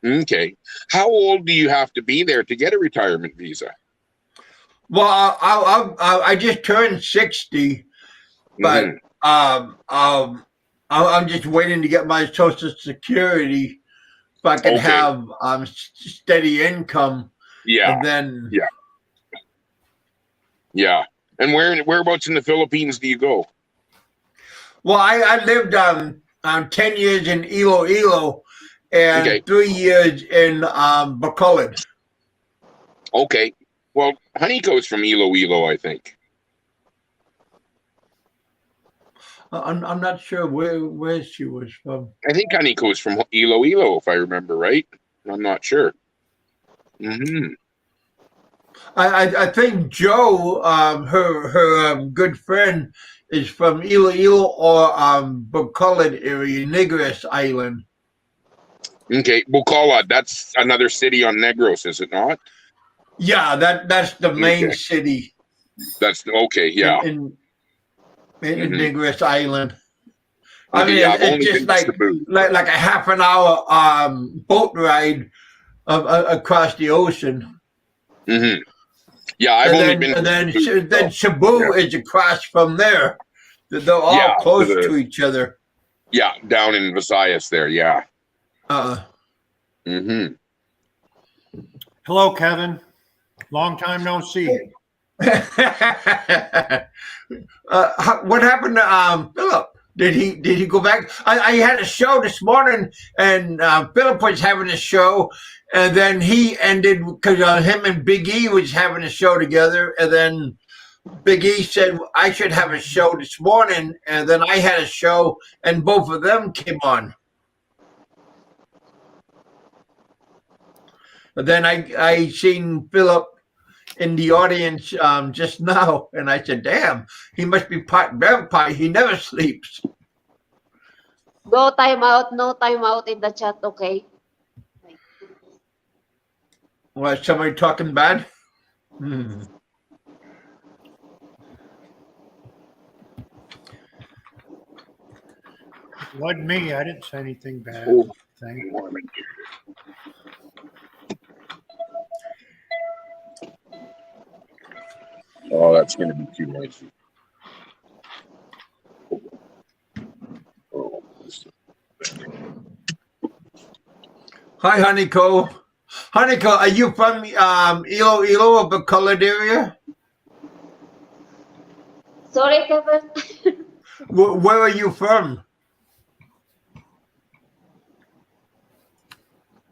Okay. How old do you have to be there to get a retirement visa? Well, I just turned 60, but I'm just waiting to get my Social Security so I can Okay. have steady income. Yeah. And then Yeah. And whereabouts in the Philippines do you go? well, I lived 10 years in Iloilo and Okay. 3 years in Bacolod. Okay. Well, Honeyco's from Iloilo, I think. I'm not sure where she was from. I think Honeyco's from Iloilo, if I remember right. I'm not sure. Mm-hmm. I think Joe, her good friend, is from Iloilo or Bacolod area, Negros Island. Okay. Bucolod, that's another city on Negros, is it not? Yeah, that's the main Okay. city. That's okay. Yeah. In Negros Island. Okay, I mean, yeah, I've it's only just been to Cebu. like a half an hour boat ride across the ocean. Mm-hmm. Yeah, I've only been to Cebu. Then Cebu is across from there. They're all close to each other. Yeah, down in Visayas there. Yeah. Mm-hmm. Hello, Kevin. Long time no see. What happened to Philip? Did he go back? I had a show this morning, and Philip was having a show, and then he ended because him and Big E was having a show together, and then Big E said I should have a show this morning, and then I had a show, and both of them came on. But then I seen Philip in the audience just now, and I said, "Damn, he must be part vampire. He never sleeps." Go time out, no time out in the chat, okay? Was somebody talking bad? Wasn't me. I didn't say anything bad. Oh. Thing. Oh, that's going to be too noisy. Oh, Hi, Honeyco. Honeyco, are you from Iloilo of the colored area? Sorry, Kevin. Where are you from?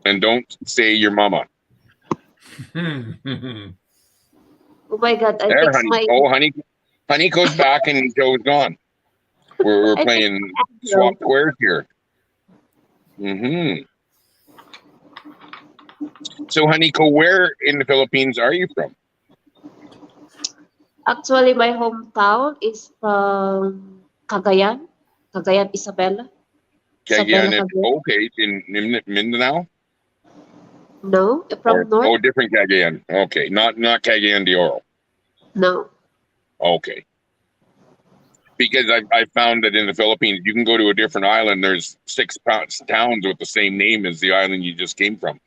And don't say your mama. Oh my God, I There, fixed honey. my. Oh, honey goes back and Joe's gone. We're I fixed playing my swap eyebrow. squares here. So, Honeyco, where in the Philippines are you from? Actually, my hometown is from Cagayan, Cagayan, Isabela. Isabela, Cagayan and Cagayan. okay, in Mindanao No, or from North? different Cagayan. Okay, not Cagayan de Oro. No. Okay, because I found that in the Philippines you can go to a different island. There's 6 towns with the same name as the island you just came from.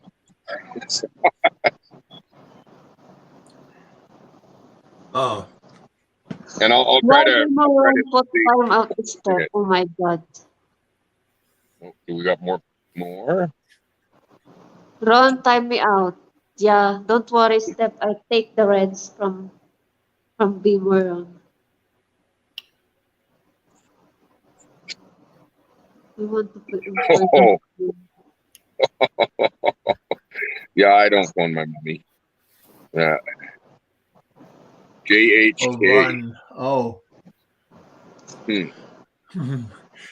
Oh. And I'll Why try to do you put see. time out step? Okay. Oh my God. Oh, do we got more? Ron, time me out. Yeah, don't worry, Step. I take the reds from Beamer. We want to put important. Oh, yeah, I don't phone my money. JHK. Ron. Oh.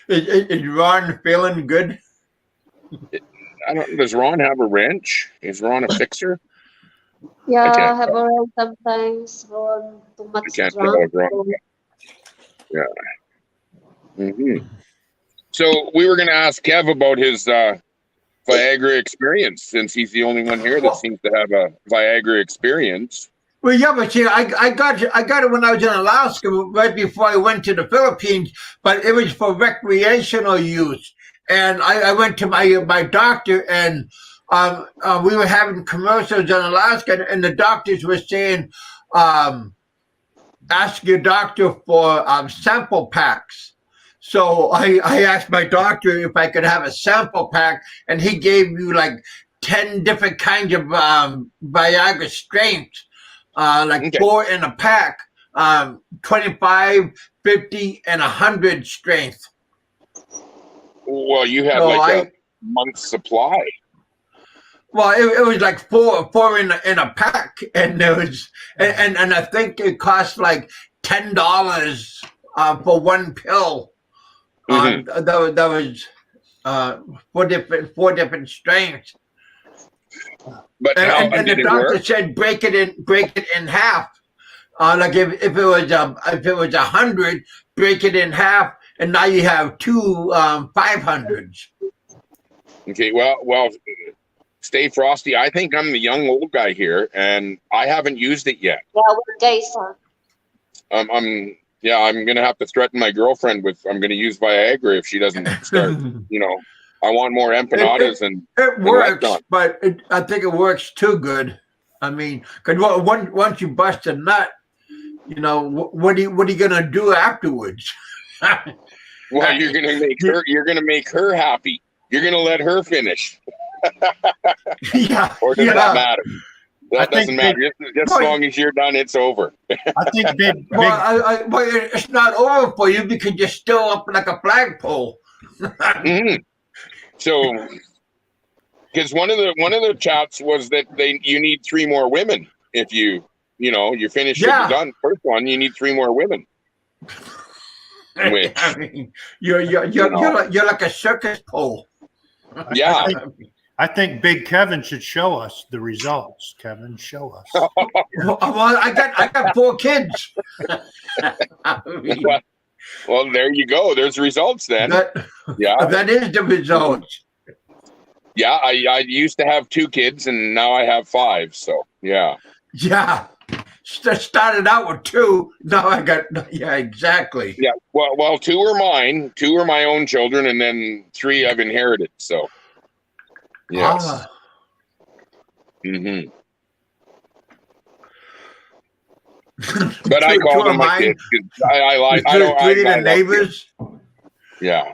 Is Ron feeling good? I don't. Does Ron have a wrench? Is Ron a fixer? I Yeah, can't have tell. a Ron sometimes. Ron too I much can't tell drunk. if Ron. So, Yeah. So we were going to ask Kev about his Viagra experience, since he's the only one here that seems to have a Viagra experience. Well, yeah, but see, I got it when I was in Alaska, right before I went to the Philippines, but it was for recreational use. And I went to my doctor, and we were having commercials in Alaska, and the doctors were saying, ask your doctor for sample packs. So I asked my doctor if I could have a sample pack, and he gave you like 10 different kinds of Viagra strengths, like Okay. 4 in a pack, 25, 50, and 100 strength. Well, you had So like a month's supply. Well, it was like four in a pack, and there was, and I think it cost like $10 for one pill. That was four different strains. But how And did the it doctor work? said break it in half. Like if it was 100, break it in half, and now you have two 500s. Okay. Well, stay frosty. I think I'm the young old guy here, and I haven't used it yet. yeah, what guys are. I'm gonna have to threaten my girlfriend with I'm gonna use Viagra if she doesn't start. I want more empanadas It works, but I think it works too good. I mean, because once you bust a nut, what are you gonna do afterwards? Well, you're gonna make her happy. You're gonna let her finish. Yeah. Or does that matter? That doesn't matter. Just as long as you're done, it's over. I think big. Well, it's not over for you because you're still up like a flagpole. So, because one of the chats was that you need 3 more women if you finish with the done first one. You need 3 more women. Which, I mean, you're like a circus pole. Yeah. I think Big Kevin should show us the results. Kevin, show us. Well, I got 4 kids. Well, there you go. There's results then. That is the results. Yeah, I used to have 2 kids, and now I have 5. So yeah. Yeah. Started out with 2. Now I got exactly. Yeah. Well, 2 are mine. 2 are my own children, and then 3 I've inherited. So yes. But I call them my kids because I don't. Neighbors. Yeah,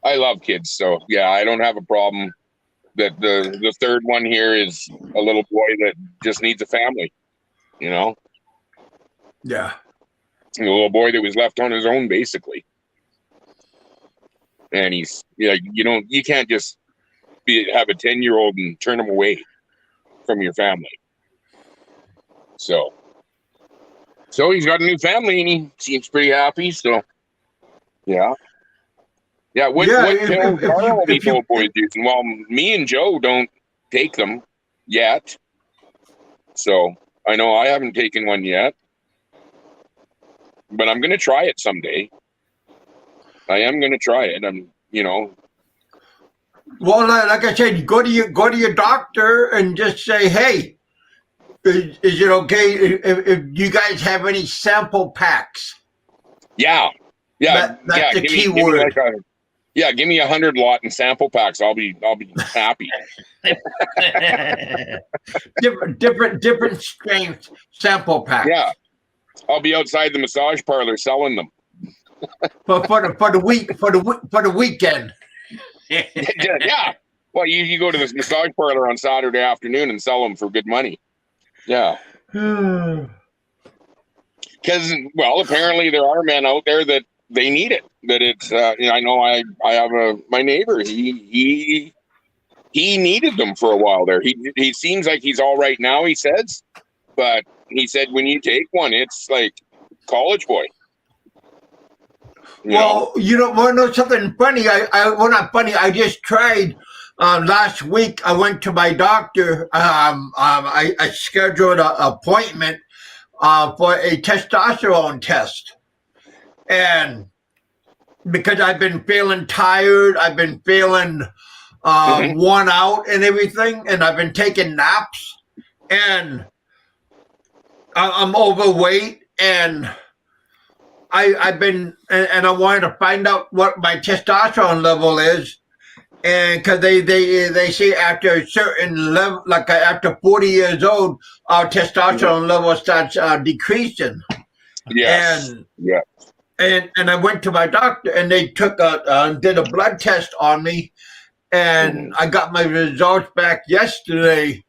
I love kids. So yeah, I don't have a problem that the third one here is a little boy that just needs a family. You know, Yeah. a little boy that was left on his own, basically. And he's you can't just have a 10-year-old and turn him away from your family. So he's got a new family and he seems pretty happy. So yeah. What pill are all these old boys using? Well, me and Joe don't take them yet. So I know I haven't taken one yet, but I'm going to try it someday. I am going to try it. Well, like I said, go to your doctor and just say, hey, is it okay if you guys have any sample packs? Yeah. That's the key word. Give me 100 lot in sample packs. I'll be happy. different strength sample packs. Yeah, I'll be outside the massage parlor selling them. for the weekend. Yeah. Well, you go to this massage parlor on Saturday afternoon and sell them for good money. Yeah. Because apparently there are men out there that they need it. That it's I know I have my neighbor. He needed them for a while there. He seems like he's all right now. He says, but he said when you take one, it's like college boy. You want to know something funny? Not funny. I just tried last week. I went to my doctor. I scheduled an appointment for a testosterone test, and because I've been feeling tired, I've been feeling worn out and everything, and I've been taking naps, and I'm overweight, and I've been, and I wanted to find out what my testosterone level is, and because they say after a certain level, like after 40 years old, our testosterone level starts decreasing. Yes. And I went to my doctor, and they did a blood test on me, and I got my results back yesterday,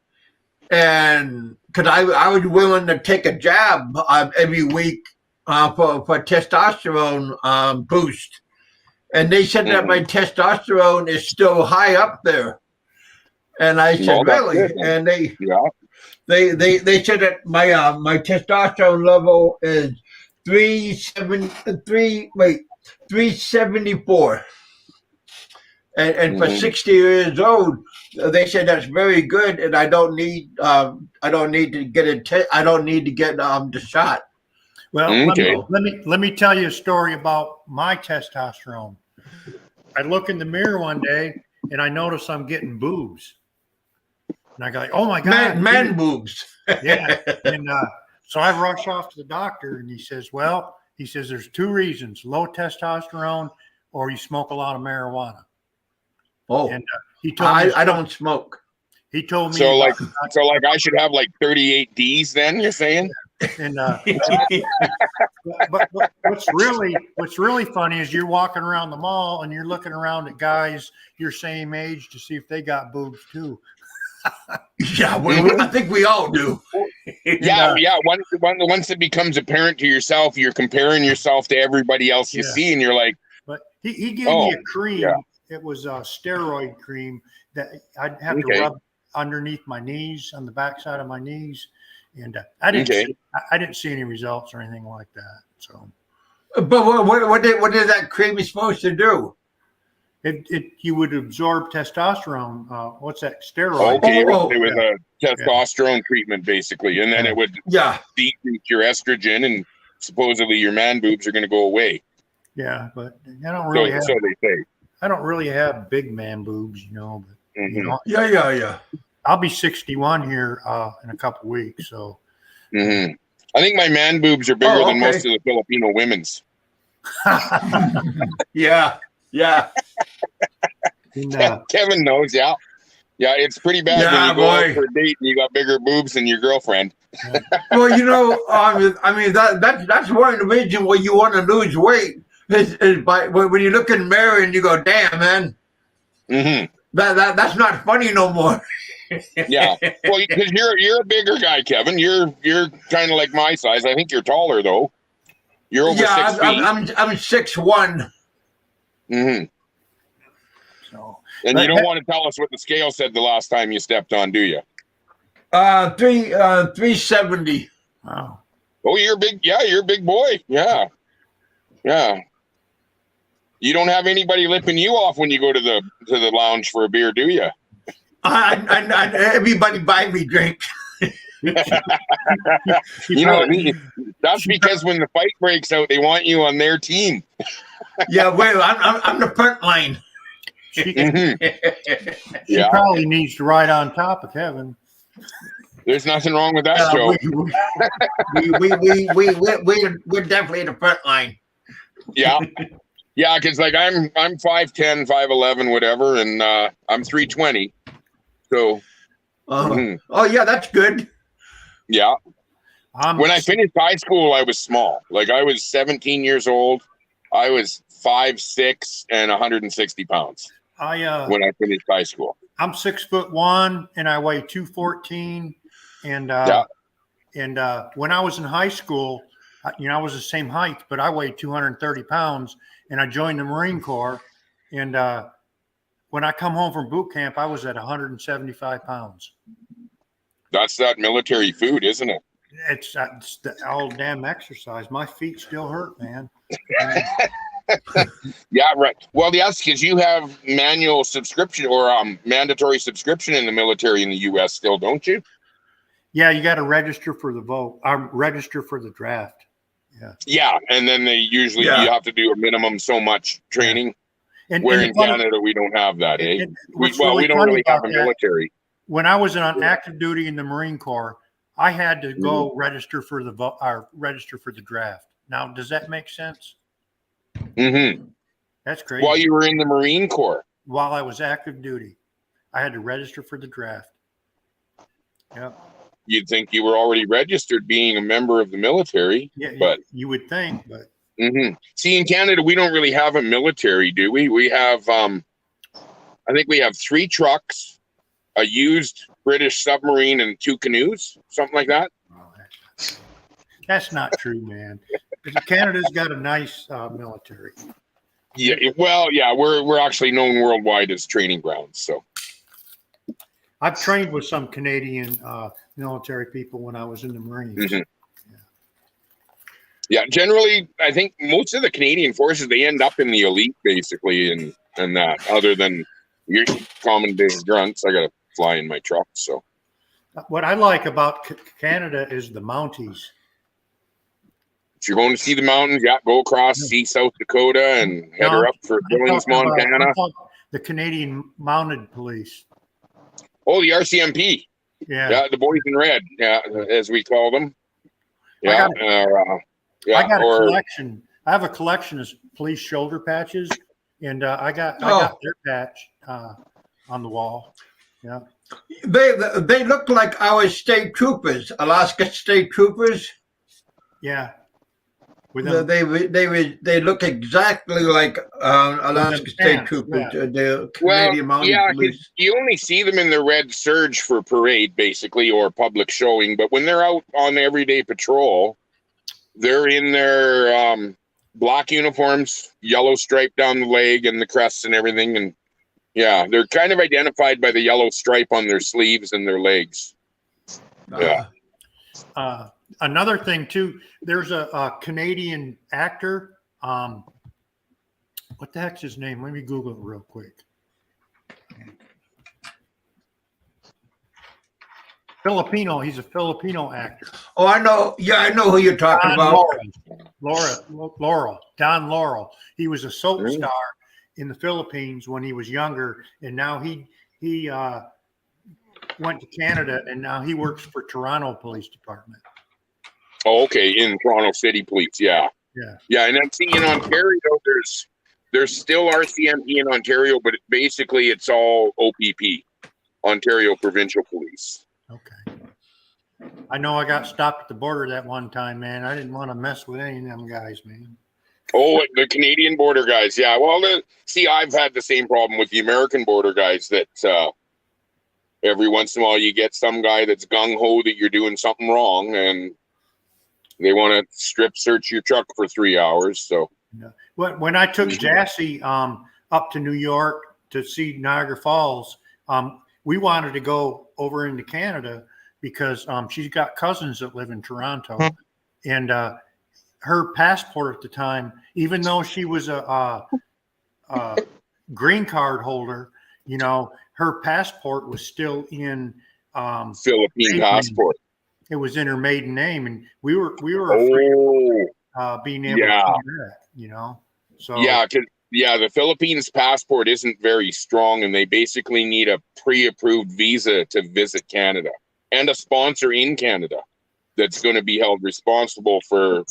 and because I was willing to take a jab every week for testosterone boost, and they said that my testosterone is still high up there, and I said really, and they said that my testosterone level is 374, and for 60 years old, they said that's very good, and I don't need to get the shot. Well, let me tell you a story about my testosterone. I look in the mirror one day and I notice I'm getting boobs, and I go, "Oh my God, man boobs!" Yeah, and so I rush off to the doctor, and he says, there's two reasons: low testosterone, or you smoke a lot of marijuana. Oh, and he told me I don't smoke. He told me so like I should have like 38 Ds. Then you're saying? And but what's really funny is you're walking around the mall and you're looking around at guys your same age to see if they got boobs too. Yeah, I think we all do. Yeah. Once it becomes apparent to yourself, you're comparing yourself to everybody else you see, and you're like. But he gave me a cream. Yeah. It was a steroid cream that I'd have to rub underneath my knees, on the backside of my knees, and I didn't see any results or anything like that. So, but what is that cream supposed to do? You would absorb testosterone. What's that, steroid? Okay, it was a testosterone treatment basically, and then it would decrease your estrogen, and supposedly your man boobs are going to go away. Yeah, but I don't really have. So they say. I don't really have big man boobs, but Yeah. I'll be 61 here in a couple weeks, so. I think my man boobs are bigger than most of the Filipino women's. Yeah. Kevin knows, yeah, it's pretty bad when you go out for a date and you got bigger boobs than your girlfriend. Well, that's one of the reasons why you want to lose weight is when you look in the mirror and you go, "Damn, man." That's not funny no more. Yeah. Well, because you're a bigger guy, Kevin. You're kind of like my size. I think you're taller though. You're over 6 feet. I'm 6'1". Mm-hmm. So, And you don't want to tell us what the scale said the last time you stepped on, do you? 370. wow. Oh, you're big. Yeah, you're a big boy. Yeah. Yeah. You don't have anybody lipping you off when you go to the lounge for a beer, do you? Everybody buy me drink. You know, that's because when the fight breaks out, they want you on their team. Yeah, well, I'm the front line. She Yeah. probably needs to ride on top of Kevin. There's nothing wrong with that, Joe. We're definitely the front line. Yeah. Yeah, because like I'm 5'10", 5'11", whatever, and I'm 320. So Oh yeah, that's good. yeah. When I finished high school, I was small. Like I was 17 years old. I was 5'6" and 160 pounds when I finished high school. I'm 6'1" and I weigh 214. And when I was in high school, I was the same height, but I weighed 230 pounds, and I joined the Marine Corps. And when I come home from boot camp, I was at 175 pounds. That's that military food, isn't it? It's the old damn exercise. My feet still hurt, man. Yeah, right. Well, yes, because you have manual subscription or mandatory subscription in the military in the U.S. still, don't you? Yeah, you got to register for the vote. Register for the draft. Yeah. Yeah, and then they usually you have to do a minimum so much training. And in Canada we don't have that, eh? We don't really have a military. When I was on active duty in the Marine Corps, I had to go register for the vote or register for the draft. Now, does that make sense? Mm-hmm. That's crazy. While you were in the Marine Corps. While I was active duty, I had to register for the draft. Yeah. You'd think you were already registered being a member of the military. Yeah, but you would think, but see, in Canada, we don't really have a military, do we? We have I think we have 3 trucks, a used British submarine, and 2 canoes, something like that. That's not true, man. Canada's got a nice military. Yeah, well, yeah, we're actually known worldwide as training grounds. So I've trained with some Canadian military people when I was in the Marines. Yeah, generally, I think most of the Canadian forces, they end up in the elite, basically, and that. Other than your common day grunts, I got to fly in my truck. So what I like about Canada is the Mounties. If you're going to see the mountains, go across, see South Dakota, and head her up for Billings, Montana. The Canadian Mounted Police. Oh, the RCMP. Yeah, the boys in red, as we call them. Yeah, I got a collection. I have a collection of police shoulder patches, and I got their patch on the wall. Yeah, they look like our state troopers, Alaska state troopers. Yeah. They look exactly like Alaska State Troopers, the Canadian Mounted Police. You only see them in the red surge for parade, basically, or public showing. But when they're out on everyday patrol, they're in their black uniforms, yellow stripe down the leg and the crests and everything. And yeah, they're kind of identified by the yellow stripe on their sleeves and their legs. Yeah. Another thing too, there's a Canadian actor. What the heck's his name? Let me Google it real quick. Filipino. He's a Filipino actor. Oh, I know. Yeah, I know who you're talking about. Don Laurel. He was a soap star in the Philippines when he was younger, and now he went to Canada, and now he works for Toronto Police Department. Oh, okay, in Toronto City Police, yeah. And then see in Ontario, there's still RCMP in Ontario, but basically it's all OPP, Ontario Provincial Police. Okay. I know I got stopped at the border that one time, man. I didn't want to mess with any of them guys, man. Oh, the Canadian border guys. Yeah. Well, see, I've had the same problem with the American border guys that every once in a while you get some guy that's gung ho that you're doing something wrong, and they want to strip search your truck for 3 hours. So When I took Jassy up to New York to see Niagara Falls, we wanted to go over into Canada because she's got cousins that live in Toronto, and her passport at the time, even though she was a green card holder, you know, her passport was still in Philippine passport. It was in her maiden name, and we were afraid of being able to do that, you know. So the Philippines passport isn't very strong, and they basically need a pre-approved visa to visit Canada and a sponsor in Canada that's going to be held responsible for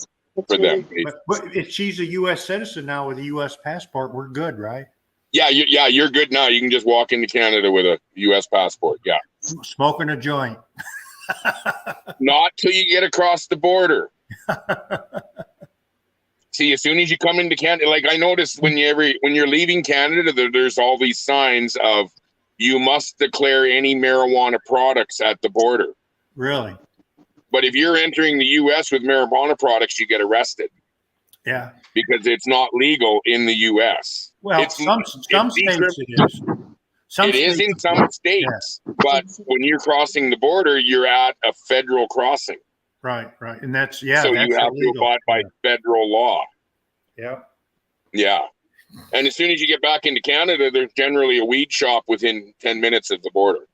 them. But if she's a U.S. citizen now with a U.S. passport, we're good, right? Yeah, you're good now. You can just walk into Canada with a U.S. passport. Yeah, smoking a joint. Not till you get across the border. See, as soon as you come into Canada, like I noticed when you're leaving Canada, there's all these signs of you must declare any marijuana products at the border. Really? But if you're entering the U.S. with marijuana products, you get arrested. Yeah. Because it's not legal in the U.S. Well, some states it is. It is in some states, but when you're crossing the border, you're at a federal crossing. Right. And that's so that's you have illegal. To abide by federal law. Yeah. Yeah. And as soon as you get back into Canada, there's generally a weed shop within 10 minutes of the border.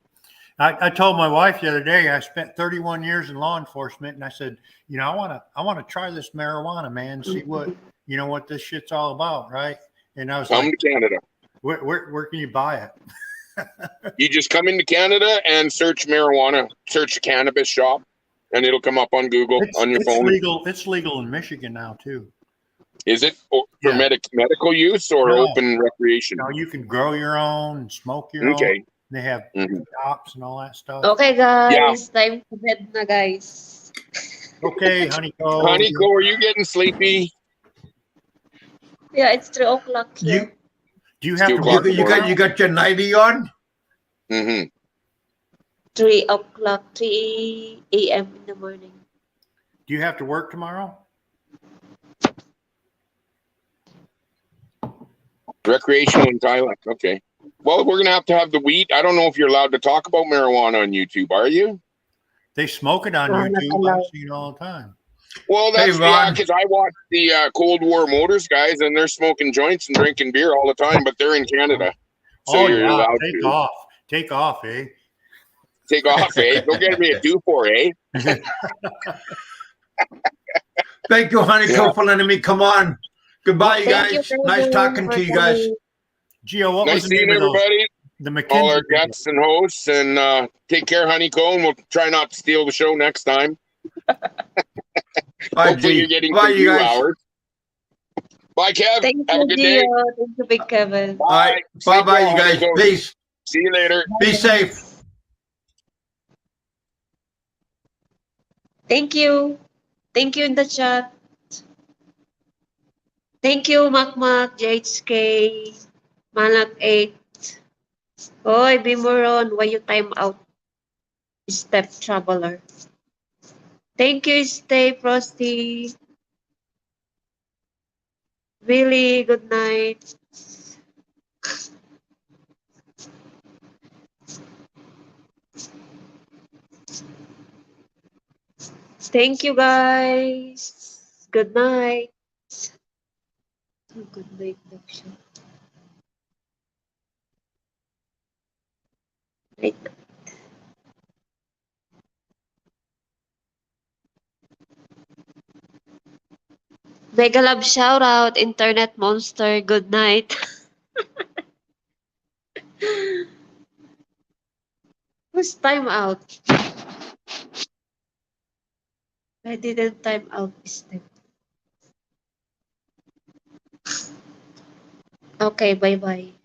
I told my wife the other day, I spent 31 years in law enforcement, and I said, you know, I want to try this marijuana, man, see what this shit's all about, right? And I was come to Canada. Where can you buy it? You just come into Canada and search marijuana, search a cannabis shop, and it'll come up on Google on your phone. It's legal in Michigan now too. Is it for medical use or open recreation? No, you can grow your own and smoke your own. They have shops and all that stuff. Okay, guys. Time to bed na, guys. Okay, Honeyco. Honeyco, are you getting sleepy? Yeah, it's 3 o'clock here. Do you have you got your nightie on? 3 o'clock, 3 a.m. in the morning. Do you have to work tomorrow? Recreational in Thailand. Okay. Well, we're going to have the wheat. I don't know if you're allowed to talk about marijuana on YouTube. Are you? They smoke it on YouTube. I see it all the time. Well, that's because I watch the Cold War Motors guys, and they're smoking joints and drinking beer all the time, but they're in Canada. So you're allowed to. Take off, eh? Take off, eh? Don't get me a 2-4, eh? Thank you, Honeyco, for letting me come on. Goodbye, you guys. Nice talking to you guys. Gio, what nice was the seeing name everybody. The McKinsey all our guests and hosts, and take care, Honeyco, and we'll try not to steal the show next time. Bye, hopefully you're getting Bye, you guys. Hours. Bye, Kev. Have a good day. Thank you, Big Kevin. Bye. Bye, you guys. Honeyco. Peace. See you later. Be safe. Thank you. Thank you in the chat. Thank you, Makmak, JHK, Malak 8. Hoy, Bimoron, why you time out? Step Traveler. Thank you, Stay Frosty. Really, good night. Thank you, guys. Good night. Good night, Daksha. Night. Mega love shout out, Internet Monster. Good night. Who's time out? I didn't time out this time. Okay, bye-bye.